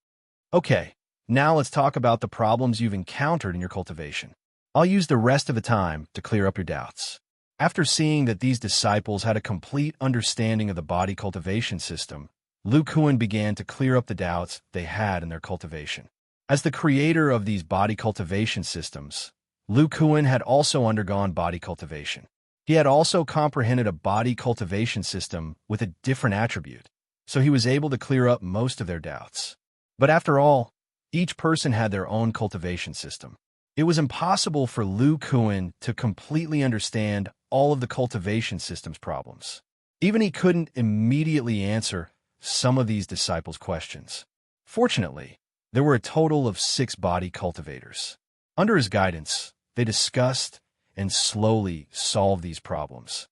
Okay, now let's talk about the problems you've encountered in your cultivation. I'll use the rest of the time to clear up your doubts. After seeing that these disciples had a complete understanding of the body cultivation system, Lu Kuan began to clear up the doubts they had in their cultivation. As the creator of these body cultivation systems, Lu Kuan had also undergone body cultivation. He had also comprehended a body cultivation system with a different attribute, so he was able to clear up most of their doubts. But after all, each person had their own cultivation system. It was impossible for Lu Kuan to completely understand all of the cultivation system's problems. Even he couldn't immediately answer some of these disciples' questions. Fortunately, there were a total of 6 body cultivators. Under his guidance, they discussed and slowly solved these problems.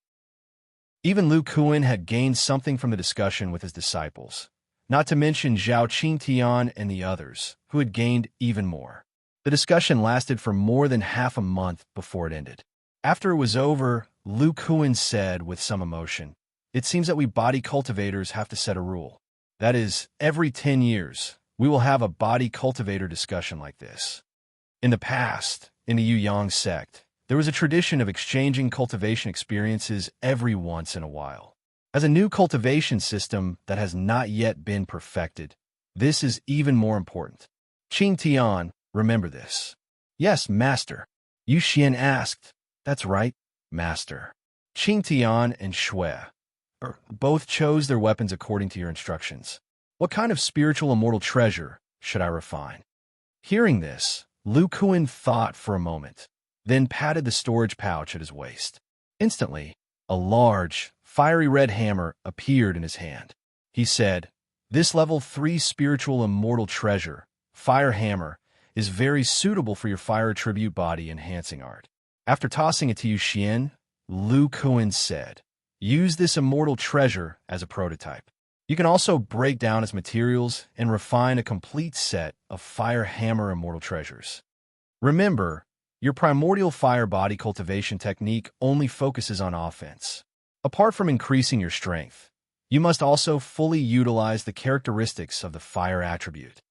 Even Lu Kuan had gained something from the discussion with his disciples, not to mention Zhao Qingtian and the others, who had gained even more. The discussion lasted for more than half a month before it ended. After it was over, Lu Kuan said with some emotion, "It seems that we body cultivators have to set a rule. That is, every 10 years, we will have a body cultivator discussion like this." In the past, in the Yu-Yang sect, there was a tradition of exchanging cultivation experiences every once in a while. As a new cultivation system that has not yet been perfected, this is even more important. Qingtian, remember this. "Yes, Master." Yu Xian asked. "That's right, Master." Qingtian and Shui both chose their weapons according to your instructions. "What kind of spiritual immortal treasure should I refine?" Hearing this, Lu Kuan thought for a moment, then patted the storage pouch at his waist. Instantly, a large, fiery red hammer appeared in his hand. He said, "This level 3 spiritual immortal treasure, Fire Hammer, is very suitable for your fire attribute body enhancing art." After tossing it to Yu Xian, Lu Kuan said, "Use this immortal treasure as a prototype. You can also break down its materials and refine a complete set of Fire Hammer immortal treasures. Remember, your primordial fire body cultivation technique only focuses on offense. Apart from increasing your strength, you must also fully utilize the characteristics of the fire attribute."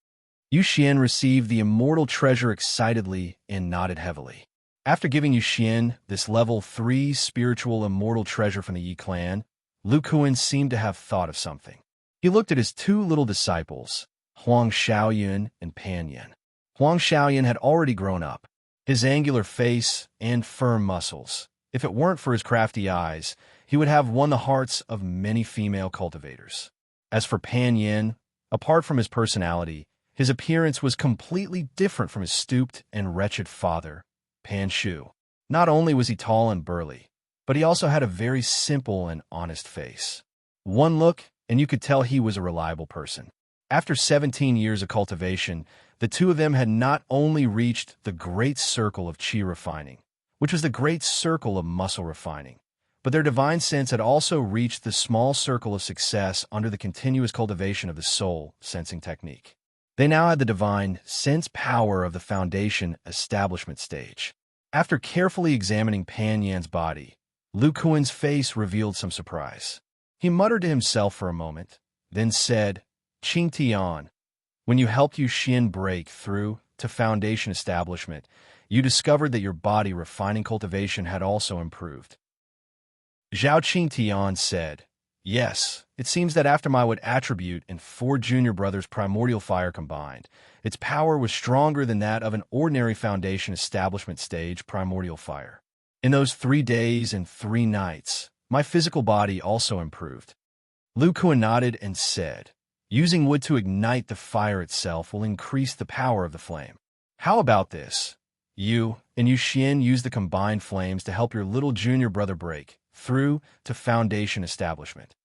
Yu Xian received the immortal treasure excitedly and nodded heavily. After giving Yu Xian this level 3 spiritual immortal treasure from the Yi clan, Lu Kuan seemed to have thought of something. He looked at his 2 little disciples, Huang Xiaoyun and Pan Yin. Huang Xiaoyun had already grown up. His angular face and firm muscles, if it weren't for his crafty eyes, he would have won the hearts of many female cultivators. As for Pan Yin, Apart from his personality, his appearance was completely different from his stooped and wretched father, Pan Shu. Not only was he tall and burly, but he also had a very simple and honest face. One look, and you could tell he was a reliable person. After 17 years of cultivation, the two of them had not only reached the great circle of chi refining, which was the great circle of muscle refining, but their divine sense had also reached the small circle of success under the continuous cultivation of the soul sensing technique. They now had the divine sense power of the foundation establishment stage. After carefully examining Pan Yan's body, Lu Kuan's face revealed some surprise. He muttered to himself for a moment, then said, "Qing Tian, when you helped Yu Xin break through to foundation establishment, you discovered that your body refining cultivation had also improved." Zhao Qing Tian said, "Yes, it seems that after my wood attribute and 4 junior brothers' primordial fire combined, its power was stronger than that of an ordinary foundation establishment stage primordial fire. In those 3 days and 3 nights, my physical body also improved." Lu Kuan nodded and said, "Using wood to ignite the fire itself will increase the power of the flame. How about this? You and Yu Xian use the combined flames to help your little junior brother break through to foundation establishment."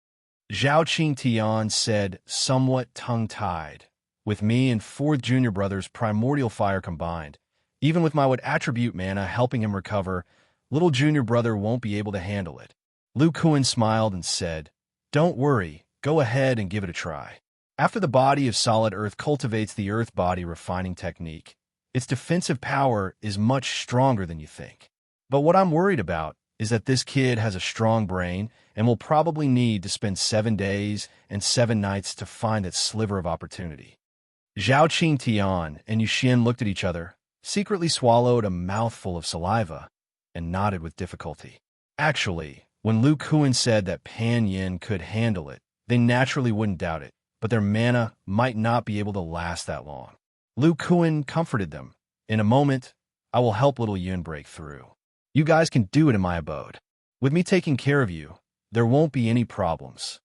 Zhao Qing Tian said, somewhat tongue-tied, "With me and 4th junior brother's primordial fire combined, even with my wood attribute mana helping him recover, little junior brother won't be able to handle it." Lu Kuan smiled and said, "Don't worry, go ahead and give it a try." After the body of solid earth cultivates the earth body refining technique, its defensive power is much stronger than you think. But what I'm worried about is that this kid has a strong brain and will probably need to spend 7 days and 7 nights to find that sliver of opportunity. Zhao Qing Tian and Yu Xian looked at each other, secretly swallowed a mouthful of saliva, and nodded with difficulty. Actually, when Lu Kuan said that Pan Yin could handle it, they naturally wouldn't doubt it, but their mana might not be able to last that long. Lu Kuan comforted them. "In a moment, I will help little Yun break through. You guys can do it in my abode. With me taking care of you, there won't be any problems.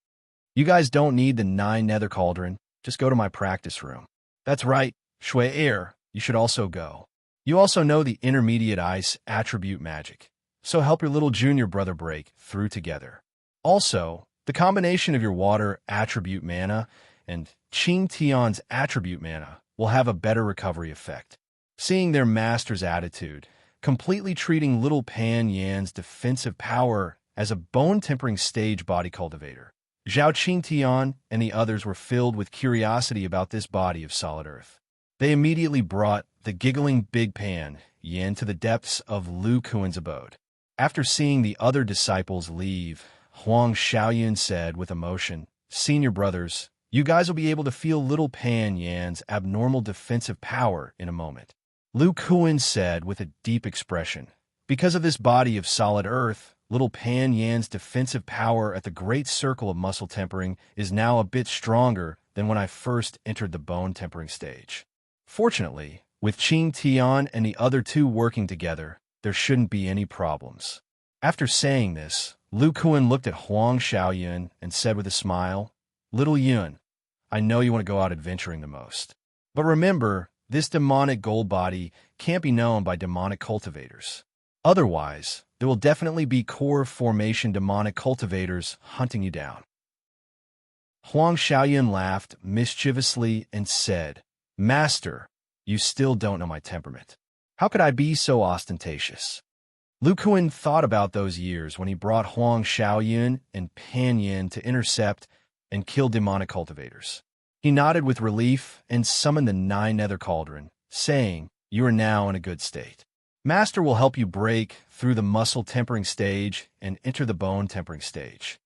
You guys don't need the 9 nether cauldron, just go to my practice room." "That's right, Shui Air, you should also go. You also know the intermediate ice attribute magic, so help your little junior brother break through together. Also, the combination of your water attribute mana and Qing Tian's attribute mana will have a better recovery effect." Seeing their master's attitude, completely treating little Pan Yan's defensive power as a bone-tempering stage body cultivator, Zhao Qing Tian and the others were filled with curiosity about this body of solid earth. They immediately brought the giggling Big Pan Yan to the depths of Lu Kuan's abode. After seeing the other disciples leave, Huang Xiaoyun said with emotion, "Senior brothers, you guys will be able to feel little Pan Yan's abnormal defensive power in a moment." Lu Kuan said with a deep expression, "Because of this body of solid earth, little Pan Yan's defensive power at the great circle of muscle tempering is now a bit stronger than when I first entered the bone tempering stage. Fortunately, with Qing Tian and the other 2 working together, there shouldn't be any problems." After saying this, Lu Kuan looked at Huang Xiaoyun and said with a smile, "Little Yun, I know you want to go out adventuring the most. But remember, this demonic gold body can't be known by demonic cultivators. Otherwise, there will definitely be core formation demonic cultivators hunting you down." Huang Xiaoyun laughed mischievously and said, "Master, you still don't know my temperament. How could I be so ostentatious?" Lu Kuan thought about those years when he brought Huang Xiaoyun and Pan Yin to intercept and kill demonic cultivators. He nodded with relief and summoned the 9 nether cauldron, saying, "You are now in a good state. Master will help you break through the muscle tempering stage and enter the bone tempering stage."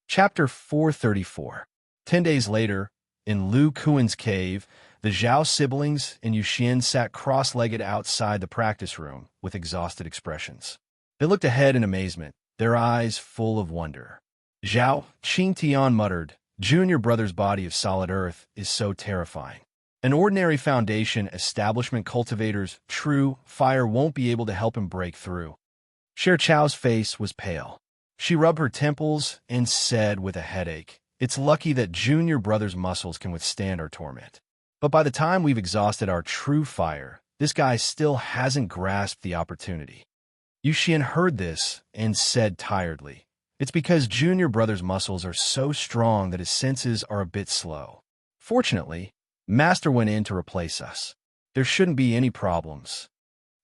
Chapter 434. 10 days later, in Lu Kuan's cave, the Zhao siblings and Yu Xian sat cross-legged outside the practice room with exhausted expressions. They looked ahead in amazement, their eyes full of wonder. Zhao Qing Tian muttered, "Junior brother's body of solid earth is so terrifying. An ordinary foundation establishment cultivator's true fire won't be able to help him break through." Cher Chao's face was pale. She rubbed her temples and said with a headache, It's lucky that Junior Brother's muscles can withstand our torment. But by the time we've exhausted our true fire, this guy still hasn't grasped the opportunity. Yuxian heard this and said tiredly, "It's because Junior Brother's muscles are so strong that his senses are a bit slow. Fortunately, Master went in to replace us. There shouldn't be any problems."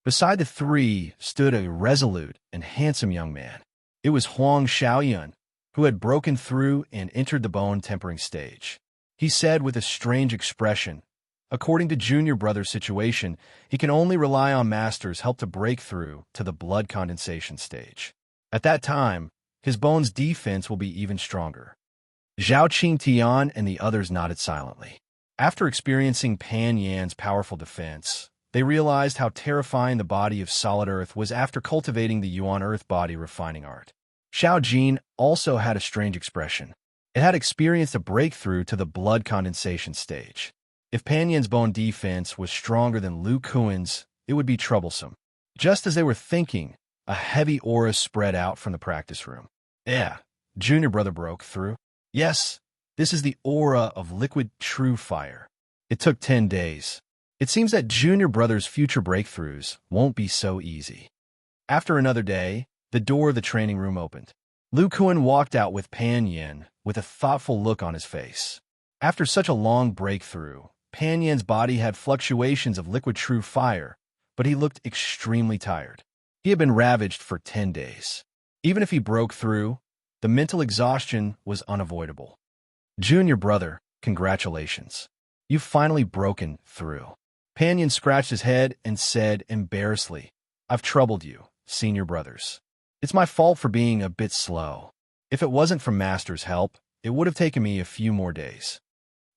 Beside the three stood a resolute and handsome young man. It was Huang Xiaoyun, who had broken through and entered the bone-tempering stage. He said with a strange expression, according to Junior Brother's situation, he can only rely on Master's help to break through to the blood condensation stage. At that time, his bone's defense will be even stronger. Zhao Qingtian and the others nodded silently. After experiencing Pan Yan's powerful defense, they realized how terrifying the body of solid earth was after cultivating the Yuan earth body refining art. Xiao Jin also had a strange expression. It had experienced a breakthrough to the blood condensation stage. If Pan Yan's bone defense was stronger than Lu Kuan's, it would be troublesome. Just as they were thinking, a heavy aura spread out from the practice room. "Yeah," Junior Brother broke through. "Yes, this is the aura of liquid true fire." It took 10 days. It seems that Junior Brother's future breakthroughs won't be so easy. After another day, the door of the training room opened. Lu Kuan walked out with Pan Yan with a thoughtful look on his face. After such a long breakthrough, Pan Yan's body had fluctuations of liquid true fire, but he looked extremely tired. He had been ravaged for 10 days. Even if he broke through, the mental exhaustion was unavoidable. "Junior Brother, congratulations. You've finally broken through." Pan Yan scratched his head and said embarrassedly, "I've troubled you, Senior Brothers. It's my fault for being a bit slow. If it wasn't for Master's help, it would have taken me a few more days."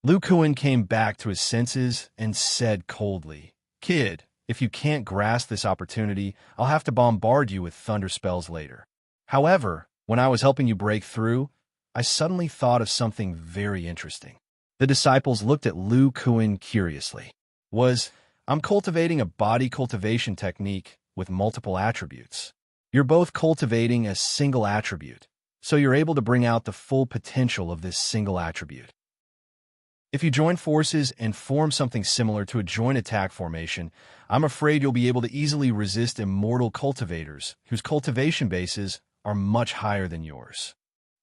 Lu Kuan came back to his senses and said coldly, "Kid, if you can't grasp this opportunity, I'll have to bombard you with thunder spells later." However, when I was helping you break through, I suddenly thought of something very interesting. The disciples looked at Lu Kuan curiously. I'm cultivating a body cultivation technique with multiple attributes. You're both cultivating a single attribute, so you're able to bring out the full potential of this single attribute. If you join forces and form something similar to a joint attack formation, I'm afraid you'll be able to easily resist immortal cultivators whose cultivation bases are much higher than yours.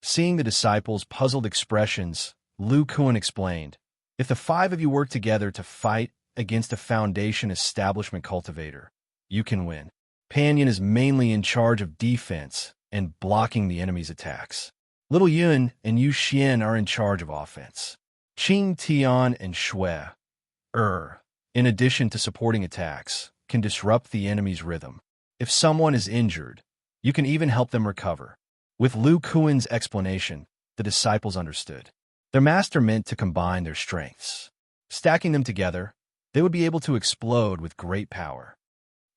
Seeing the disciples' puzzled expressions, Lu Kuan explained, "If the 5 of you work together to fight against a Foundation establishment cultivator, you can win. Pan Yan is mainly in charge of defense and blocking the enemy's attacks. Little Yun and Yu Xian are in charge of offense. Qing Tian and Shui, in addition to supporting attacks, can disrupt the enemy's rhythm. If someone is injured, you can even help them recover." With Lu Kuan's explanation, the disciples understood. Their master meant to combine their strengths. Stacking them together, they would be able to explode with great power.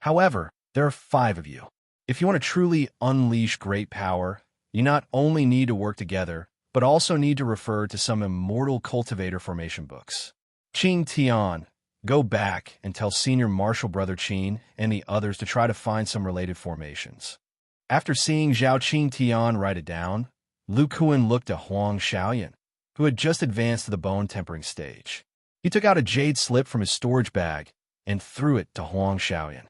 However, there are 5 of you. If you want to truly unleash great power, you not only need to work together, but also need to refer to some immortal cultivator formation books. Qing Tian, go back and tell Senior Martial Brother Qin and the others to try to find some related formations. After seeing Zhao Qingtian write it down, Lu Kuan looked at Huang Xiaoyan, who had just advanced to the bone-tempering stage. He took out a jade slip from his storage bag and threw it to Huang Xiaoyan.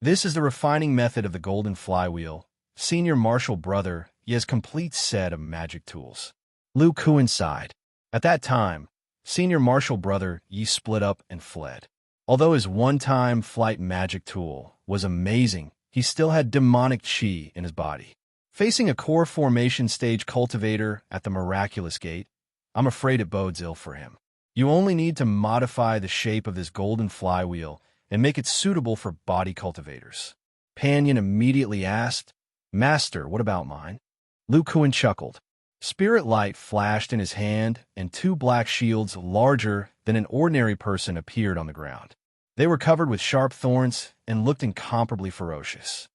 "This is the refining method of the golden flywheel. Senior Martial Brother, he has complete set of magic tools." Lu Kuan sighed. At that time, Senior Martial Brother Yi split up and fled. Although his one-time flight magic tool was amazing, he still had demonic chi in his body. Facing a core formation stage cultivator at the miraculous gate, I'm afraid it bodes ill for him. You only need to modify the shape of this golden flywheel and make it suitable for body cultivators. Pan Yan immediately asked, "Master, what about mine?" Lu Kuan chuckled. Spirit light flashed in his hand, and 2 black shields larger than an ordinary person appeared on the ground. They were covered with sharp thorns and looked incomparably ferocious.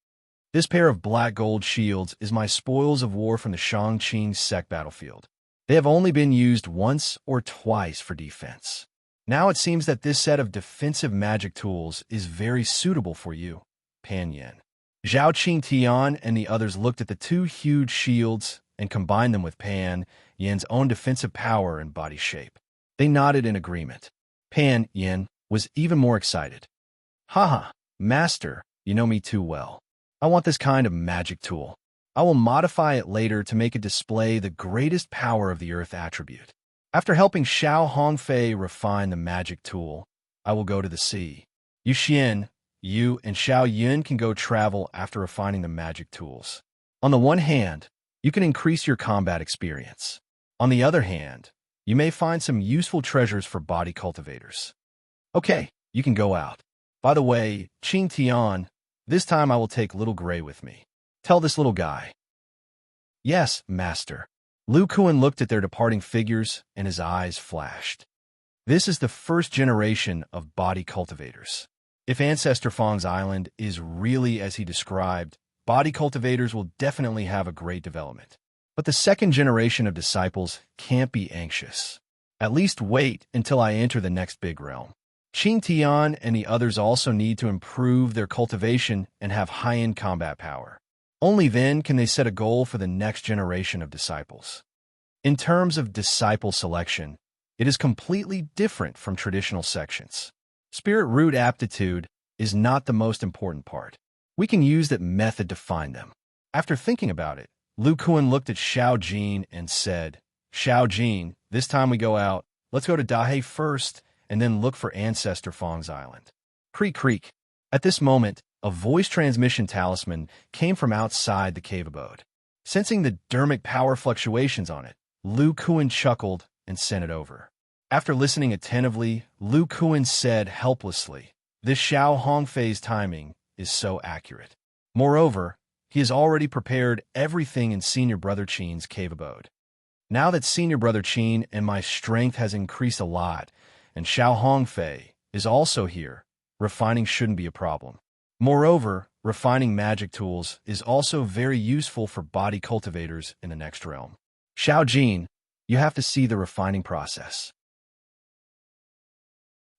"This pair of black gold shields is my spoils of war from the Shangqing sect battlefield. They have only been used once or twice for defense. Now it seems that this set of defensive magic tools is very suitable for you, Pan Yan." Zhao Qingtian and the others looked at the 2 huge shields and combined them with Pan Yan's own defensive power and body shape. They nodded in agreement. Yan was even more excited. Haha, Master, you know me too well. I want this kind of magic tool. I will modify it later to make it display the greatest power of the earth attribute. After helping Xiao Hongfei refine the magic tool, I will go to the sea. Yu Xian, you and Xiao Yun can go travel after refining the magic tools. On the one hand, you can increase your combat experience. On the other hand, you may find some useful treasures for body cultivators. Okay, you can go out. By the way, Qing Tian, this time I will take Little Gray with me. Tell this little guy. Yes, Master. Lu Kuan looked at their departing figures, and his eyes flashed. This is the first generation of body cultivators. If Ancestor Fong's island is really as he described, body cultivators will definitely have a great development. But the second generation of disciples can't be anxious. At least wait until I enter the next big realm. Qing Tian and the others also need to improve their cultivation and have high-end combat power. Only then can they set a goal for the next generation of disciples. In terms of disciple selection, it is completely different from traditional sections. Spirit root aptitude is not the most important part. We can use that method to find them. After thinking about it, Lu Kuan looked at Xiao Jin and said, Xiao Jin, this time we go out. Let's go to Dahe first and then look for Ancestor Fong's island. Creak, creak. At this moment, a voice transmission talisman came from outside the cave abode. Sensing the dermic power fluctuations on it, Lu Kuan chuckled and sent it over. After listening attentively, Lu Kuan said helplessly, this Xiao Hongfei's timing is so accurate. Moreover, he has already prepared everything in Senior Brother Qin's cave abode. Now that Senior Brother Qin and my strength has increased a lot, and Xiao Hongfei is also here, refining shouldn't be a problem. Moreover, refining magic tools is also very useful for body cultivators in the next realm. Xiao Jin, you have to see the refining process.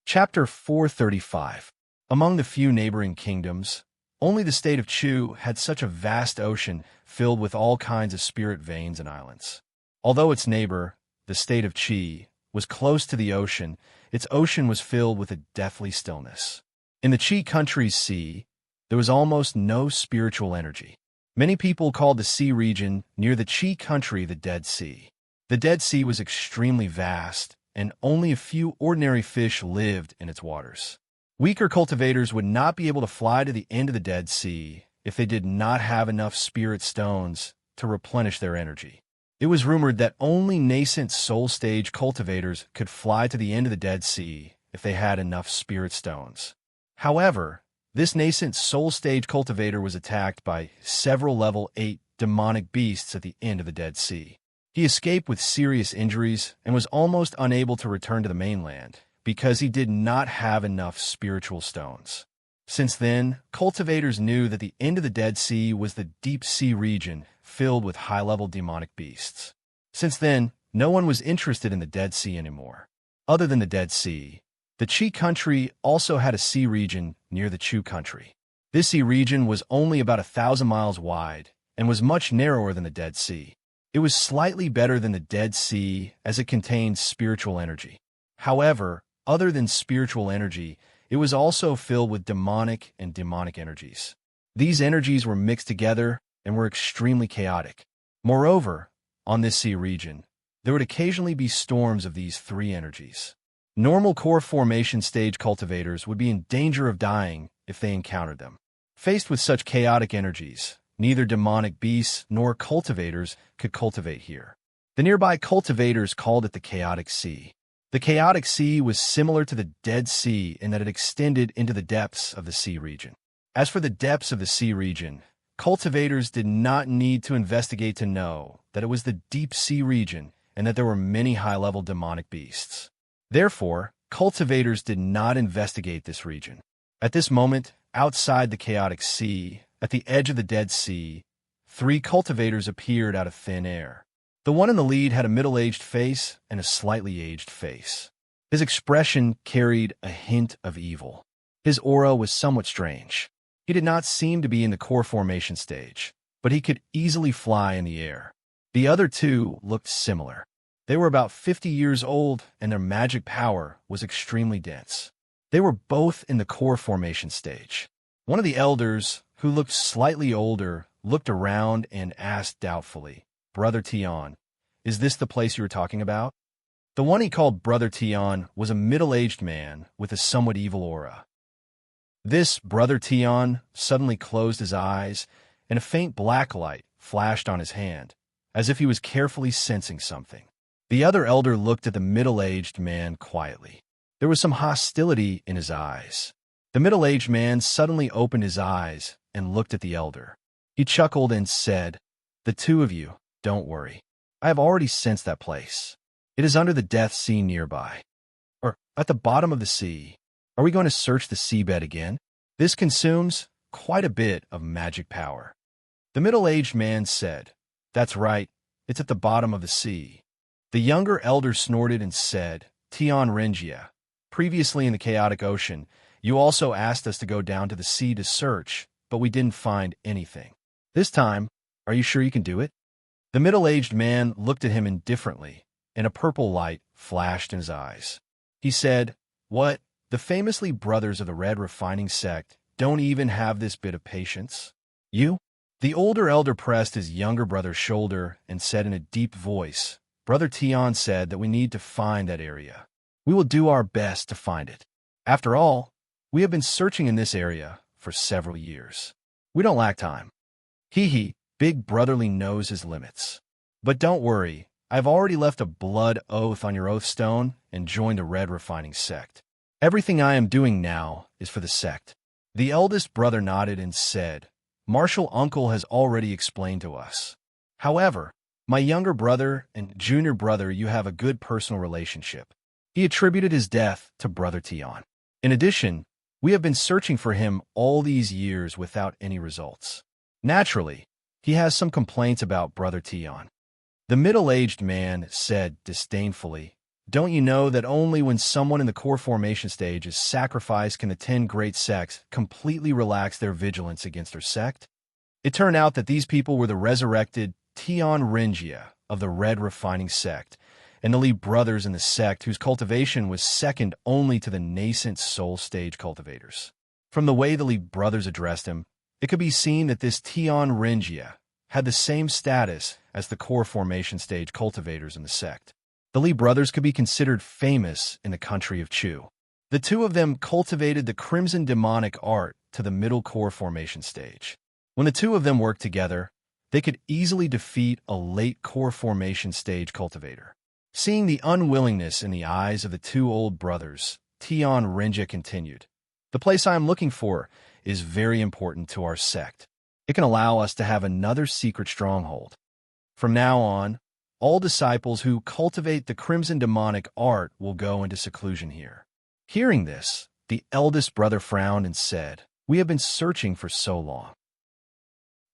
Chapter 435. Among the few neighboring kingdoms, only the state of Chu had such a vast ocean filled with all kinds of spirit veins and islands. Although its neighbor, the state of Qi, was close to the ocean, its ocean was filled with a deathly stillness. In the Qi country's sea, there was almost no spiritual energy. Many people called the sea region near the Qi country the Dead Sea. The Dead Sea was extremely vast, and only a few ordinary fish lived in its waters. Weaker cultivators would not be able to fly to the end of the Dead Sea if they did not have enough spirit stones to replenish their energy. It was rumored that only nascent soul stage cultivators could fly to the end of the Dead Sea if they had enough spirit stones. However, this nascent soul stage cultivator was attacked by several level 8 demonic beasts at the end of the Dead Sea. He escaped with serious injuries and was almost unable to return to the mainland because he did not have enough spiritual stones. Since then, cultivators knew that the end of the Dead Sea was the deep sea region filled with high-level demonic beasts. Since then, no one was interested in the Dead Sea anymore. Other than the Dead Sea, the Qi country also had a sea region near the Chu country. This sea region was only about 1,000 miles wide and was much narrower than the Dead Sea. It was slightly better than the Dead Sea as it contained spiritual energy. However, other than spiritual energy, it was also filled with demonic and demonic energies. These energies were mixed together and were extremely chaotic. Moreover, on this sea region, there would occasionally be storms of these three energies. Normal core formation stage cultivators would be in danger of dying if they encountered them. Faced with such chaotic energies, neither demonic beasts nor cultivators could cultivate here. The nearby cultivators called it the Chaotic Sea. The Chaotic Sea was similar to the Dead Sea in that it extended into the depths of the sea region. As for the depths of the sea region, cultivators did not need to investigate to know that it was the deep sea region and that there were many high-level demonic beasts. Therefore, cultivators did not investigate this region. At this moment, outside the Chaotic Sea, at the edge of the Dead Sea, 3 cultivators appeared out of thin air. The one in the lead had a middle-aged face and a slightly aged face. His expression carried a hint of evil. His aura was somewhat strange. He did not seem to be in the core formation stage, but he could easily fly in the air. The other two looked similar. They were about 50 years old, and their magic power was extremely dense. They were both in the core formation stage. One of the elders, who looked slightly older, looked around and asked doubtfully, "Brother Tion, is this the place you were talking about?" The one he called Brother Tion was a middle-aged man with a somewhat evil aura. This Brother Tion suddenly closed his eyes, and a faint black light flashed on his hand, as if he was carefully sensing something. The other elder looked at the middle-aged man quietly. There was some hostility in his eyes. The middle-aged man suddenly opened his eyes and looked at the elder. He chuckled and said, "The two of you, don't worry. I have already sensed that place. It is under the Death Sea nearby, or at the bottom of the sea. Are we going to search the seabed again? This consumes quite a bit of magic power." The middle-aged man said, "That's right. It's at the bottom of the sea." The younger elder snorted and said, "Tion Rengia, previously in the chaotic ocean, you also asked us to go down to the sea to search, but we didn't find anything. This time, are you sure you can do it?" The middle-aged man looked at him indifferently, and a purple light flashed in his eyes. He said, "What? The famously brothers of the Red Refining Sect don't even have this bit of patience? You?" The older elder pressed his younger brother's shoulder and said in a deep voice, "Brother Tion said that we need to find that area. We will do our best to find it. After all, we have been searching in this area for several years. We don't lack time." He, Big Brotherly knows his limits. "But don't worry, I've already left a blood oath on your oath stone and joined the Red Refining Sect. Everything I am doing now is for the sect." The eldest brother nodded and said, "Martial Uncle has already explained to us. However, my younger brother and junior brother, you have a good personal relationship." He attributed his death to Brother Tion. "In addition, we have been searching for him all these years without any results. Naturally, he has some complaints about Brother Tion." The middle-aged man said disdainfully, "Don't you know that only when someone in the core formation stage is sacrificed can the 10 great sects completely relax their vigilance against their sect? It turned out that these people were the resurrected Tion Rengia of the Red Refining Sect, and the lead brothers in the sect whose cultivation was second only to the nascent soul stage cultivators. From the way the lead brothers addressed him, it could be seen that this Tion Rengia had the same status as the core formation stage cultivators in the sect. The Lee brothers could be considered famous in the country of Chu. The two of them cultivated the crimson demonic art to the middle core formation stage. When the two of them worked together, they could easily defeat a late core formation stage cultivator. Seeing the unwillingness in the eyes of the two old brothers, Tion Renja continued, "The place I am looking for is very important to our sect. It can allow us to have another secret stronghold. From now on, all disciples who cultivate the crimson demonic art will go into seclusion here." Hearing this, the eldest brother frowned and said, "We have been searching for so long.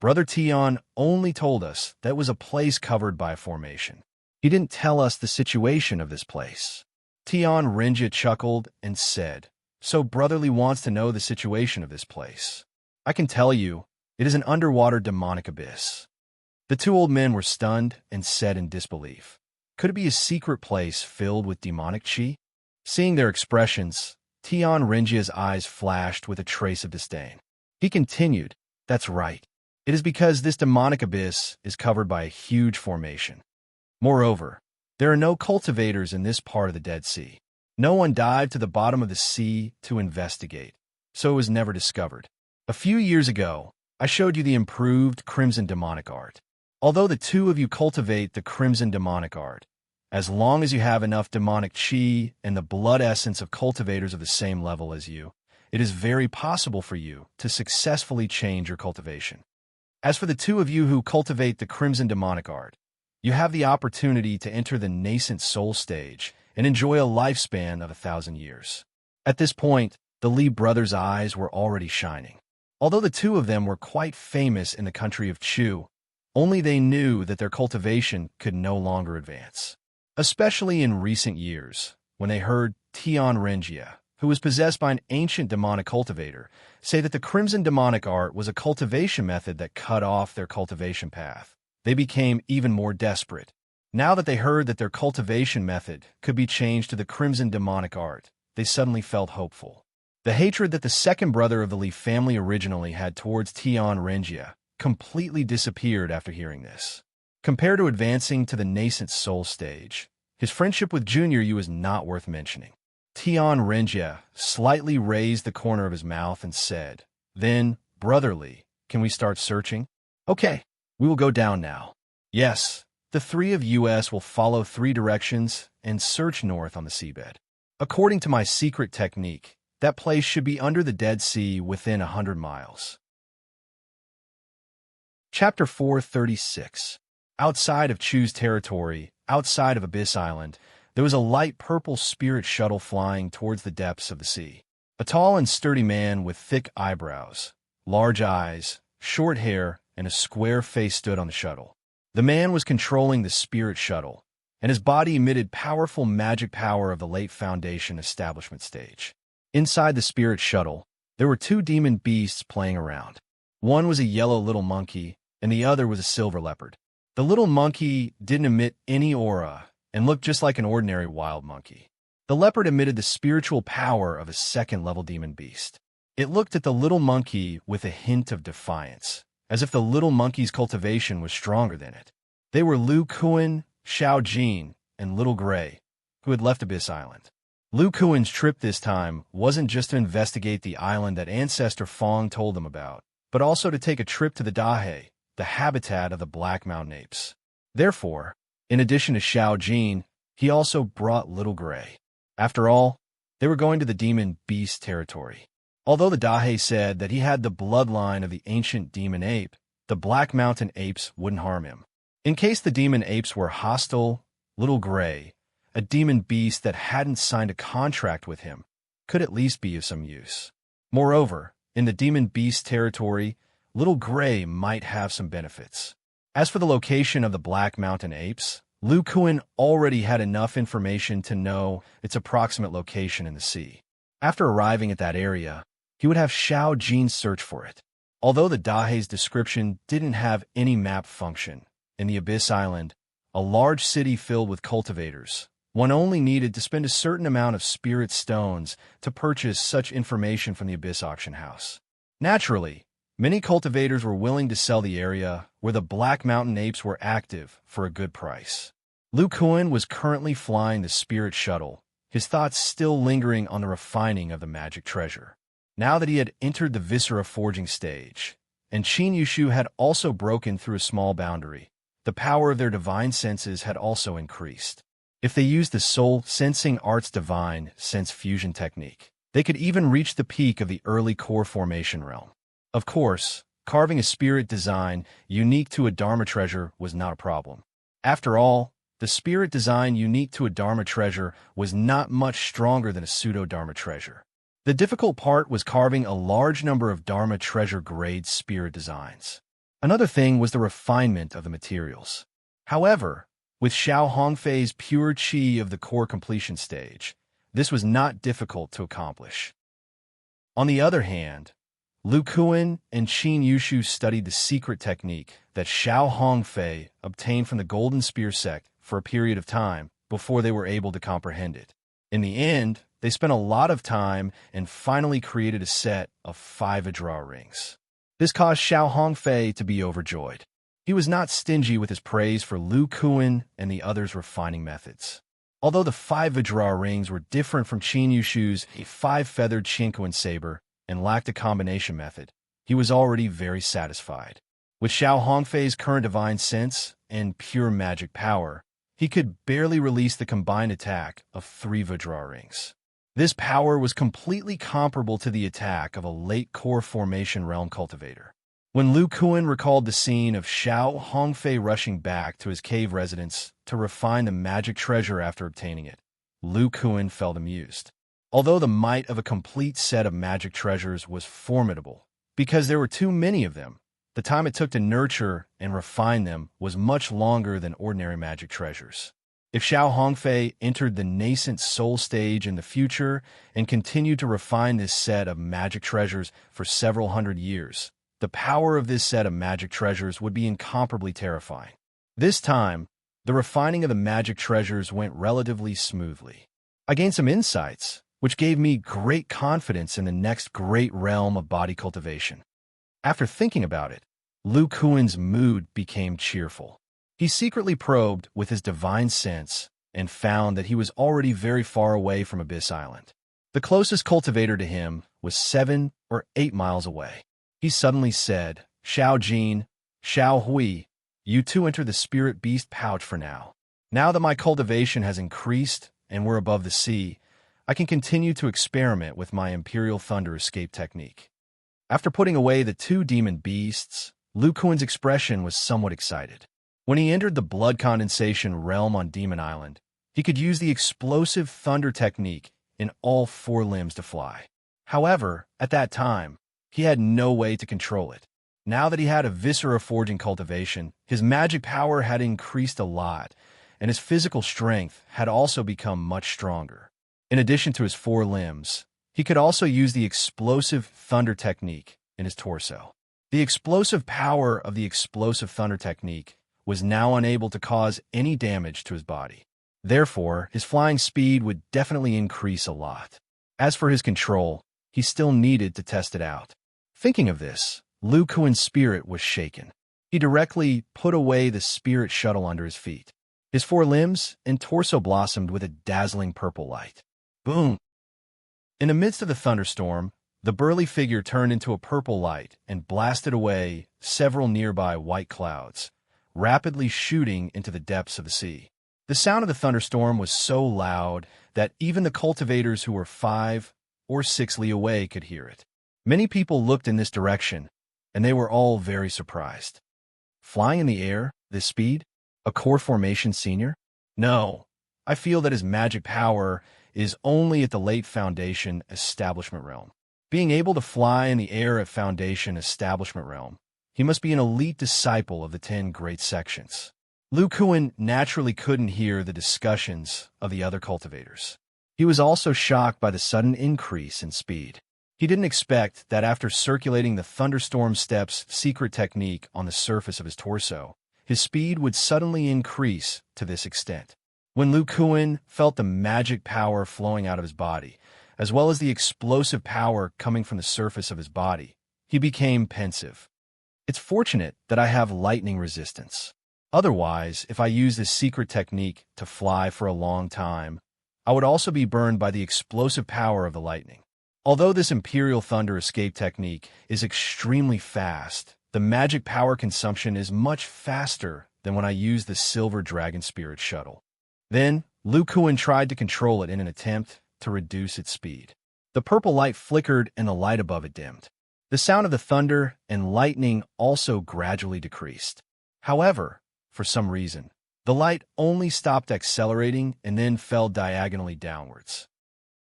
Brother Tion only told us that it was a place covered by a formation. He didn't tell us the situation of this place." Tion Renja chuckled and said, "So Brotherly wants to know the situation of this place. I can tell you, it is an underwater demonic abyss." The two old men were stunned and said in disbelief, "Could it be a secret place filled with demonic chi?" Seeing their expressions, Tion Renjia's eyes flashed with a trace of disdain. He continued, "That's right. It is because this demonic abyss is covered by a huge formation. Moreover, there are no cultivators in this part of the Dead Sea. No one dived to the bottom of the sea to investigate, so it was never discovered. A few years ago, I showed you the improved crimson demonic art. Although the two of you cultivate the crimson demonic art, as long as you have enough demonic chi and the blood essence of cultivators of the same level as you, it is very possible for you to successfully change your cultivation. As for the two of you who cultivate the crimson demonic art, you have the opportunity to enter the nascent soul stage and enjoy a lifespan of 1,000 years." At this point, the Lee brothers' eyes were already shining. Although the two of them were quite famous in the country of Chu, only they knew that their cultivation could no longer advance. Especially in recent years, when they heard Tion Rengia, who was possessed by an ancient demonic cultivator, say that the crimson demonic art was a cultivation method that cut off their cultivation path. they became even more desperate. Now that they heard that their cultivation method could be changed to the crimson demonic art, they suddenly felt hopeful. The hatred that the second brother of the Lee family originally had towards Tian Renjia completely disappeared after hearing this. Compared to advancing to the nascent soul stage, his friendship with Junior Yu is not worth mentioning. Tian Renjia slightly raised the corner of his mouth and said, "Then, brotherly, can we start searching?" "Okay, we will go down now." "Yes, the three of us will follow 3 directions and search north on the seabed. According to my secret technique, that place should be under the Dead Sea within 100 miles. Chapter 436. Outside of Chu's territory, outside of Abyss Island, there was a light purple spirit shuttle flying towards the depths of the sea. A tall and sturdy man with thick eyebrows, large eyes, short hair, and a square face stood on the shuttle. The man was controlling the spirit shuttle, and his body emitted powerful magic power of the late Foundation establishment stage. Inside the spirit shuttle, there were 2 demon beasts playing around. One was a yellow little monkey, and the other was a silver leopard. The little monkey didn't emit any aura and looked just like an ordinary wild monkey. The leopard emitted the spiritual power of a second-level demon beast. It looked at the little monkey with a hint of defiance, as if the little monkey's cultivation was stronger than it. They were Lu Kuan, Xiao Jin, and Little Gray, who had left Abyss Island. Lu Kuan's trip this time wasn't just to investigate the island that Ancestor Fong told them about, but also to take a trip to the Dahe, the habitat of the Black Mountain apes. Therefore, in addition to Xiao Jin, he also brought Little Gray. After all, they were going to the demon beast territory. Although the Dahe said that he had the bloodline of the ancient demon ape, the Black Mountain apes wouldn't harm him. In case the demon apes were hostile, Little Gray, a demon beast that hadn't signed a contract with him, could at least be of some use. Moreover, in the demon beast territory, Little Gray might have some benefits. As for the location of the Black Mountain apes, Lu Kuan already had enough information to know its approximate location in the sea. After arriving at that area, he would have Xiao Jin search for it. Although the Dahe's description didn't have any map function, in the Abyss Island, a large city filled with cultivators, one only needed to spend a certain amount of spirit stones to purchase such information from the Abyss auction house. Naturally, many cultivators were willing to sell the area where the Black Mountain apes were active for a good price. Lu Kuan was currently flying the spirit shuttle, his thoughts still lingering on the refining of the magic treasure. Now that he had entered the viscera forging stage, and Qin Yushu had also broken through a small boundary, the power of their divine senses had also increased. If they used the soul sensing art's divine sense fusion technique, they could even reach the peak of the early core formation realm. Of course, carving a spirit design unique to a Dharma treasure was not a problem. After all, the spirit design unique to a Dharma treasure was not much stronger than a pseudo-Dharma treasure. The difficult part was carving a large number of Dharma treasure grade spirit designs. Another thing was the refinement of the materials. However, with Xiao Hongfei's pure qi of the core completion stage, this was not difficult to accomplish. On the other hand, Lu Kuan and Qin Yushu studied the secret technique that Xiao Hongfei obtained from the Golden Spear sect for a period of time before they were able to comprehend it. In the end, they spent a lot of time and finally created a set of 5 Vidra rings. This caused Xiao Hongfei to be overjoyed. He was not stingy with his praise for Lu Kuan and the others' refining methods. Although the 5 Vidra rings were different from Qin Yushu's 5-feathered Qinkuan saber and lacked a combination method, he was already very satisfied. With Xiao Hongfei's current divine sense and pure magic power, he could barely release the combined attack of 3 Vidra rings. This power was completely comparable to the attack of a late core formation realm cultivator. When Lu Kuan recalled the scene of Xiao Hongfei rushing back to his cave residence to refine the magic treasure after obtaining it, Lu Kuan felt amused. Although the might of a complete set of magic treasures was formidable, because there were too many of them, the time it took to nurture and refine them was much longer than ordinary magic treasures. If Xiao Hongfei entered the nascent soul stage in the future and continued to refine this set of magic treasures for several hundred years, the power of this set of magic treasures would be incomparably terrifying. This time, the refining of the magic treasures went relatively smoothly. I gained some insights, which gave me great confidence in the next great realm of body cultivation. After thinking about it, Lu Kuan's mood became cheerful. He secretly probed with his divine sense and found that he was already very far away from Abyss Island. The closest cultivator to him was 7 or 8 miles away. He suddenly said, "Xiao Jin, Xiao Hui, you two enter the spirit beast pouch for now. Now that my cultivation has increased and we're above the sea, I can continue to experiment with my Imperial Thunder escape technique." After putting away the 2 demon beasts, Lu Kuan's expression was somewhat excited. When he entered the blood condensation realm on Demon Island, he could use the explosive thunder technique in all 4 limbs to fly. However, at that time, he had no way to control it. Now that he had a viscera forging cultivation, his magic power had increased a lot, and his physical strength had also become much stronger. In addition to his 4 limbs, he could also use the explosive thunder technique in his torso. The explosive power of the explosive thunder technique was now unable to cause any damage to his body. Therefore, his flying speed would definitely increase a lot. As for his control, he still needed to test it out. Thinking of this, Lu Kuan's spirit was shaken. He directly put away the spirit shuttle under his feet. His 4 limbs and torso blossomed with a dazzling purple light. Boom! In the midst of the thunderstorm, the burly figure turned into a purple light and blasted away several nearby white clouds, rapidly shooting into the depths of the sea. The sound of the thunderstorm was so loud that even the cultivators who were 5 or 6 li away could hear it. Many people looked in this direction, and they were all very surprised. Flying in the air, this speed? A core formation senior? No, I feel that his magic power is only at the late Foundation Establishment realm. Being able to fly in the air at Foundation Establishment realm, he must be an elite disciple of the 10 great sections. Lu Kuan naturally couldn't hear the discussions of the other cultivators. He was also shocked by the sudden increase in speed. He didn't expect that after circulating the Thunderstorm Steps secret technique on the surface of his torso, his speed would suddenly increase to this extent. When Lu Kuan felt the magic power flowing out of his body, as well as the explosive power coming from the surface of his body, he became pensive. It's fortunate that I have lightning resistance. Otherwise, if I use this secret technique to fly for a long time, I would also be burned by the explosive power of the lightning. Although this Imperial Thunder escape technique is extremely fast, the magic power consumption is much faster than when I use the Silver Dragon Spirit Shuttle. Then, Lu Kuan tried to control it in an attempt to reduce its speed. The purple light flickered and the light above it dimmed. The sound of the thunder and lightning also gradually decreased. However, for some reason, the light only stopped accelerating and then fell diagonally downwards.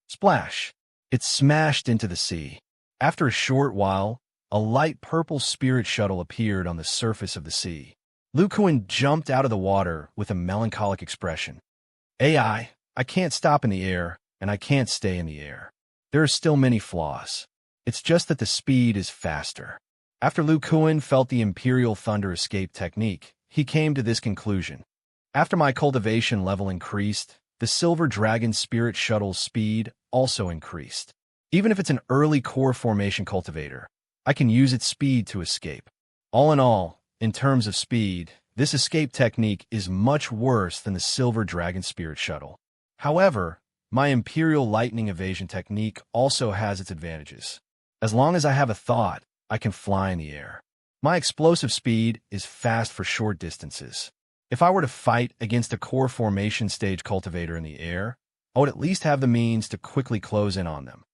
Splash! It smashed into the sea. After a short while, a light purple spirit shuttle appeared on the surface of the sea. Lu Kuan jumped out of the water with a melancholic expression. "AI, I can't stop in the air, and I can't stay in the air. There are still many flaws. It's just that the speed is faster." After Lu Kuan felt the Imperial Thunder escape technique, he came to this conclusion. After my cultivation level increased, the Silver Dragon Spirit Shuttle's speed also increased. Even if it's an early core formation cultivator, I can use its speed to escape. All in all, in terms of speed, this escape technique is much worse than the Silver Dragon Spirit Shuttle. However, my Imperial Lightning Evasion technique also has its advantages. As long as I have a thought, I can fly in the air. My explosive speed is fast for short distances. If I were to fight against a core formation stage cultivator in the air, I would at least have the means to quickly close in on them.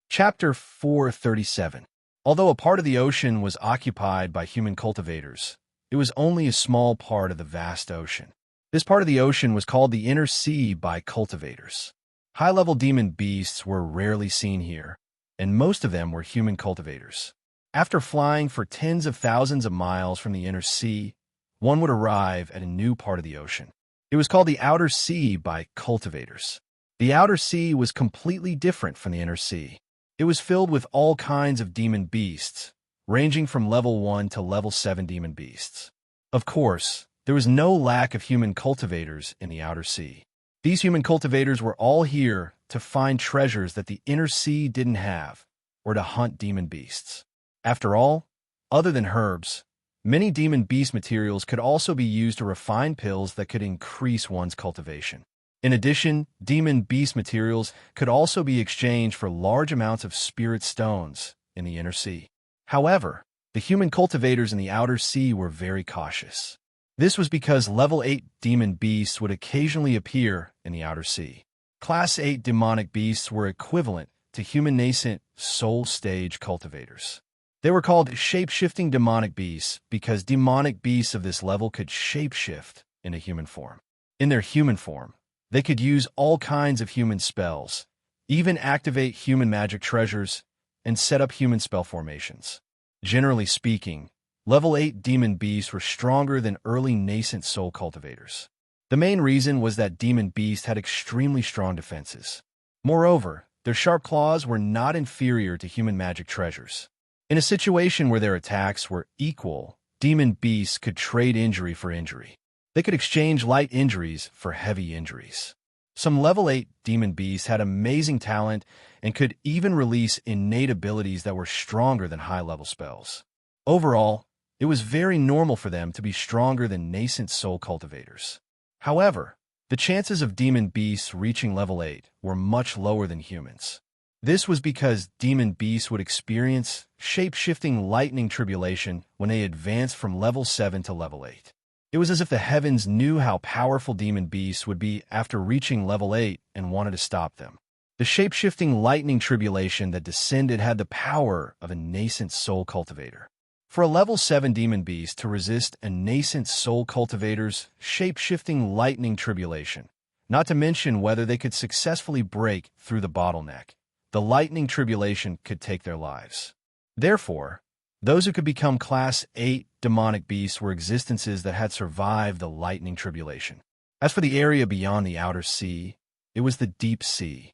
Chapter 437. Although a part of the ocean was occupied by human cultivators, it was only a small part of the vast ocean. This part of the ocean was called the Inner Sea by cultivators. High-level demon beasts were rarely seen here, and most of them were human cultivators. After flying for tens of thousands of miles from the Inner Sea, one would arrive at a new part of the ocean. It was called the Outer Sea by cultivators. The Outer Sea was completely different from the Inner Sea. It was filled with all kinds of demon beasts, ranging from level 1 to level 7 demon beasts. Of course, there was no lack of human cultivators in the outer sea. These human cultivators were all here to find treasures that the inner sea didn't have, or to hunt demon beasts. After all, other than herbs, many demon beast materials could also be used to refine pills that could increase one's cultivation. In addition, demon beast materials could also be exchanged for large amounts of spirit stones in the inner sea. However, the human cultivators in the outer sea were very cautious. This was because level 8 demon beasts would occasionally appear in the outer sea. Class 8 demonic beasts were equivalent to human nascent soul stage cultivators. They were called shape-shifting demonic beasts because demonic beasts of this level could shape-shift into human form. In their human form, they could use all kinds of human spells, even activate human magic treasures, and set up human spell formations. Generally speaking, level 8 demon beasts were stronger than early nascent soul cultivators. The main reason was that demon beasts had extremely strong defenses. Moreover, their sharp claws were not inferior to human magic treasures. In a situation where their attacks were equal, demon beasts could trade injury for injury. They could exchange light injuries for heavy injuries. Some level 8 demon beasts had amazing talent and could even release innate abilities that were stronger than high-level spells. Overall, it was very normal for them to be stronger than nascent soul cultivators. However, the chances of demon beasts reaching level 8 were much lower than humans. This was because demon beasts would experience shape-shifting lightning tribulation when they advanced from level 7 to level 8. It was as if the heavens knew how powerful demon beasts would be after reaching level 8 and wanted to stop them. The shape-shifting lightning tribulation that descended had the power of a nascent soul cultivator. For a level 7 demon beast to resist a nascent soul cultivator's shape-shifting lightning tribulation, not to mention whether they could successfully break through the bottleneck, the lightning tribulation could take their lives. Therefore, those who could become Class 8 demonic beasts were existences that had survived the lightning tribulation. As for the area beyond the outer sea, it was the deep sea.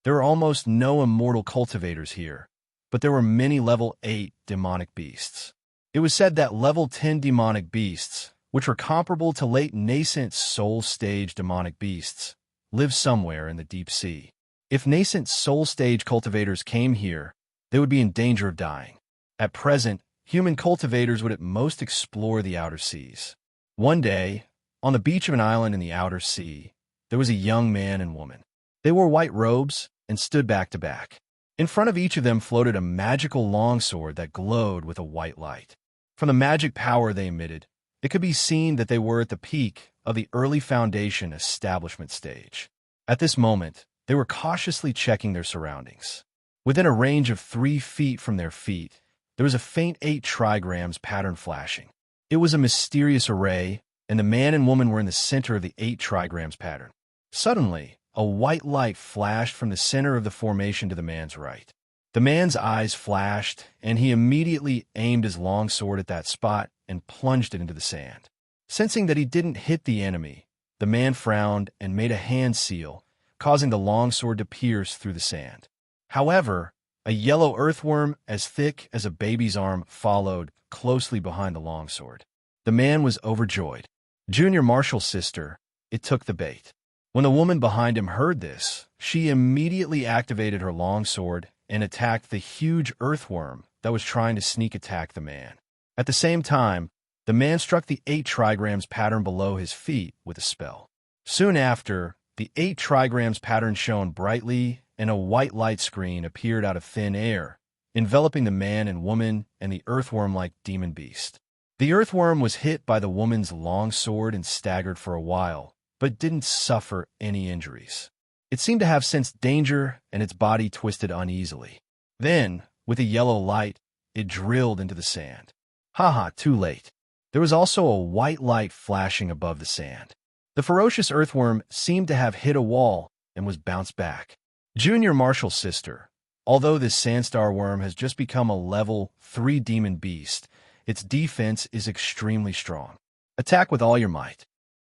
There are almost no immortal cultivators here, but there were many level 8 demonic beasts. It was said that level 10 demonic beasts, which were comparable to late nascent soul stage demonic beasts, lived somewhere in the deep sea. If nascent soul stage cultivators came here, they would be in danger of dying. At present, human cultivators would at most explore the outer seas. One day, on the beach of an island in the outer sea, there was a young man and woman. They wore white robes and stood back to back. In front of each of them floated a magical longsword that glowed with a white light. From the magic power they emitted, it could be seen that they were at the peak of the early Foundation establishment stage. At this moment, they were cautiously checking their surroundings. Within a range of 3 feet from their feet, there was a faint 8 trigrams pattern flashing. It was a mysterious array, and the man and woman were in the center of the 8 trigrams pattern. Suddenly, a white light flashed from the center of the formation to the man's right. The man's eyes flashed, and he immediately aimed his longsword at that spot and plunged it into the sand. Sensing that he didn't hit the enemy, the man frowned and made a hand seal, causing the longsword to pierce through the sand. However, a yellow earthworm as thick as a baby's arm followed closely behind the longsword. The man was overjoyed. Junior Marshall's sister, it took the bait. When the woman behind him heard this, she immediately activated her longsword and attacked the huge earthworm that was trying to sneak attack the man. At the same time, the man struck the 8 trigrams pattern below his feet with a spell. Soon after, the 8 trigrams pattern shone brightly, and a white light screen appeared out of thin air, enveloping the man and woman and the earthworm-like demon beast. The earthworm was hit by the woman's long sword and staggered for a while, but didn't suffer any injuries. It seemed to have sensed danger, and its body twisted uneasily. Then, with a yellow light, it drilled into the sand. Haha, too late. There was also a white light flashing above the sand. The ferocious earthworm seemed to have hit a wall and was bounced back. Junior Marshall's sister, although this sandstar worm has just become a level 3 demon beast, its defense is extremely strong. Attack with all your might.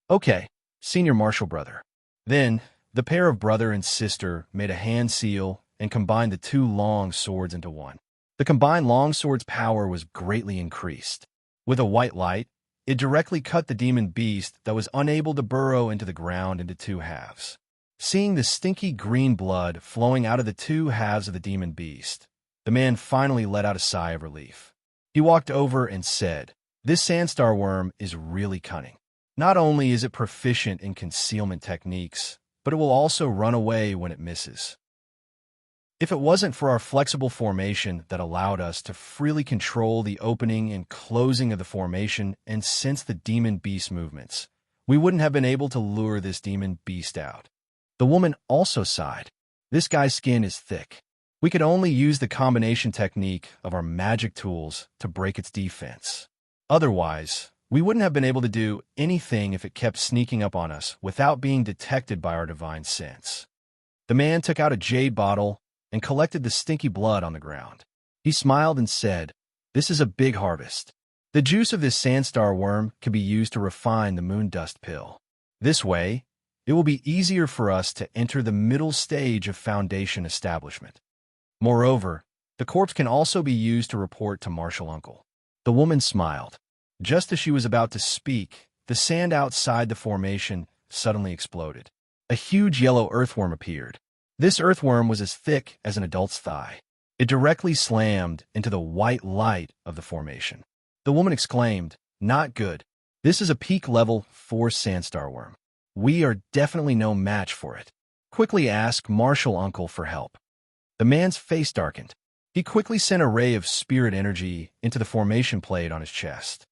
Okay, Senior Marshall brother. Then, the pair of brother and sister made a hand seal and combined the two long swords into one. The combined longsword's power was greatly increased. With a white light, it directly cut the demon beast that was unable to burrow into the ground into two halves. Seeing the stinky green blood flowing out of the two halves of the demon beast, the man finally let out a sigh of relief. He walked over and said, "This sandstar worm is really cunning. Not only is it proficient in concealment techniques, but it will also run away when it misses. If it wasn't for our flexible formation that allowed us to freely control the opening and closing of the formation and sense the demon beast movements, we wouldn't have been able to lure this demon beast out." The woman also sighed. "This guy's skin is thick. We could only use the combination technique of our magic tools to break its defense. Otherwise, we wouldn't have been able to do anything if it kept sneaking up on us without being detected by our divine sense." The man took out a jade bottle and collected the stinky blood on the ground. He smiled and said, "This is a big harvest. The juice of this sandstar worm can be used to refine the moon dust pill. This way, it will be easier for us to enter the middle stage of foundation establishment. Moreover, the corpse can also be used to report to Martial Uncle." The woman smiled. Just as she was about to speak, the sand outside the formation suddenly exploded. A huge yellow earthworm appeared. This earthworm was as thick as an adult's thigh. It directly slammed into the white light of the formation. The woman exclaimed, "Not good. This is a peak level 4 sandstar worm. We are definitely no match for it. Quickly ask Martial Uncle for help." The man's face darkened. He quickly sent a ray of spirit energy into the formation plate on his chest.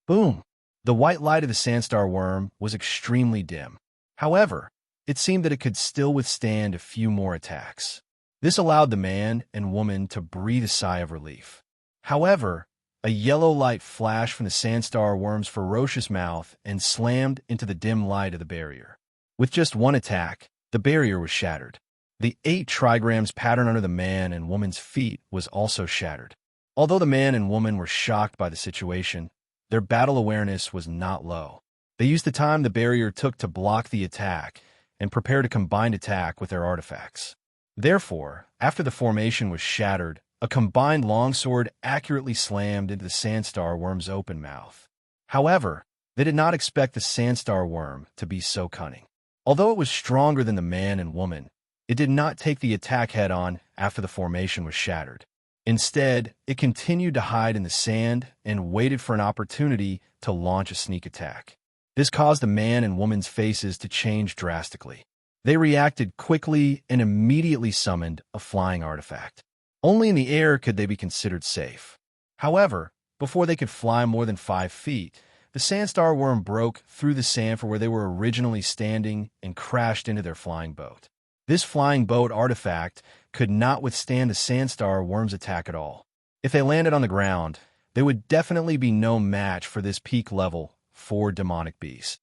Boom! The white light of the sandstar worm was extremely dim. However, it seemed that it could still withstand a few more attacks. This allowed the man and woman to breathe a sigh of relief. However, a yellow light flashed from the sandstar worm's ferocious mouth and slammed into the dim light of the barrier. With just one attack, the barrier was shattered. The 8 trigrams pattern under the man and woman's feet was also shattered. Although the man and woman were shocked by the situation, their battle awareness was not low. They used the time the barrier took to block the attack and prepared a combined attack with their artifacts. Therefore, after the formation was shattered, a combined longsword accurately slammed into the sandstar worm's open mouth. However, they did not expect the sandstar worm to be so cunning. Although it was stronger than the man and woman, it did not take the attack head-on after the formation was shattered. Instead, it continued to hide in the sand and waited for an opportunity to launch a sneak attack. This caused the man and woman's faces to change drastically. They reacted quickly and immediately summoned a flying artifact. Only in the air could they be considered safe. However, before they could fly more than 5 feet, the sandstar worm broke through the sand for where they were originally standing and crashed into their flying boat. This flying boat artifact could not withstand the sandstar worm's attack at all. If they landed on the ground, they would definitely be no match for this peak level 4 demonic beast.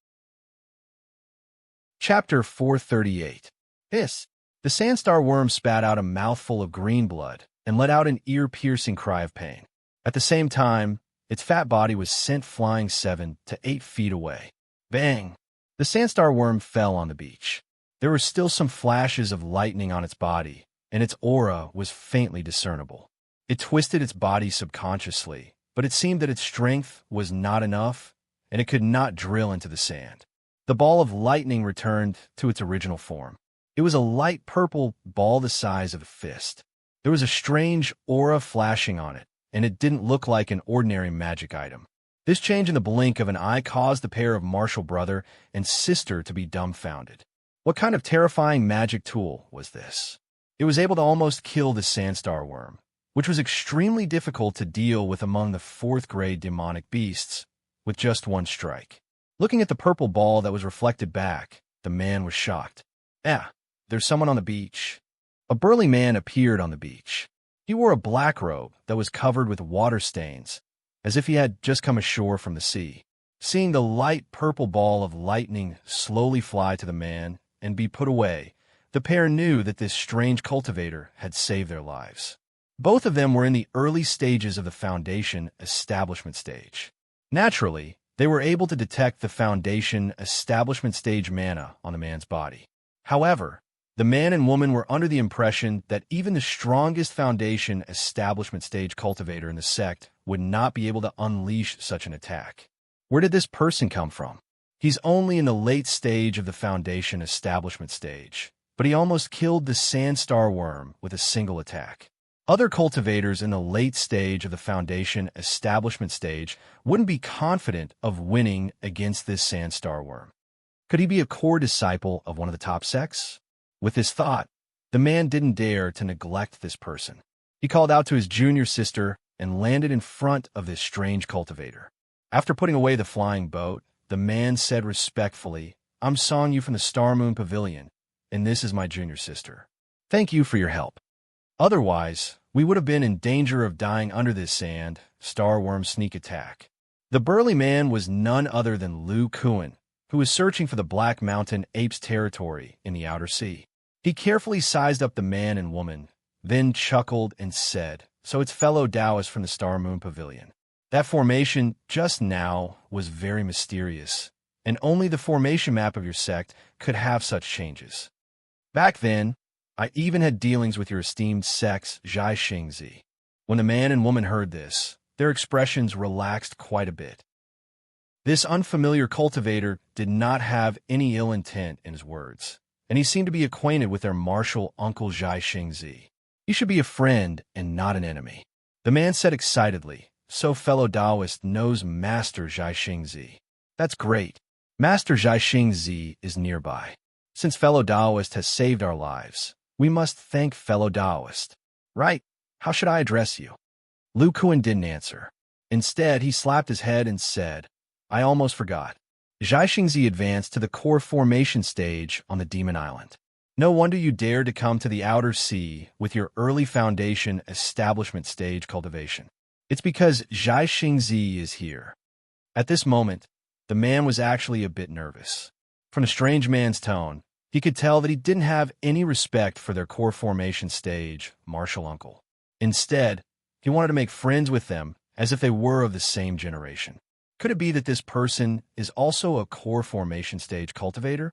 Chapter 438. Hiss! The sandstar worm spat out a mouthful of green blood and let out an ear-piercing cry of pain. At the same time, its fat body was sent flying 7 to 8 feet away. Bang! The sandstar worm fell on the beach. There were still some flashes of lightning on its body, and its aura was faintly discernible. It twisted its body subconsciously, but it seemed that its strength was not enough, and it could not drill into the sand. The ball of lightning returned to its original form. It was a light purple ball the size of a fist. There was a strange aura flashing on it, and it didn't look like an ordinary magic item. This change in the blink of an eye caused the pair of martial brother and sister to be dumbfounded. What kind of terrifying magic tool was this? It was able to almost kill the sandstar worm, which was extremely difficult to deal with among the 4th-grade demonic beasts, with just one strike. Looking at the purple ball that was reflected back, the man was shocked. There's someone on the beach. A burly man appeared on the beach. He wore a black robe that was covered with water stains, as if he had just come ashore from the sea. Seeing the light purple ball of lightning slowly fly to the man and be put away, the pair knew that this strange cultivator had saved their lives. Both of them were in the early stages of the foundation establishment stage. Naturally, they were able to detect the foundation establishment stage mana on the man's body. However, The man and woman were under the impression that even the strongest foundation establishment stage cultivator in the sect would not be able to unleash such an attack. Where did this person come from? He's only in the late stage of the foundation establishment stage, but he almost killed the sandstar worm with a single attack. Other cultivators in the late stage of the foundation establishment stage wouldn't be confident of winning against this sandstar worm. Could he be a core disciple of one of the top sects? With this thought, the man didn't dare to neglect this person. He called out to his junior sister and landed in front of this strange cultivator. After putting away the flying boat, the man said respectfully, "I'm sawing you from the Star Moon Pavilion, and this is my junior sister. Thank you for your help. Otherwise, we would have been in danger of dying under this sand star worm sneak attack." The burly man was none other than Lu Kuan, who was searching for the Black Mountain Apes territory in the outer sea. He carefully sized up the man and woman, then chuckled and said, "So it's fellow Taoists from the Star Moon Pavilion." That formation just now was very mysterious, and only the formation map of your sect could have such changes. Back then, I even had dealings with your esteemed sects, Zhai Xingzi. When the man and woman heard this, their expressions relaxed quite a bit. This unfamiliar cultivator did not have any ill intent in his words, and he seemed to be acquainted with their martial uncle Zhai Xingzi. He should be a friend and not an enemy. The man said excitedly, "So fellow Taoist knows Master Zhai Xingzi. That's great. Master Zhai Xingzi is nearby. Since fellow Taoist has saved our lives, we must thank fellow Taoist. Right? How should I address you?" Lu Kuan didn't answer. Instead, he slapped his head and said, "I almost forgot." Zhai Xingzi advanced to the core formation stage on the Demon Island. No wonder you dared to come to the outer sea with your early foundation establishment stage cultivation. It's because Zhai Xingzi is here. At this moment, the man was actually a bit nervous. From the strange man's tone, he could tell that he didn't have any respect for their core formation stage martial uncle. Instead, he wanted to make friends with them as if they were of the same generation. Could it be that this person is also a core formation stage cultivator?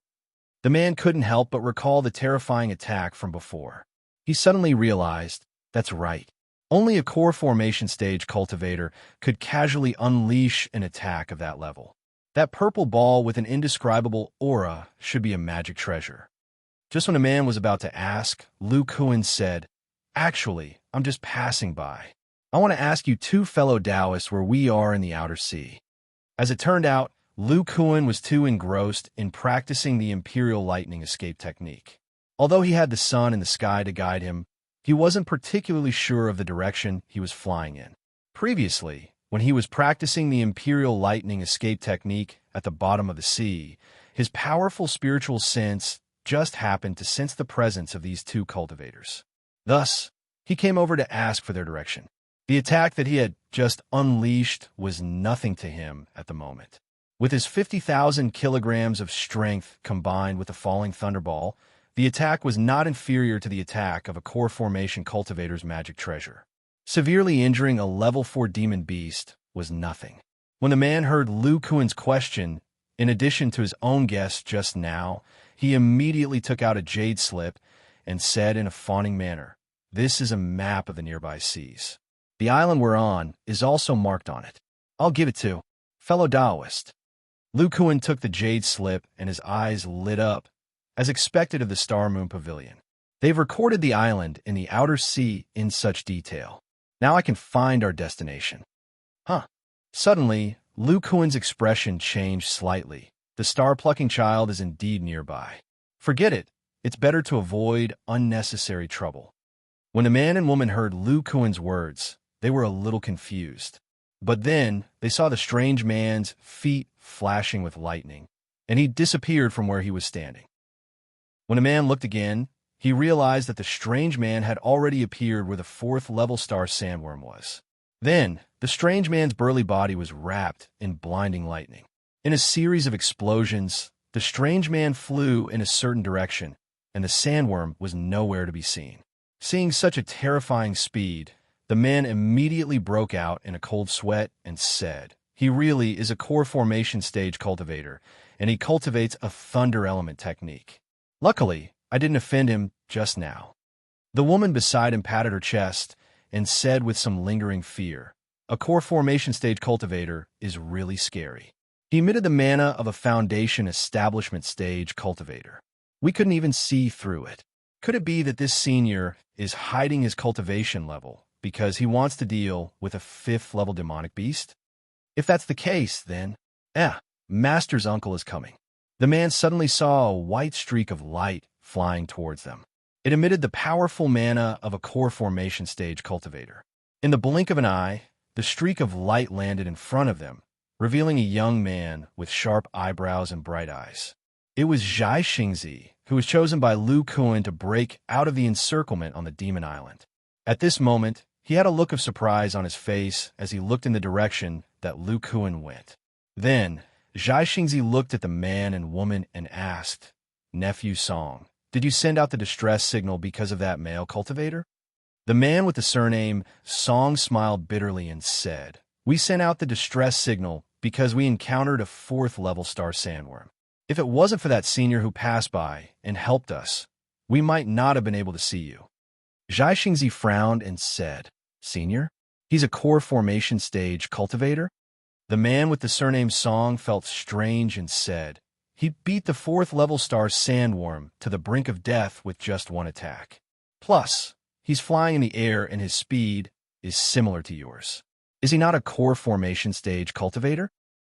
The man couldn't help but recall the terrifying attack from before. He suddenly realized, that's right. Only a core formation stage cultivator could casually unleash an attack of that level. That purple ball with an indescribable aura should be a magic treasure. Just when the man was about to ask, Lu Kuan said, "Actually, I'm just passing by. I want to ask you two fellow Taoists where we are in the outer sea." As it turned out, Lu Kuan was too engrossed in practicing the Imperial Lightning escape technique. Although he had the sun and the sky to guide him, he wasn't particularly sure of the direction he was flying in. Previously, when he was practicing the Imperial Lightning escape technique at the bottom of the sea, his powerful spiritual sense just happened to sense the presence of these two cultivators. Thus, he came over to ask for their direction. The attack that he had just unleashed was nothing to him at the moment. With his 50,000 kilograms of strength combined with the falling thunderball, the attack was not inferior to the attack of a core formation cultivator's magic treasure. Severely injuring a level 4 demon beast was nothing. When the man heard Lu Kuan's question, in addition to his own guess just now, he immediately took out a jade slip and said in a fawning manner, "This is a map of the nearby seas. The island we're on is also marked on it. I'll give it to fellow Taoist." Lu Kuan took the jade slip and his eyes lit up, as expected of the Star Moon Pavilion. They've recorded the island in the outer sea in such detail. Now I can find our destination. Huh. Suddenly, Lu Kuan's expression changed slightly. The star-plucking child is indeed nearby. Forget it. It's better to avoid unnecessary trouble. When the man and woman heard Lu Kuan's words, they were a little confused. But then they saw the strange man's feet flashing with lightning, and he disappeared from where he was standing. When the man looked again, he realized that the strange man had already appeared where the 4th level star sandworm was. Then, the strange man's burly body was wrapped in blinding lightning. In a series of explosions, the strange man flew in a certain direction, and the sandworm was nowhere to be seen. Seeing such a terrifying speed, the man immediately broke out in a cold sweat and said, "He really is a core formation stage cultivator, and he cultivates a thunder element technique." Luckily, I didn't offend him just now. The woman beside him patted her chest and said with some lingering fear, a core formation stage cultivator is really scary. He emitted the mana of a foundation establishment stage cultivator. We couldn't even see through it. Could it be that this senior is hiding his cultivation level because he wants to deal with a 5th level demonic beast? If that's the case, then, Master's uncle is coming. The man suddenly saw a white streak of light flying towards them. It emitted the powerful mana of a core formation stage cultivator. In the blink of an eye, the streak of light landed in front of them, revealing a young man with sharp eyebrows and bright eyes. It was Zhai Xingzi, who was chosen by Lu Kuan to break out of the encirclement on the Demon Island. At this moment, he had a look of surprise on his face as he looked in the direction that Lu Kuan went. Then, Zhai Xingzi looked at the man and woman and asked, Nephew Song, did you send out the distress signal because of that male cultivator? The man with the surname Song smiled bitterly and said, We sent out the distress signal because we encountered a 4th level star sandworm. If it wasn't for that senior who passed by and helped us, we might not have been able to see you. Zhai Xingzi frowned and said, Senior? He's a core formation stage cultivator? The man with the surname Song felt strange and said, He beat the 4th level star sandworm to the brink of death with just one attack. Plus, he's flying in the air and his speed is similar to yours. Is he not a core formation stage cultivator?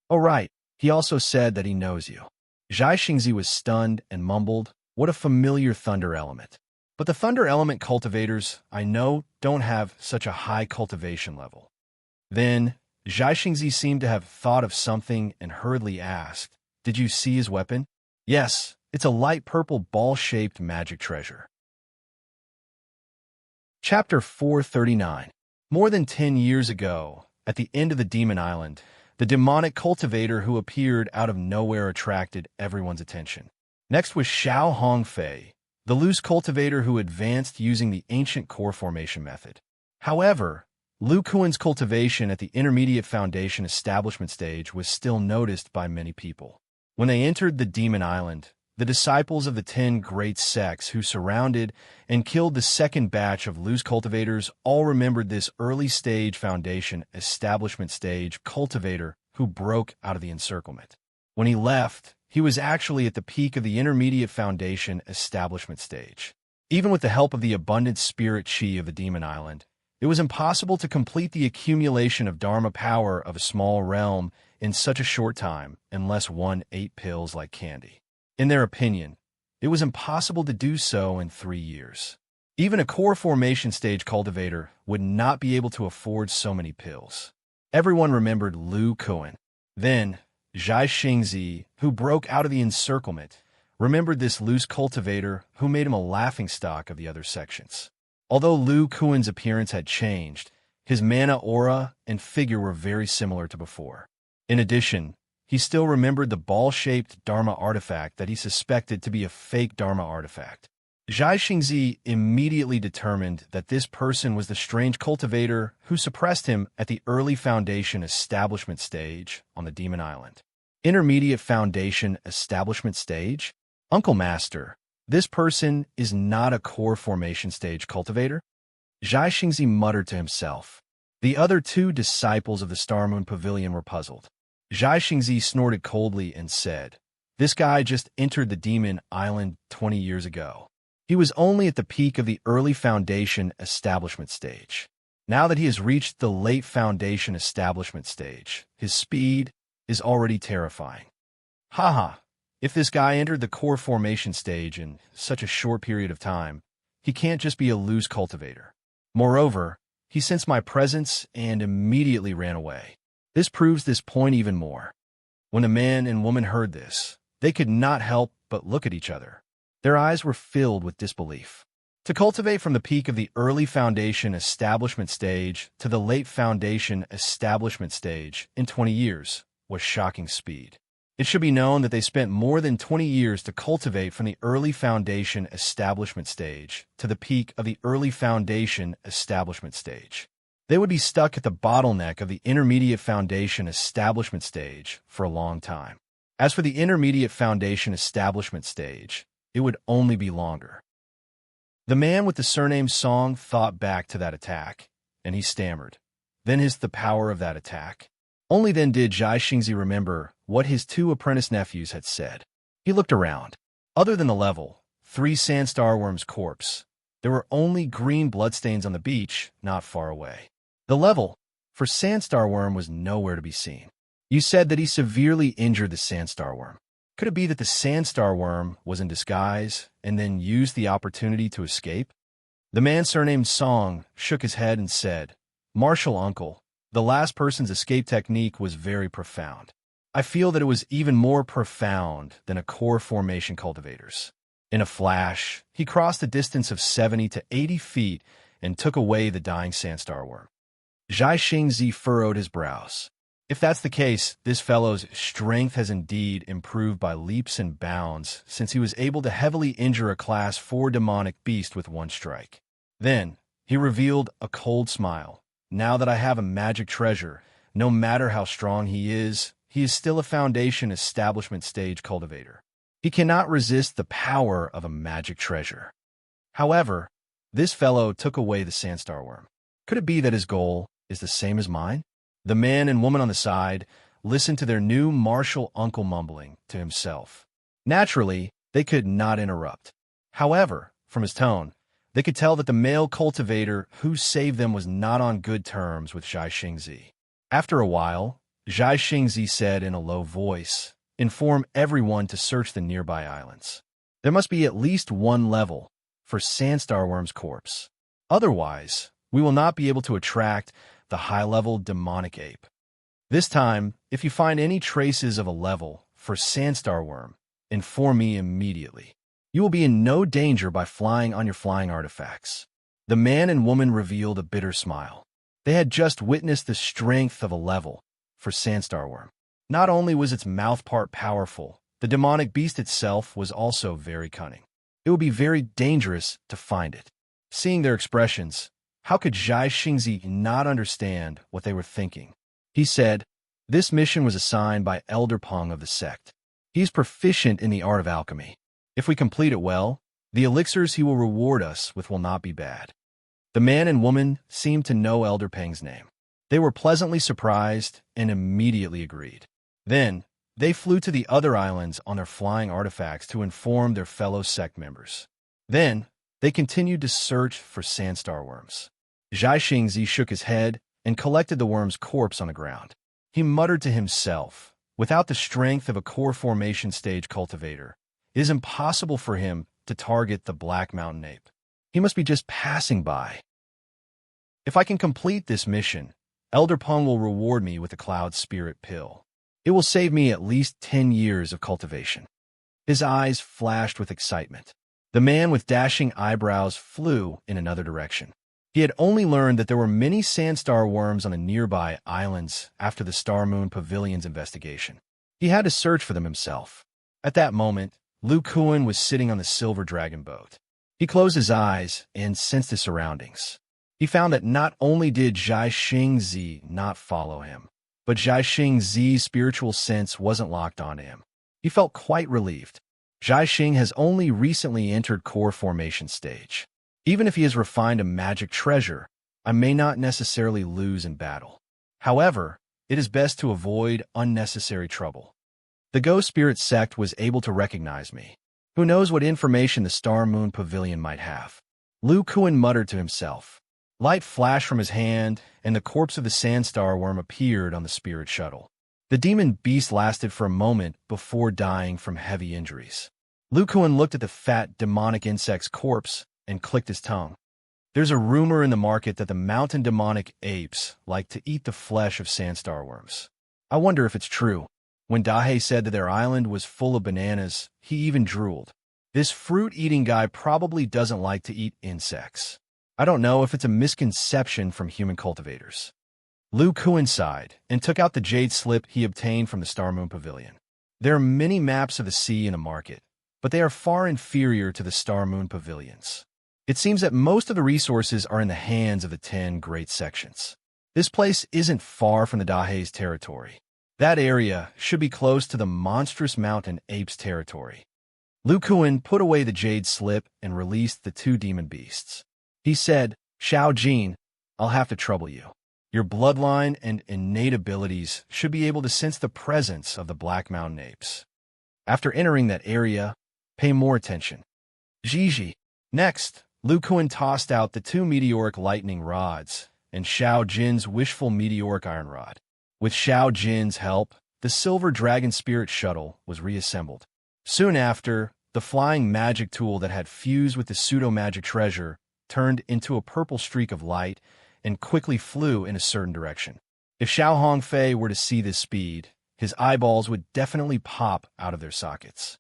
Oh right, he also said that he knows you. Zhai Xingzi was stunned and mumbled, What a familiar thunder element. But the thunder element cultivators, I know, don't have such a high cultivation level. Then, Zhai Xingzi seemed to have thought of something and hurriedly asked, Did you see his weapon? Yes, it's a light purple ball-shaped magic treasure. Chapter 439. More than 10 years ago, at the end of the Demon Island, the demonic cultivator who appeared out of nowhere attracted everyone's attention. Next was Xiao Hongfei, the loose cultivator who advanced using the ancient core formation method. However, Lu Kuan's cultivation at the intermediate foundation establishment stage was still noticed by many people. When they entered the Demon Island, the disciples of the 10 great sects who surrounded and killed the second batch of loose cultivators all remembered this early stage foundation establishment stage cultivator who broke out of the encirclement. When he left, he was actually at the peak of the intermediate foundation establishment stage. Even with the help of the abundant spirit chi of the Demon Island, it was impossible to complete the accumulation of Dharma power of a small realm in such a short time unless one ate pills like candy. In their opinion, it was impossible to do so in 3 years. Even a core formation stage cultivator would not be able to afford so many pills. Everyone remembered Lu Kuan. Then, Zhai Xingzi, who broke out of the encirclement, remembered this loose cultivator who made him a laughingstock of the other sections. Although Lu Kuan's appearance had changed, his mana aura and figure were very similar to before. In addition, he still remembered the ball-shaped Dharma artifact that he suspected to be a fake Dharma artifact. Zhai Xingzi immediately determined that this person was the strange cultivator who suppressed him at the early foundation establishment stage on the Demon Island. Intermediate foundation establishment stage? Uncle Master, this person is not a core formation stage cultivator? Zhai Xingzi muttered to himself. The other 2 disciples of the Star Moon Pavilion were puzzled. Zhai Xingzi snorted coldly and said, This guy just entered the Demon Island 20 years ago. He was only at the peak of the early foundation establishment stage. Now that he has reached the late foundation establishment stage, his speed is already terrifying. Haha, if this guy entered the core formation stage in such a short period of time, he can't just be a loose cultivator. Moreover, he sensed my presence and immediately ran away. This proves this point even more. When the man and woman heard this, they could not help but look at each other. Their eyes were filled with disbelief. To cultivate from the peak of the early foundation establishment stage to the late foundation establishment stage in 20 years was shocking speed. It should be known that they spent more than 20 years to cultivate from the early foundation establishment stage to the peak of the early foundation establishment stage. They would be stuck at the bottleneck of the intermediate foundation establishment stage for a long time. As for the intermediate foundation establishment stage, it would only be longer. The man with the surname Song thought back to that attack, and he stammered. Then hissed the power of that attack. Only then did Zhai Xingzi remember what his two apprentice nephews had said. He looked around. Other than the level, 3 sand starworms' corpse, there were only green bloodstains on the beach not far away. The level for sand starworm was nowhere to be seen. You said that he severely injured the sand starworm. Could it be that the sand starworm was in disguise and then used the opportunity to escape? The man surnamed Song shook his head and said, "Martial uncle, the last person's escape technique was very profound. I feel that it was even more profound than a core formation cultivator's." In a flash, he crossed a distance of 70 to 80 feet and took away the dying sand starworm. Zhai Xingzi furrowed his brows. If that's the case, this fellow's strength has indeed improved by leaps and bounds since he was able to heavily injure a Class 4 demonic beast with one strike. Then, he revealed a cold smile. Now that I have a magic treasure, no matter how strong he is still a foundation establishment stage cultivator. He cannot resist the power of a magic treasure. However, this fellow took away the sand starworm. Could it be that his goal is the same as mine? The man and woman on the side listened to their new martial uncle mumbling to himself. Naturally, they could not interrupt. However, from his tone, they could tell that the male cultivator who saved them was not on good terms with Zhai Xingzi. After a while, Zhai Xingzi said in a low voice, "Inform everyone to search the nearby islands. There must be at least one level for sand starworm's corpse. Otherwise, we will not be able to attract the high-level demonic ape. This time, if you find any traces of a level for sand starworm, inform me immediately. You will be in no danger by flying on your flying artifacts." The man and woman revealed a bitter smile. They had just witnessed the strength of a level for sand starworm. Not only was its mouth part powerful, the demonic beast itself was also very cunning. It would be very dangerous to find it. Seeing their expressions, how could Zhai Xingzi not understand what they were thinking? He said, "This mission was assigned by Elder Peng of the sect. He is proficient in the art of alchemy. If we complete it well, the elixirs he will reward us with will not be bad." The man and woman seemed to know Elder Peng's name. They were pleasantly surprised and immediately agreed. Then, they flew to the other islands on their flying artifacts to inform their fellow sect members. Then, they continued to search for sand starworms. Zhai Xingzi shook his head and collected the worm's corpse on the ground. He muttered to himself, "Without the strength of a core formation stage cultivator, it is impossible for him to target the Black Mountain ape. He must be just passing by. If I can complete this mission, Elder Peng will reward me with the Cloud Spirit Pill. It will save me at least 10 years of cultivation." His eyes flashed with excitement. The man with dashing eyebrows flew in another direction. He had only learned that there were many sand starworms on the nearby islands after the Star Moon Pavilion's investigation. He had to search for them himself. At that moment, Lu Kuan was sitting on the Silver Dragon boat. He closed his eyes and sensed his surroundings. He found that not only did Zhai Xingzi not follow him, but Zhai Xingzi's spiritual sense wasn't locked onto him. He felt quite relieved. Zhai Xing has only recently entered core formation stage. Even if he has refined a magic treasure, I may not necessarily lose in battle. However, it is best to avoid unnecessary trouble. The Ghost Spirit sect was able to recognize me. Who knows what information the Star Moon Pavilion might have? Lu Kuan muttered to himself. Light flashed from his hand, and the corpse of the sand starworm appeared on the spirit shuttle. The demon beast lasted for a moment before dying from heavy injuries. Lu Kuan looked at the fat demonic insect's corpse and clicked his tongue. There's a rumor in the market that the mountain demonic apes like to eat the flesh of sand starworms. I wonder if it's true. When Dahe said that their island was full of bananas, he even drooled. This fruit-eating guy probably doesn't like to eat insects. I don't know if it's a misconception from human cultivators. Lu Kuan sighed and took out the jade slip he obtained from the Star Moon Pavilion. There are many maps of the sea in the market, but they are far inferior to the Star Moon Pavilions. It seems that most of the resources are in the hands of the 10 great sections. This place isn't far from the Dahe's territory. That area should be close to the monstrous mountain ape's territory. Lu Kuan put away the jade slip and released the two demon beasts. He said, "Xiao Jin, I'll have to trouble you. Your bloodline and innate abilities should be able to sense the presence of the Black Mountain apes. After entering that area, pay more attention." Gigi. Next, Lu Kuan tossed out the two meteoric lightning rods and Xiao Jin's wishful meteoric iron rod. With Xiao Jin's help, the silver dragon spirit shuttle was reassembled. Soon after, the flying magic tool that had fused with the pseudo-magic treasure turned into a purple streak of light and quickly flew in a certain direction. If Xiao Hongfei were to see this speed, his eyeballs would definitely pop out of their sockets.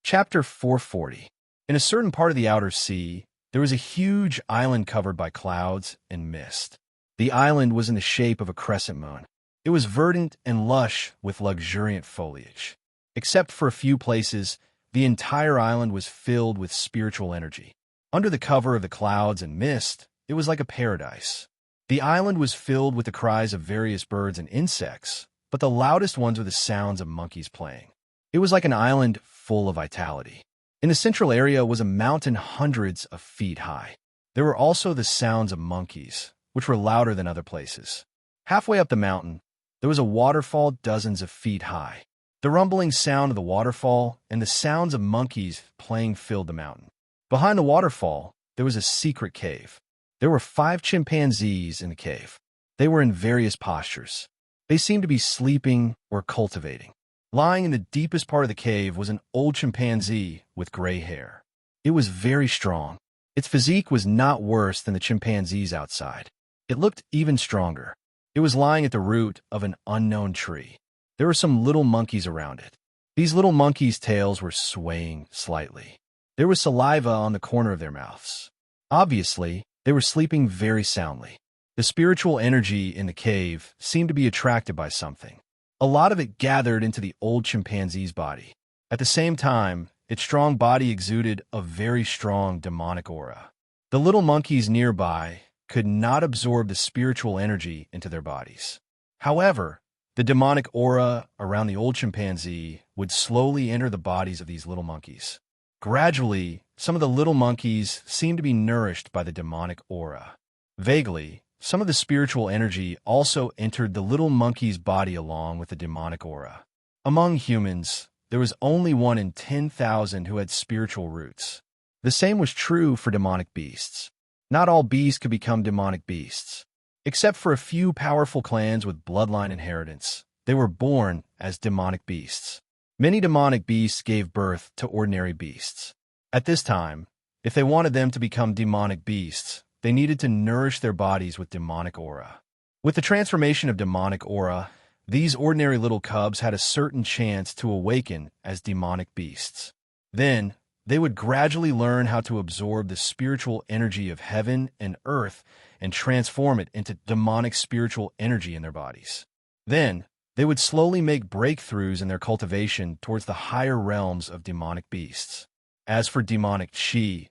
Chapter 440. In a certain part of the outer sea, there was a huge island covered by clouds and mist. The island was in the shape of a crescent moon. It was verdant and lush with luxuriant foliage. Except for a few places, the entire island was filled with spiritual energy. Under the cover of the clouds and mist, it was like a paradise. The island was filled with the cries of various birds and insects, but the loudest ones were the sounds of monkeys playing. It was like an island full of vitality. In the central area was a mountain hundreds of feet high. There were also the sounds of monkeys, which were louder than other places. Halfway up the mountain, there was a waterfall dozens of feet high. The rumbling sound of the waterfall and the sounds of monkeys playing filled the mountain. Behind the waterfall, there was a secret cave. There were 5 chimpanzees in the cave. They were in various postures. They seemed to be sleeping or cultivating. Lying in the deepest part of the cave was an old chimpanzee with gray hair. It was very strong. Its physique was not worse than the chimpanzees outside. It looked even stronger. It was lying at the root of an unknown tree. There were some little monkeys around it. These little monkeys' tails were swaying slightly. There was saliva on the corner of their mouths. Obviously, they were sleeping very soundly. The spiritual energy in the cave seemed to be attracted by something. A lot of it gathered into the old chimpanzee's body. At the same time, its strong body exuded a very strong demonic aura. The little monkeys nearby could not absorb the spiritual energy into their bodies. However, the demonic aura around the old chimpanzee would slowly enter the bodies of these little monkeys. Gradually, some of the little monkeys seemed to be nourished by the demonic aura. Vaguely, some of the spiritual energy also entered the little monkey's body along with the demonic aura. Among humans, there was only 1 in 10,000 who had spiritual roots. The same was true for demonic beasts. Not all beasts could become demonic beasts. Except for a few powerful clans with bloodline inheritance, they were born as demonic beasts. Many demonic beasts gave birth to ordinary beasts. At this time, if they wanted them to become demonic beasts, they needed to nourish their bodies with demonic aura. With the transformation of demonic aura, these ordinary little cubs had a certain chance to awaken as demonic beasts. Then, they would gradually learn how to absorb the spiritual energy of heaven and earth and transform it into demonic spiritual energy in their bodies. Then, they would slowly make breakthroughs in their cultivation towards the higher realms of demonic beasts. As for demonic chi,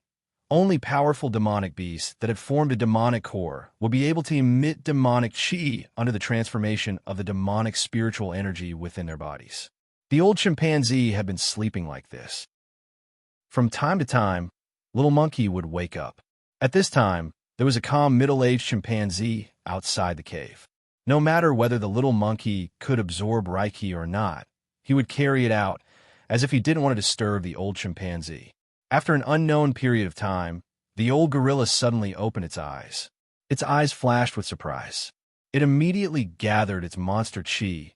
only powerful demonic beasts that had formed a demonic core will be able to emit demonic chi under the transformation of the demonic spiritual energy within their bodies. The old chimpanzee had been sleeping like this. From time to time, little monkey would wake up. At this time, there was a calm middle-aged chimpanzee outside the cave. No matter whether the little monkey could absorb Reiki or not, he would carry it out as if he didn't want to disturb the old chimpanzee. After an unknown period of time, the old gorilla suddenly opened its eyes. Its eyes flashed with surprise. It immediately gathered its monster chi,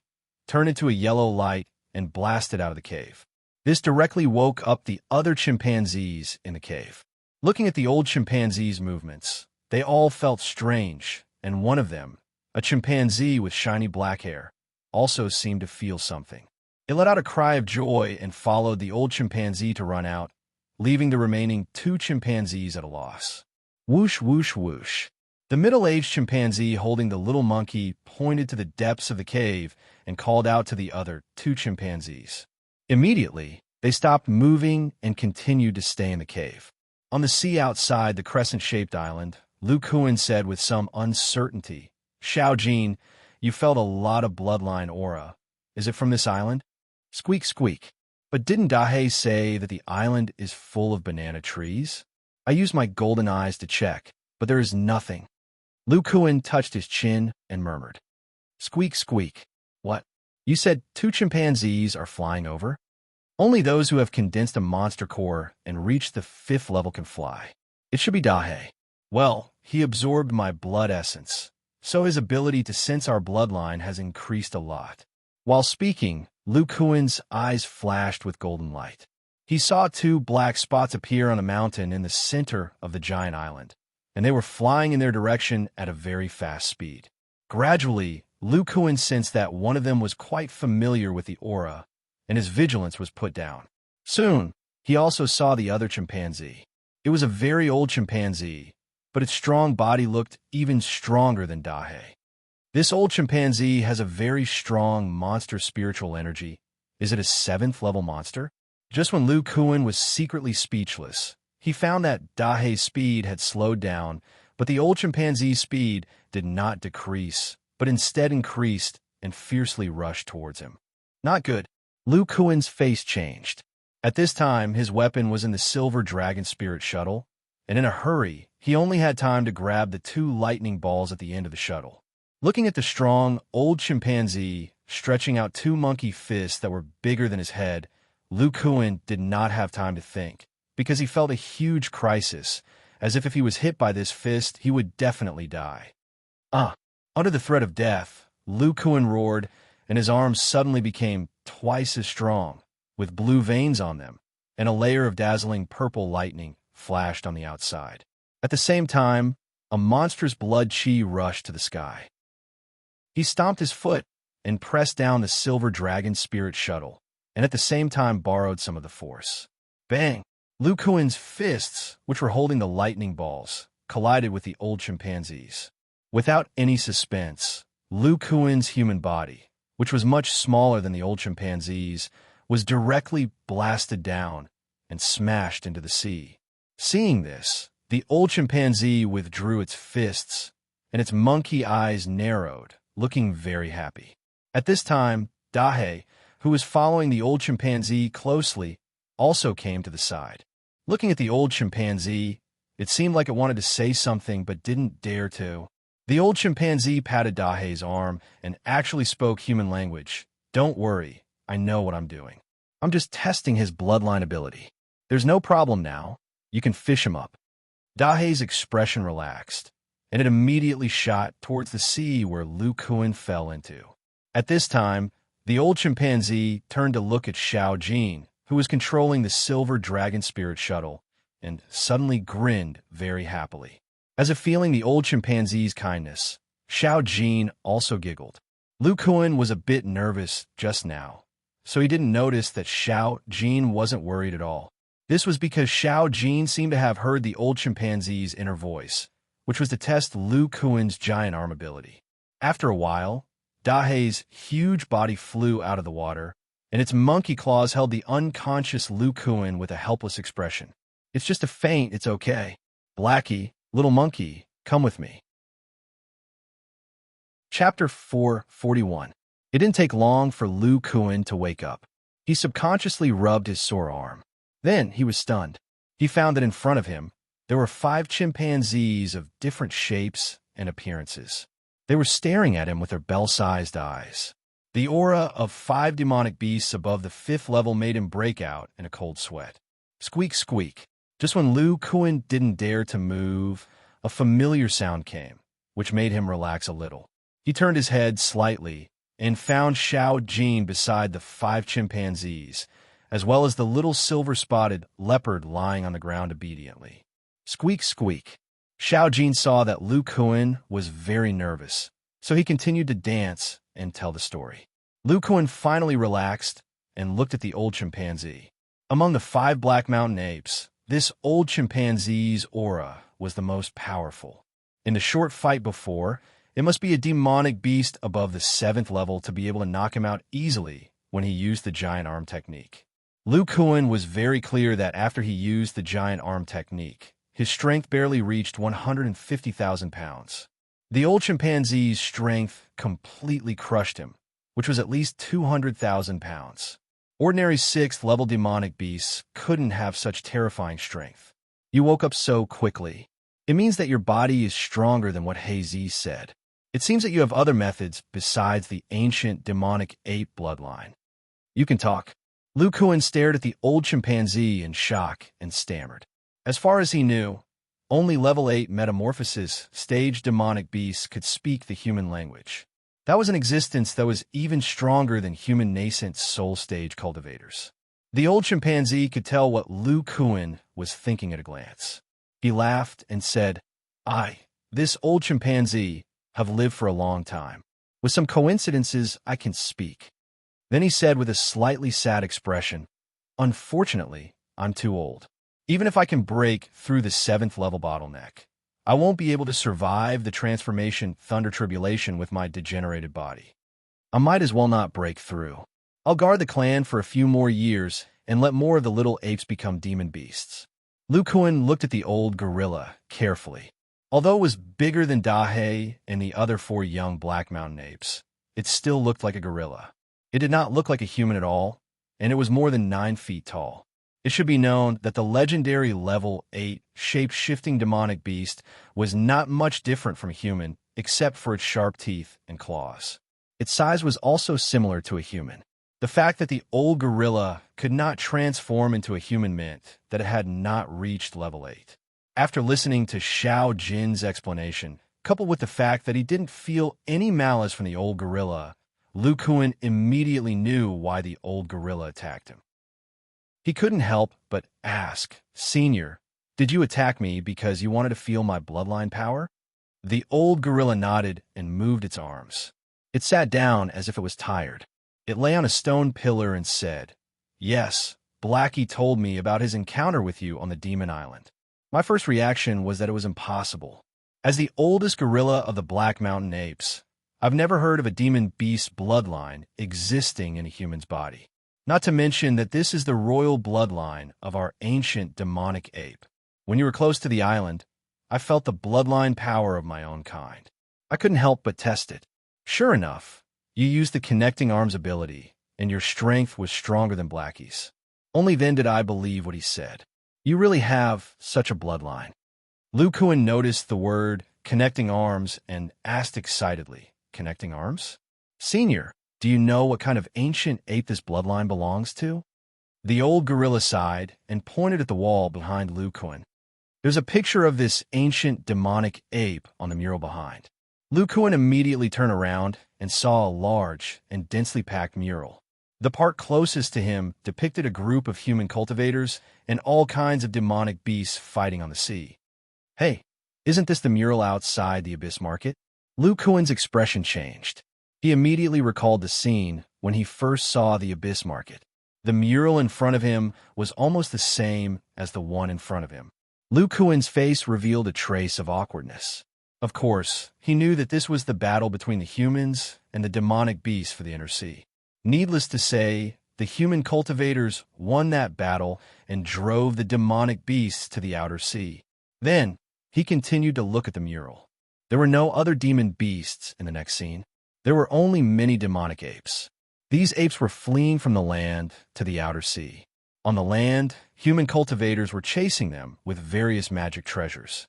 turned into a yellow light, and blasted out of the cave. This directly woke up the other chimpanzees in the cave. Looking at the old chimpanzee's movements, they all felt strange, and one of them, a chimpanzee with shiny black hair, also seemed to feel something. It let out a cry of joy and followed the old chimpanzee to run out, leaving the remaining 2 chimpanzees at a loss. Whoosh, whoosh, whoosh. The middle-aged chimpanzee holding the little monkey pointed to the depths of the cave and called out to the other 2 chimpanzees. Immediately, they stopped moving and continued to stay in the cave. On the sea outside the crescent-shaped island, Lu Kuan said with some uncertainty, "Xiao Jin, you felt a lot of bloodline aura. Is it from this island?" Squeak, squeak. But didn't Dahe say that the island is full of banana trees? I used my golden eyes to check, but there is nothing. Lu Kuan touched his chin and murmured. Squeak, squeak. What? You said 2 chimpanzees are flying over? Only those who have condensed a monster core and reached the 5th level can fly. It should be Dahe. Well, he absorbed my blood essence, so his ability to sense our bloodline has increased a lot. While speaking, Lu Kuan's eyes flashed with golden light. He saw 2 black spots appear on a mountain in the center of the giant island, and they were flying in their direction at a very fast speed. Gradually, Lu Kuan sensed that one of them was quite familiar with the aura, and his vigilance was put down. Soon, he also saw the other chimpanzee. It was a very old chimpanzee, but its strong body looked even stronger than Dahe. This old chimpanzee has a very strong monster spiritual energy. Is it a 7th level monster? Just when Lu Kuan was secretly speechless, he found that Dahe's speed had slowed down, but the old chimpanzee's speed did not decrease, but instead increased and fiercely rushed towards him. Not good. Lu Kuan's face changed. At this time, his weapon was in the silver dragon spirit shuttle, and in a hurry, he only had time to grab the 2 lightning balls at the end of the shuttle. Looking at the strong, old chimpanzee stretching out 2 monkey fists that were bigger than his head, Lu Kuan did not have time to think, because he felt a huge crisis, as if he was hit by this fist, he would definitely die. Under the threat of death, Lu Kuan roared, and his arms suddenly became twice as strong, with blue veins on them, and a layer of dazzling purple lightning flashed on the outside. At the same time, a monstrous blood chi rushed to the sky. He stomped his foot and pressed down the silver dragon spirit shuttle, and at the same time borrowed some of the force. Bang! Lu Kuan's fists, which were holding the lightning balls, collided with the old chimpanzees. Without any suspense, Lu Kuan's human body, which was much smaller than the old chimpanzees, was directly blasted down and smashed into the sea. Seeing this, the old chimpanzee withdrew its fists, and its monkey eyes narrowed, looking very happy. At this time, Dahe, who was following the old chimpanzee closely, also came to the side. Looking at the old chimpanzee, it seemed like it wanted to say something but didn't dare to. The old chimpanzee patted Dahe's arm and actually spoke human language. Don't worry, I know what I'm doing. I'm just testing his bloodline ability. There's no problem now. You can fish him up. Dahe's expression relaxed, and it immediately shot towards the sea where Lu Kuan fell into. At this time, the old chimpanzee turned to look at Xiao Jin, who was controlling the silver dragon spirit shuttle, and suddenly grinned very happily. As if feeling the old chimpanzee's kindness, Xiao Jin also giggled. Lu Kuan was a bit nervous just now, so he didn't notice that Xiao Jin wasn't worried at all. This was because Xiao Jin seemed to have heard the old chimpanzee's inner voice, which was to test Lu Kuan's giant arm ability. After a while, Dahe's huge body flew out of the water, and its monkey claws held the unconscious Lu Kuan with a helpless expression. It's just a feint, it's okay. Blackie, little monkey, come with me. Chapter 441. It didn't take long for Lu Kuan to wake up. He subconsciously rubbed his sore arm. Then he was stunned. He found that in front of him, there were 5 chimpanzees of different shapes and appearances. They were staring at him with their bell-sized eyes. The aura of 5 demonic beasts above the 5th level made him break out in a cold sweat. Squeak, squeak. Just when Lu Kuan didn't dare to move, a familiar sound came, which made him relax a little. He turned his head slightly and found Xiao Jin beside the 5 chimpanzees, as well as the little silver-spotted leopard lying on the ground obediently. Squeak, squeak. Xiao Jin saw that Lu Kuan was very nervous, so he continued to dance and tell the story. Lu Kuan finally relaxed and looked at the old chimpanzee. Among the 5 black mountain apes, this old chimpanzee's aura was the most powerful. In the short fight before, it must be a demonic beast above the 7th level to be able to knock him out easily when he used the giant arm technique. Lu Kuan was very clear that after he used the giant arm technique, his strength barely reached 150,000 pounds. The old chimpanzee's strength completely crushed him, which was at least 200,000 pounds. Ordinary 6th-level demonic beasts couldn't have such terrifying strength. You woke up so quickly. It means that your body is stronger than what Hazy said. It seems that you have other methods besides the ancient demonic ape bloodline. You can talk. Lu Kuan stared at the old chimpanzee in shock and stammered. As far as he knew, only level 8 metamorphosis stage demonic beasts could speak the human language. That was an existence that was even stronger than human nascent soul stage cultivators. The old chimpanzee could tell what Lu Kuan was thinking at a glance. He laughed and said, this old chimpanzee, have lived for a long time. With some coincidences, I can speak. Then he said with a slightly sad expression, unfortunately, I'm too old. Even if I can break through the 7th level bottleneck, I won't be able to survive the transformation thunder tribulation with my degenerated body. I might as well not break through. I'll guard the clan for a few more years and let more of the little apes become demon beasts. Lu Kuan looked at the old gorilla carefully. Although it was bigger than Dahe and the other 4 young Black Mountain apes, it still looked like a gorilla. It did not look like a human at all, and it was more than 9 feet tall. It should be known that the legendary level 8 shape-shifting demonic beast was not much different from a human, except for its sharp teeth and claws. Its size was also similar to a human. The fact that the old gorilla could not transform into a human meant that it had not reached level 8. After listening to Xiao Jin's explanation, coupled with the fact that he didn't feel any malice from the old gorilla, Lu Kuan immediately knew why the old gorilla attacked him. He couldn't help but ask, Senior, did you attack me because you wanted to feel my bloodline power? The old gorilla nodded and moved its arms. It sat down as if it was tired. It lay on a stone pillar and said, Yes, Blackie told me about his encounter with you on the Demon Island. My first reaction was that it was impossible. As the oldest gorilla of the Black Mountain apes, I've never heard of a demon beast bloodline existing in a human's body. Not to mention that this is the royal bloodline of our ancient demonic ape. When you were close to the island, I felt the bloodline power of my own kind. I couldn't help but test it. Sure enough, you used the connecting arms ability, and your strength was stronger than Blackie's. Only then did I believe what he said. You really have such a bloodline. Lu Kuan noticed the word connecting arms and asked excitedly, Connecting arms? Senior, do you know what kind of ancient ape this bloodline belongs to? The old gorilla sighed and pointed at the wall behind Lu Kuan. There's a picture of this ancient demonic ape on the mural behind. Lu Kuan immediately turned around and saw a large and densely packed mural. The part closest to him depicted a group of human cultivators and all kinds of demonic beasts fighting on the sea. Hey, isn't this the mural outside the Abyss Market? Lu Kuan's expression changed. He immediately recalled the scene when he first saw the Abyss Market. The mural in front of him was almost the same as the one in front of him. Lu Kuan's face revealed a trace of awkwardness. Of course, he knew that this was the battle between the humans and the demonic beasts for the Inner Sea. Needless to say, the human cultivators won that battle and drove the demonic beasts to the Outer Sea. Then, he continued to look at the mural. There were no other demon beasts in the next scene. There were only many demonic apes. These apes were fleeing from the land to the Outer Sea. On the land, human cultivators were chasing them with various magic treasures.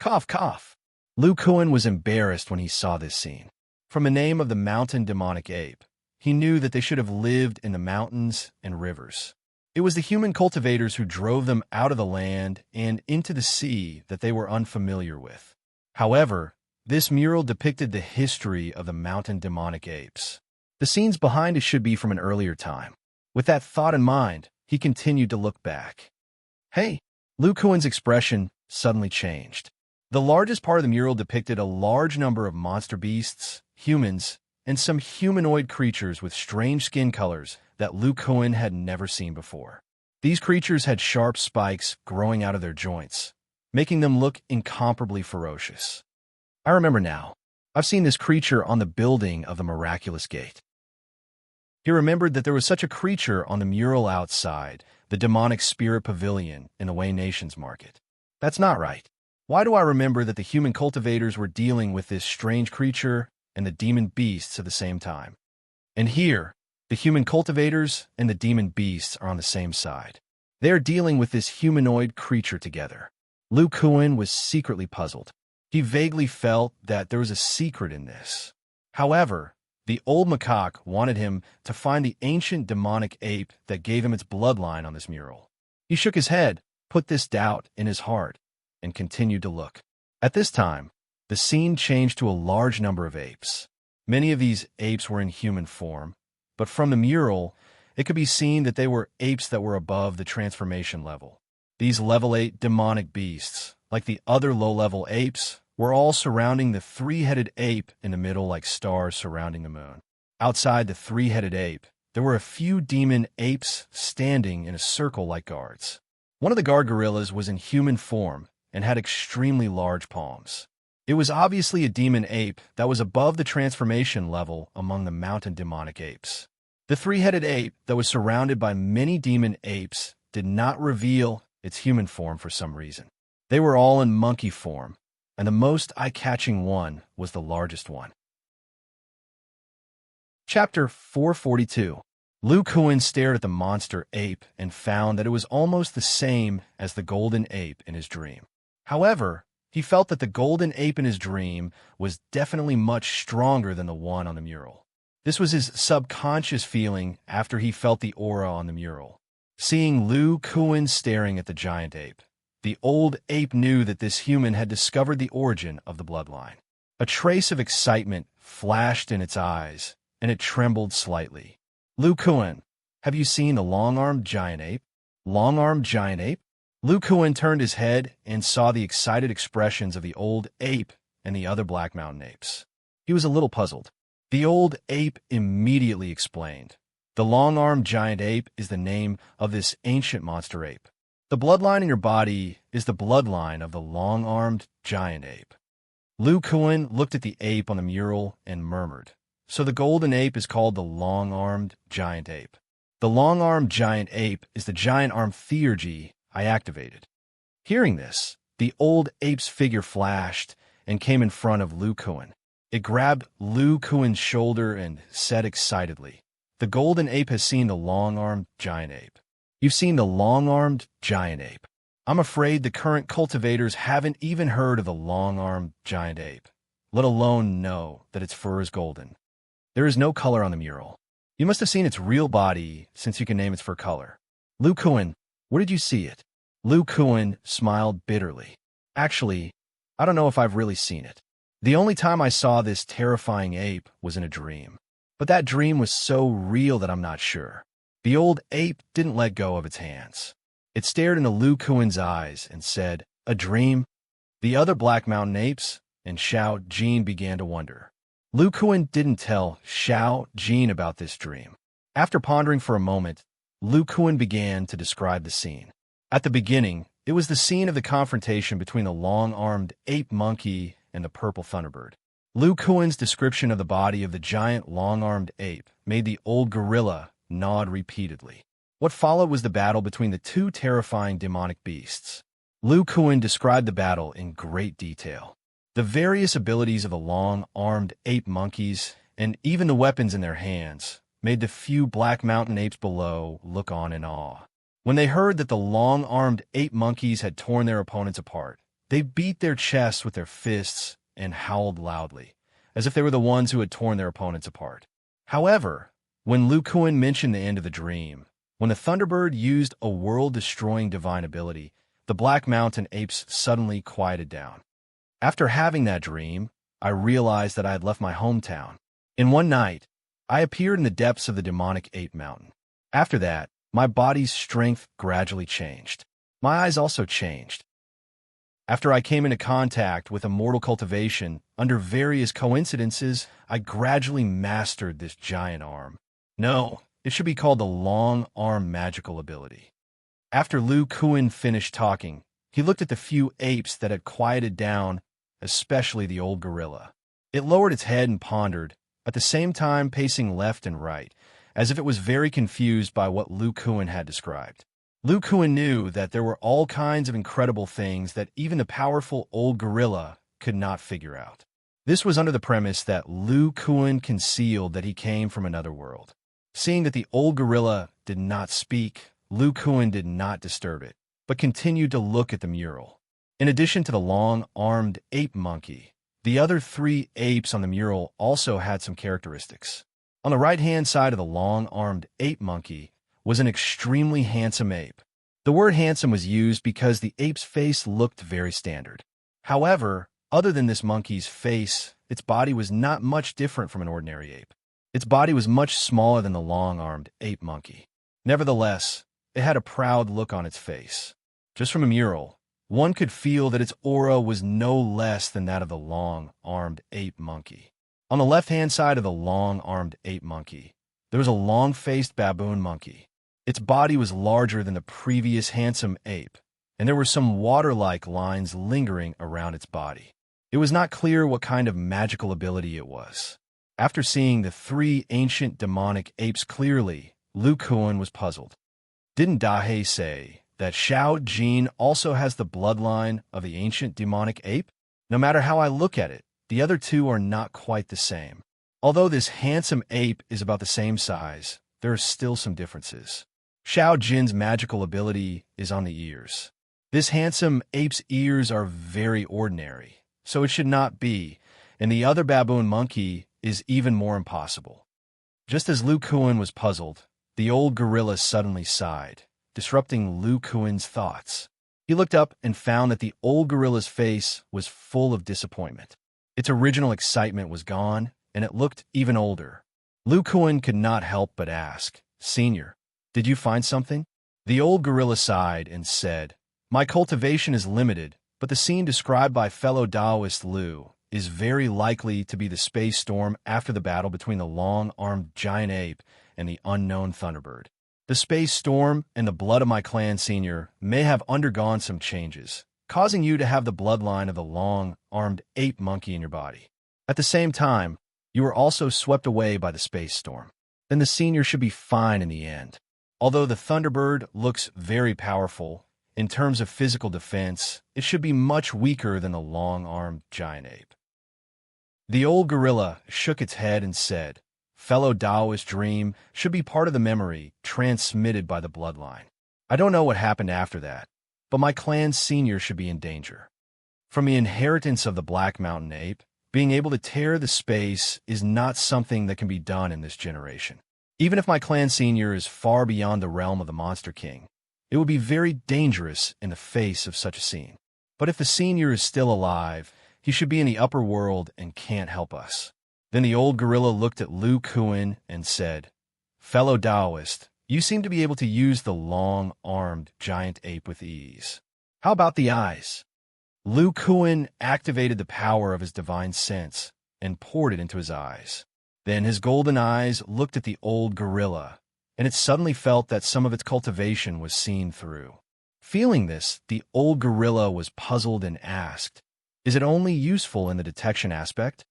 Cough, cough. Lu Kuan was embarrassed when he saw this scene. From the name of the mountain demonic ape, he knew that they should have lived in the mountains and rivers. It was the human cultivators who drove them out of the land and into the sea that they were unfamiliar with. However, this mural depicted the history of the mountain demonic apes. The scenes behind it should be from an earlier time. With that thought in mind, he continued to look back. Hey, Lu Kuan's expression suddenly changed. The largest part of the mural depicted a large number of monster beasts, humans, and some humanoid creatures with strange skin colors that Lu Kuan had never seen before. These creatures had sharp spikes growing out of their joints, making them look incomparably ferocious. I remember now. I've seen this creature on the building of the Miraculous Gate. He remembered that there was such a creature on the mural outside the demonic spirit pavilion in the Wei Nations market. That's not right. Why do I remember that the human cultivators were dealing with this strange creature and the demon beasts at the same time? And here, The human cultivators and the demon beasts are on the same side. They are dealing with this humanoid creature together. Lu Kuan was secretly puzzled. He vaguely felt that there was a secret in this. However, the old macaque wanted him to find the ancient demonic ape that gave him its bloodline on this mural. He shook his head, put this doubt in his heart, and continued to look. At this time, the scene changed to a large number of apes. Many of these apes were in human form, but from the mural, it could be seen that they were apes that were above the transformation level. These level 8 demonic beasts, like the other low-level apes, were all surrounding the three-headed ape in the middle like stars surrounding the moon. Outside the three-headed ape, there were a few demon apes standing in a circle like guards. One of the guard gorillas was in human form and had extremely large palms. It was obviously a demon ape that was above the transformation level among the mountain demonic apes. The three-headed ape that was surrounded by many demon apes did not reveal its human form for some reason. They were all in monkey form, and the most eye-catching one was the largest one. Chapter 442. Lu Kuan stared at the monster ape and found that it was almost the same as the golden ape in his dream. However, he felt that the golden ape in his dream was definitely much stronger than the one on the mural. This was his subconscious feeling after he felt the aura on the mural. Seeing Lu Kuan staring at the giant ape, the old ape knew that this human had discovered the origin of the bloodline. A trace of excitement flashed in its eyes, and it trembled slightly. Lu Kuan, have you seen the long-armed giant ape? Long-armed giant ape? Lu Kuan turned his head and saw the excited expressions of the old ape and the other Black Mountain apes. He was a little puzzled. The old ape immediately explained. The long-armed giant ape is the name of this ancient monster ape. The bloodline in your body is the bloodline of the long-armed giant ape. Lu Kuan looked at the ape on the mural and murmured, so the golden ape is called the long-armed giant ape. The long-armed giant ape is the giant arm theurgy I activated. Hearing this, the old ape's figure flashed and came in front of Lu Kuan. It grabbed Lu Kuan's shoulder and said excitedly, "The golden ape has seen the long-armed giant ape. You've seen the long-armed giant ape. I'm afraid the current cultivators haven't even heard of the long-armed giant ape, let alone know that its fur is golden. There is no color on the mural. You must have seen its real body since you can name its fur color. Lu Kuan, where did you see it?" Lu Kuan smiled bitterly. "Actually, I don't know if I've really seen it. The only time I saw this terrifying ape was in a dream. But that dream was so real that I'm not sure." The old ape didn't let go of its hands. It stared into Lu Kuan's eyes and said, "A dream?" The other Black Mountain apes and Xiao Jin began to wonder. Lu Kuan didn't tell Xiao Jin about this dream. After pondering for a moment, Lu Kuan began to describe the scene. At the beginning, it was the scene of the confrontation between the long-armed ape monkey and the purple thunderbird. Lu Kuan's description of the body of the giant long-armed ape made the old gorilla nod repeatedly. What followed was the battle between the two terrifying demonic beasts. Lu Kuan described the battle in great detail. The various abilities of the long-armed ape monkeys, and even the weapons in their hands, made the few Black Mountain apes below look on in awe. When they heard that the long-armed ape monkeys had torn their opponents apart, they beat their chests with their fists and howled loudly, as if they were the ones who had torn their opponents apart. However, when Lu Kuan mentioned the end of the dream, when the Thunderbird used a world-destroying divine ability, the Black Mountain apes suddenly quieted down. After having that dream, I realized that I had left my hometown. In one night, I appeared in the depths of the demonic ape mountain. After that, my body's strength gradually changed. My eyes also changed. After I came into contact with immortal cultivation, under various coincidences, I gradually mastered this giant arm. No, it should be called the long arm magical ability. After Lu Kuan finished talking, he looked at the few apes that had quieted down, especially the old gorilla. It lowered its head and pondered, at the same time pacing left and right, as if it was very confused by what Lu Kuan had described. Lu Kuan knew that there were all kinds of incredible things that even the powerful old gorilla could not figure out. This was under the premise that Lu Kuan concealed that he came from another world. Seeing that the old gorilla did not speak, Lu Kuan did not disturb it, but continued to look at the mural. In addition to the long-armed ape monkey, the other three apes on the mural also had some characteristics. On the right-hand side of the long-armed ape monkey was an extremely handsome ape. The word handsome was used because the ape's face looked very standard. However, other than this monkey's face, its body was not much different from an ordinary ape. Its body was much smaller than the long-armed ape monkey. Nevertheless, it had a proud look on its face. Just from a mural, one could feel that its aura was no less than that of the long-armed ape monkey. On the left-hand side of the long-armed ape monkey, there was a long-faced baboon monkey. Its body was larger than the previous handsome ape, and there were some water-like lines lingering around its body. It was not clear what kind of magical ability it was. After seeing the three ancient demonic apes clearly, Lu Kuan was puzzled. Didn't Dahe say that Xiao Jin also has the bloodline of the ancient demonic ape? No matter how I look at it, the other two are not quite the same. Although this handsome ape is about the same size, there are still some differences. Xiao Jin's magical ability is on the ears. This handsome ape's ears are very ordinary, so it should not be, and the other baboon monkey is even more impossible. Just as Lu Kuan was puzzled, the old gorilla suddenly sighed, disrupting Lu Kuan's thoughts. He looked up and found that the old gorilla's face was full of disappointment. Its original excitement was gone, and it looked even older. Lu Kuan could not help but ask, "Senior, did you find something?" The old gorilla sighed and said, "My cultivation is limited, but the scene described by fellow Taoist Lu is very likely to be the space storm after the battle between the long-armed giant ape and the unknown thunderbird. The space storm and the blood of my clan senior may have undergone some changes, causing you to have the bloodline of the long-armed ape monkey in your body. At the same time, you were also swept away by the space storm. Then the senior should be fine in the end. Although the thunderbird looks very powerful, in terms of physical defense, it should be much weaker than the long-armed giant ape." The old gorilla shook its head and said, "Fellow Taoist dream should be part of the memory transmitted by the bloodline. I don't know what happened after that, but my clan's senior should be in danger. From the inheritance of the Black Mountain ape, being able to tear the space is not something that can be done in this generation. Even if my clan senior is far beyond the realm of the Monster King, it would be very dangerous in the face of such a scene. But if the senior is still alive, he should be in the upper world and can't help us." Then the old gorilla looked at Lu Kuan and said, "Fellow Taoist, you seem to be able to use the long-armed giant ape with ease. How about the eyes?" Lu Kuan activated the power of his divine sense and poured it into his eyes. Then his golden eyes looked at the old gorilla, and it suddenly felt that some of its cultivation was seen through. Feeling this, the old gorilla was puzzled and asked, "Is it only useful in the detection aspect?"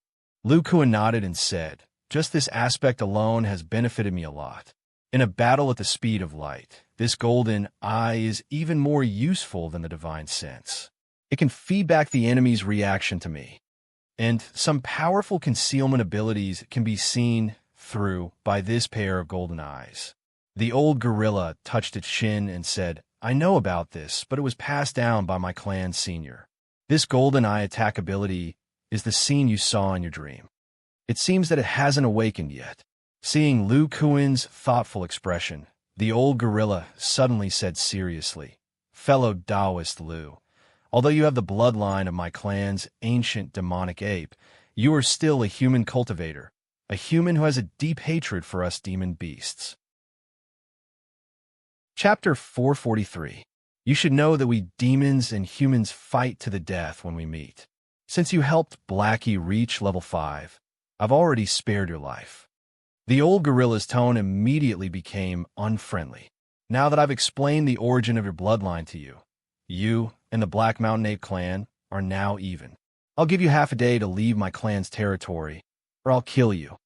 Lu Kuan nodded and said, "Just this aspect alone has benefited me a lot. In a battle at the speed of light, this golden eye is even more useful than the divine sense. It can feed back the enemy's reaction to me. And some powerful concealment abilities can be seen through by this pair of golden eyes." The old gorilla touched its chin and said, "I know about this, but it was passed down by my clan senior. This golden eye attack ability is the scene you saw in your dream. It seems that it hasn't awakened yet." Seeing Lu Kuan's thoughtful expression, the old gorilla suddenly said seriously, "Fellow Taoist Lu, although you have the bloodline of my clan's ancient demonic ape, you are still a human cultivator, a human who has a deep hatred for us demon beasts." Chapter 443. You should know that we demons and humans fight to the death when we meet. Since you helped Blackie reach level 5, I've already spared your life. The old gorilla's tone immediately became unfriendly. Now that I've explained the origin of your bloodline to you, you and the Black Mountain Ape clan are now even. I'll give you half a day to leave my clan's territory, or I'll kill you.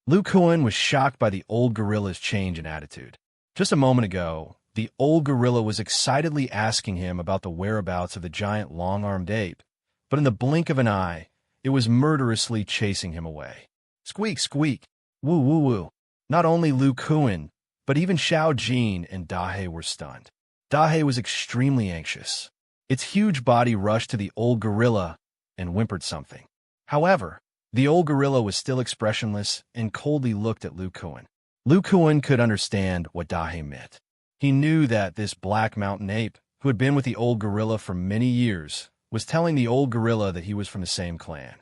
Lu Kuan was shocked by the old gorilla's change in attitude. Just a moment ago, the old gorilla was excitedly asking him about the whereabouts of the giant long-armed ape, but in the blink of an eye, it was murderously chasing him away. Squeak, squeak, woo, woo, woo. Not only Lu Kuan, but even Xiao Jin and Dahe were stunned. Dahe was extremely anxious. Its huge body rushed to the old gorilla and whimpered something. However, the old gorilla was still expressionless and coldly looked at Lu Kuan. Lu Kuan could understand what Dahe meant. He knew that this black mountain ape, who had been with the old gorilla for many years, was telling the old gorilla that he was from the same clan.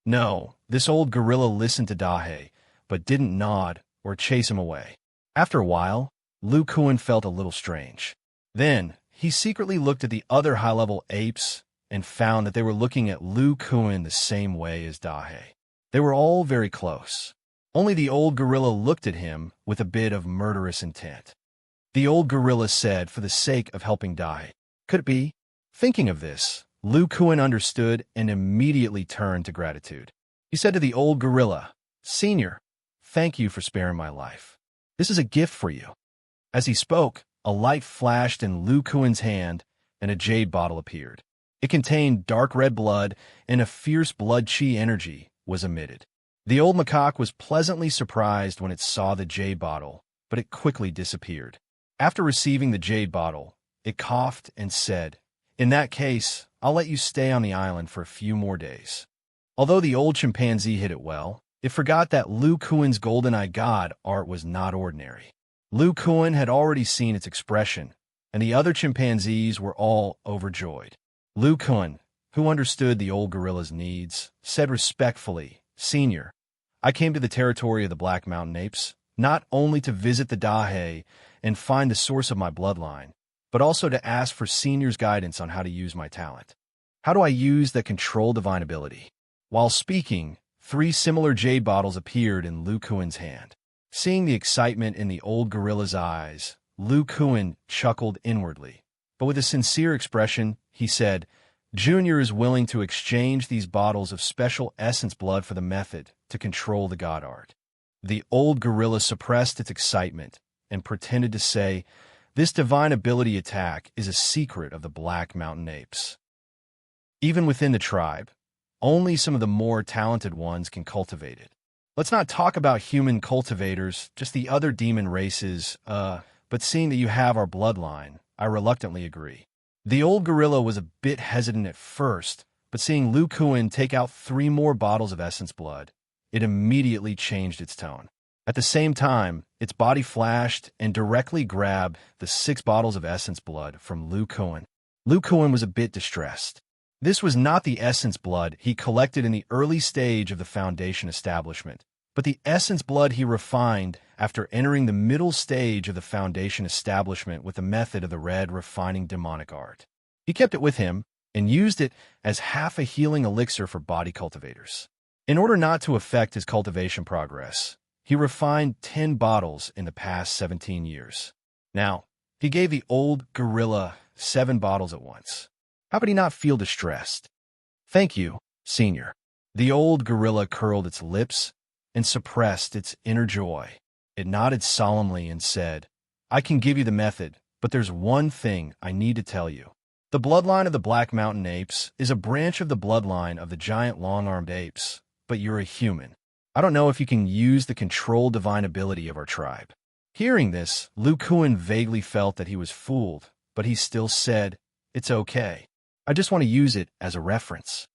No, this old gorilla listened to Dahe, but didn't nod or chase him away. After a while, Lu Kuan felt a little strange. Then, he secretly looked at the other high-level apes and found that they were looking at Lu Kuan the same way as Dahe. They were all very close. Only the old gorilla looked at him with a bit of murderous intent. The old gorilla said for the sake of helping Dahe, "Could it be?" Thinking of this, Lu Kuan understood and immediately turned to gratitude. He said to the old gorilla, "Senior, thank you for sparing my life. This is a gift for you." As he spoke, a light flashed in Lu Kuan's hand and a jade bottle appeared. It contained dark red blood, and a fierce blood chi energy was emitted. The old macaque was pleasantly surprised when it saw the jade bottle, but it quickly disappeared. After receiving the jade bottle, it coughed and said, "In that case, I'll let you stay on the island for a few more days." Although the old chimpanzee hid it well, it forgot that Lu Kuan's golden-eye god art was not ordinary. Lu Kuan had already seen its expression, and the other chimpanzees were all overjoyed. Lu Kuan, who understood the old gorilla's needs, said respectfully, "Senior, I came to the territory of the Black Mountain Apes, not only to visit the Dahe and find the source of my bloodline, but also to ask for Senior's guidance on how to use my talent. How do I use the control divine ability?" While speaking, 3 similar jade bottles appeared in Lu Kuan's hand. Seeing the excitement in the old gorilla's eyes, Lu Kuan chuckled inwardly. But with a sincere expression, he said, "Junior is willing to exchange these bottles of special essence blood for the method to control the god art." The old gorilla suppressed its excitement and pretended to say, "This divine ability attack is a secret of the Black Mountain Apes. Even within the tribe, only some of the more talented ones can cultivate it. Let's not talk about human cultivators, just the other demon races, but seeing that you have our bloodline, I reluctantly agree." The old gorilla was a bit hesitant at first, but seeing Lu Kuan take out 3 more bottles of essence blood, it immediately changed its tone. At the same time, its body flashed and directly grabbed the 6 bottles of essence blood from Lu Kuan. Lu Kuan was a bit distressed. This was not the essence blood he collected in the early stage of the Foundation establishment, but the essence blood he refined after entering the middle stage of the Foundation establishment with the method of the red refining demonic art. He kept it with him and used it as half a healing elixir for body cultivators. In order not to affect his cultivation progress, he refined 10 bottles in the past 17 years. Now, he gave the old gorilla 7 bottles at once. How could he not feel distressed? "Thank you, Senior." The old gorilla curled its lips and suppressed its inner joy. It nodded solemnly and said, "I can give you the method, but there's one thing I need to tell you. The bloodline of the Black Mountain Apes is a branch of the bloodline of the giant long-armed apes, but you're a human. I don't know if you can use the control divine ability of our tribe." Hearing this, Lu Kuan vaguely felt that he was fooled, but he still said, "It's okay. I just want to use it as a reference.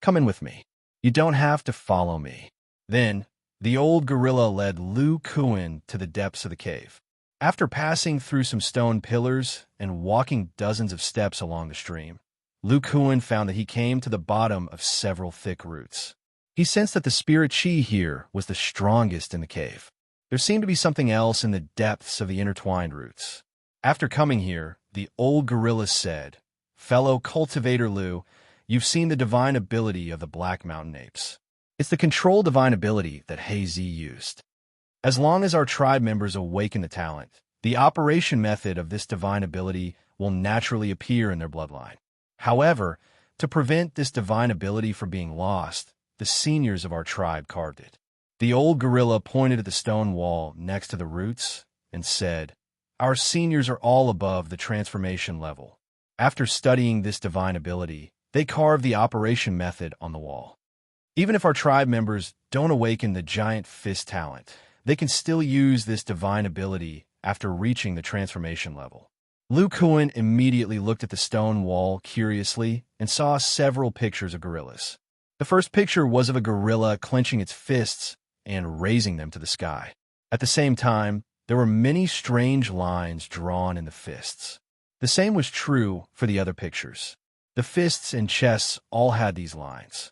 Come in with me. You don't have to follow me." Then, the old gorilla led Lu Kuan to the depths of the cave. After passing through some stone pillars and walking dozens of steps along the stream, Lu Kuan found that he came to the bottom of several thick roots. He sensed that the spirit chi here was the strongest in the cave. There seemed to be something else in the depths of the intertwined roots. After coming here, the old gorilla said, "Fellow cultivator Lu, you've seen the divine ability of the Black Mountain Apes. It's the control divine ability that Hazy used. As long as our tribe members awaken the talent, the operation method of this divine ability will naturally appear in their bloodline. However, to prevent this divine ability from being lost, the seniors of our tribe carved it." The old gorilla pointed at the stone wall next to the roots and said, "Our seniors are all above the transformation level. After studying this divine ability, they carved the operation method on the wall. Even if our tribe members don't awaken the giant fist talent, they can still use this divine ability after reaching the transformation level. Lu Kuan immediately looked at the stone wall curiously and saw several pictures of gorillas. The first picture was of a gorilla clenching its fists and raising them to the sky. At the same time, there were many strange lines drawn in the fists. The same was true for the other pictures. The fists and chests all had these lines.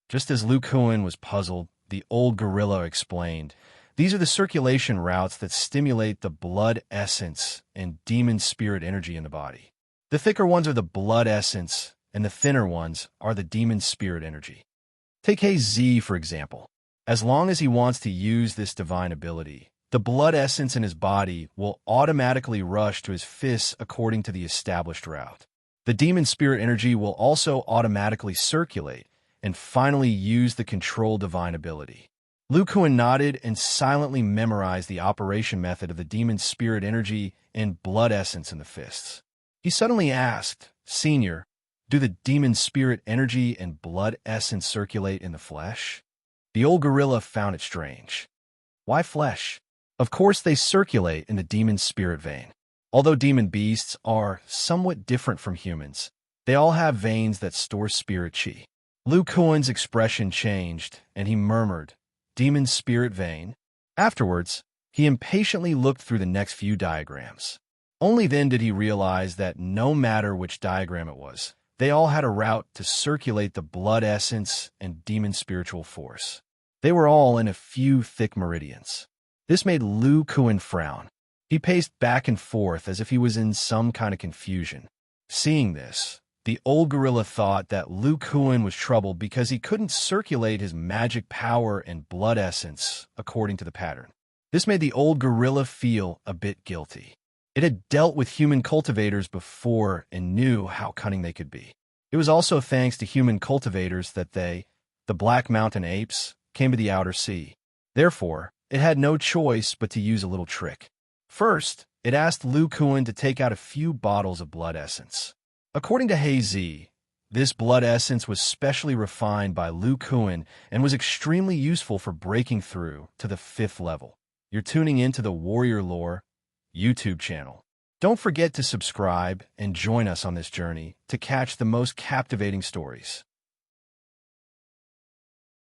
Just as Lu Kuan was puzzled, the old gorilla explained, "These are the circulation routes that stimulate the blood essence and demon spirit energy in the body. The thicker ones are the blood essence, and the thinner ones are the demon spirit energy." Take AZ, for example. As long as he wants to use this divine ability, the blood essence in his body will automatically rush to his fists according to the established route. The demon spirit energy will also automatically circulate and finally use the control divine ability. Lu Kuan nodded and silently memorized the operation method of the demon spirit energy and blood essence in the fists. He suddenly asked, "Senior, do the demon spirit energy and blood essence circulate in the flesh?" The old gorilla found it strange. Why flesh? Of course they circulate in the demon spirit vein. Although demon beasts are somewhat different from humans, they all have veins that store spirit chi. Lu Kuan's expression changed, and he murmured, "Demon spirit vein?" Afterwards, he impatiently looked through the next few diagrams. Only then did he realize that no matter which diagram it was, they all had a route to circulate the blood essence and demon spiritual force. They were all in a few thick meridians. This made Lu Kuan frown. He paced back and forth as if he was in some kind of confusion. Seeing this, the old gorilla thought that Lu Kuan was troubled because he couldn't circulate his magic power and blood essence according to the pattern. This made the old gorilla feel a bit guilty. It had dealt with human cultivators before and knew how cunning they could be. It was also thanks to human cultivators that they, the Black Mountain apes, came to the outer sea. Therefore, it had no choice but to use a little trick. First, it asked Lu Kuan to take out a few bottles of blood essence. According to Hazy, this blood essence was specially refined by Lu Kuan and was extremely useful for breaking through to the 5th level. You're tuning into the Warrior Lore YouTube channel. Don't forget to subscribe and join us on this journey to catch the most captivating stories.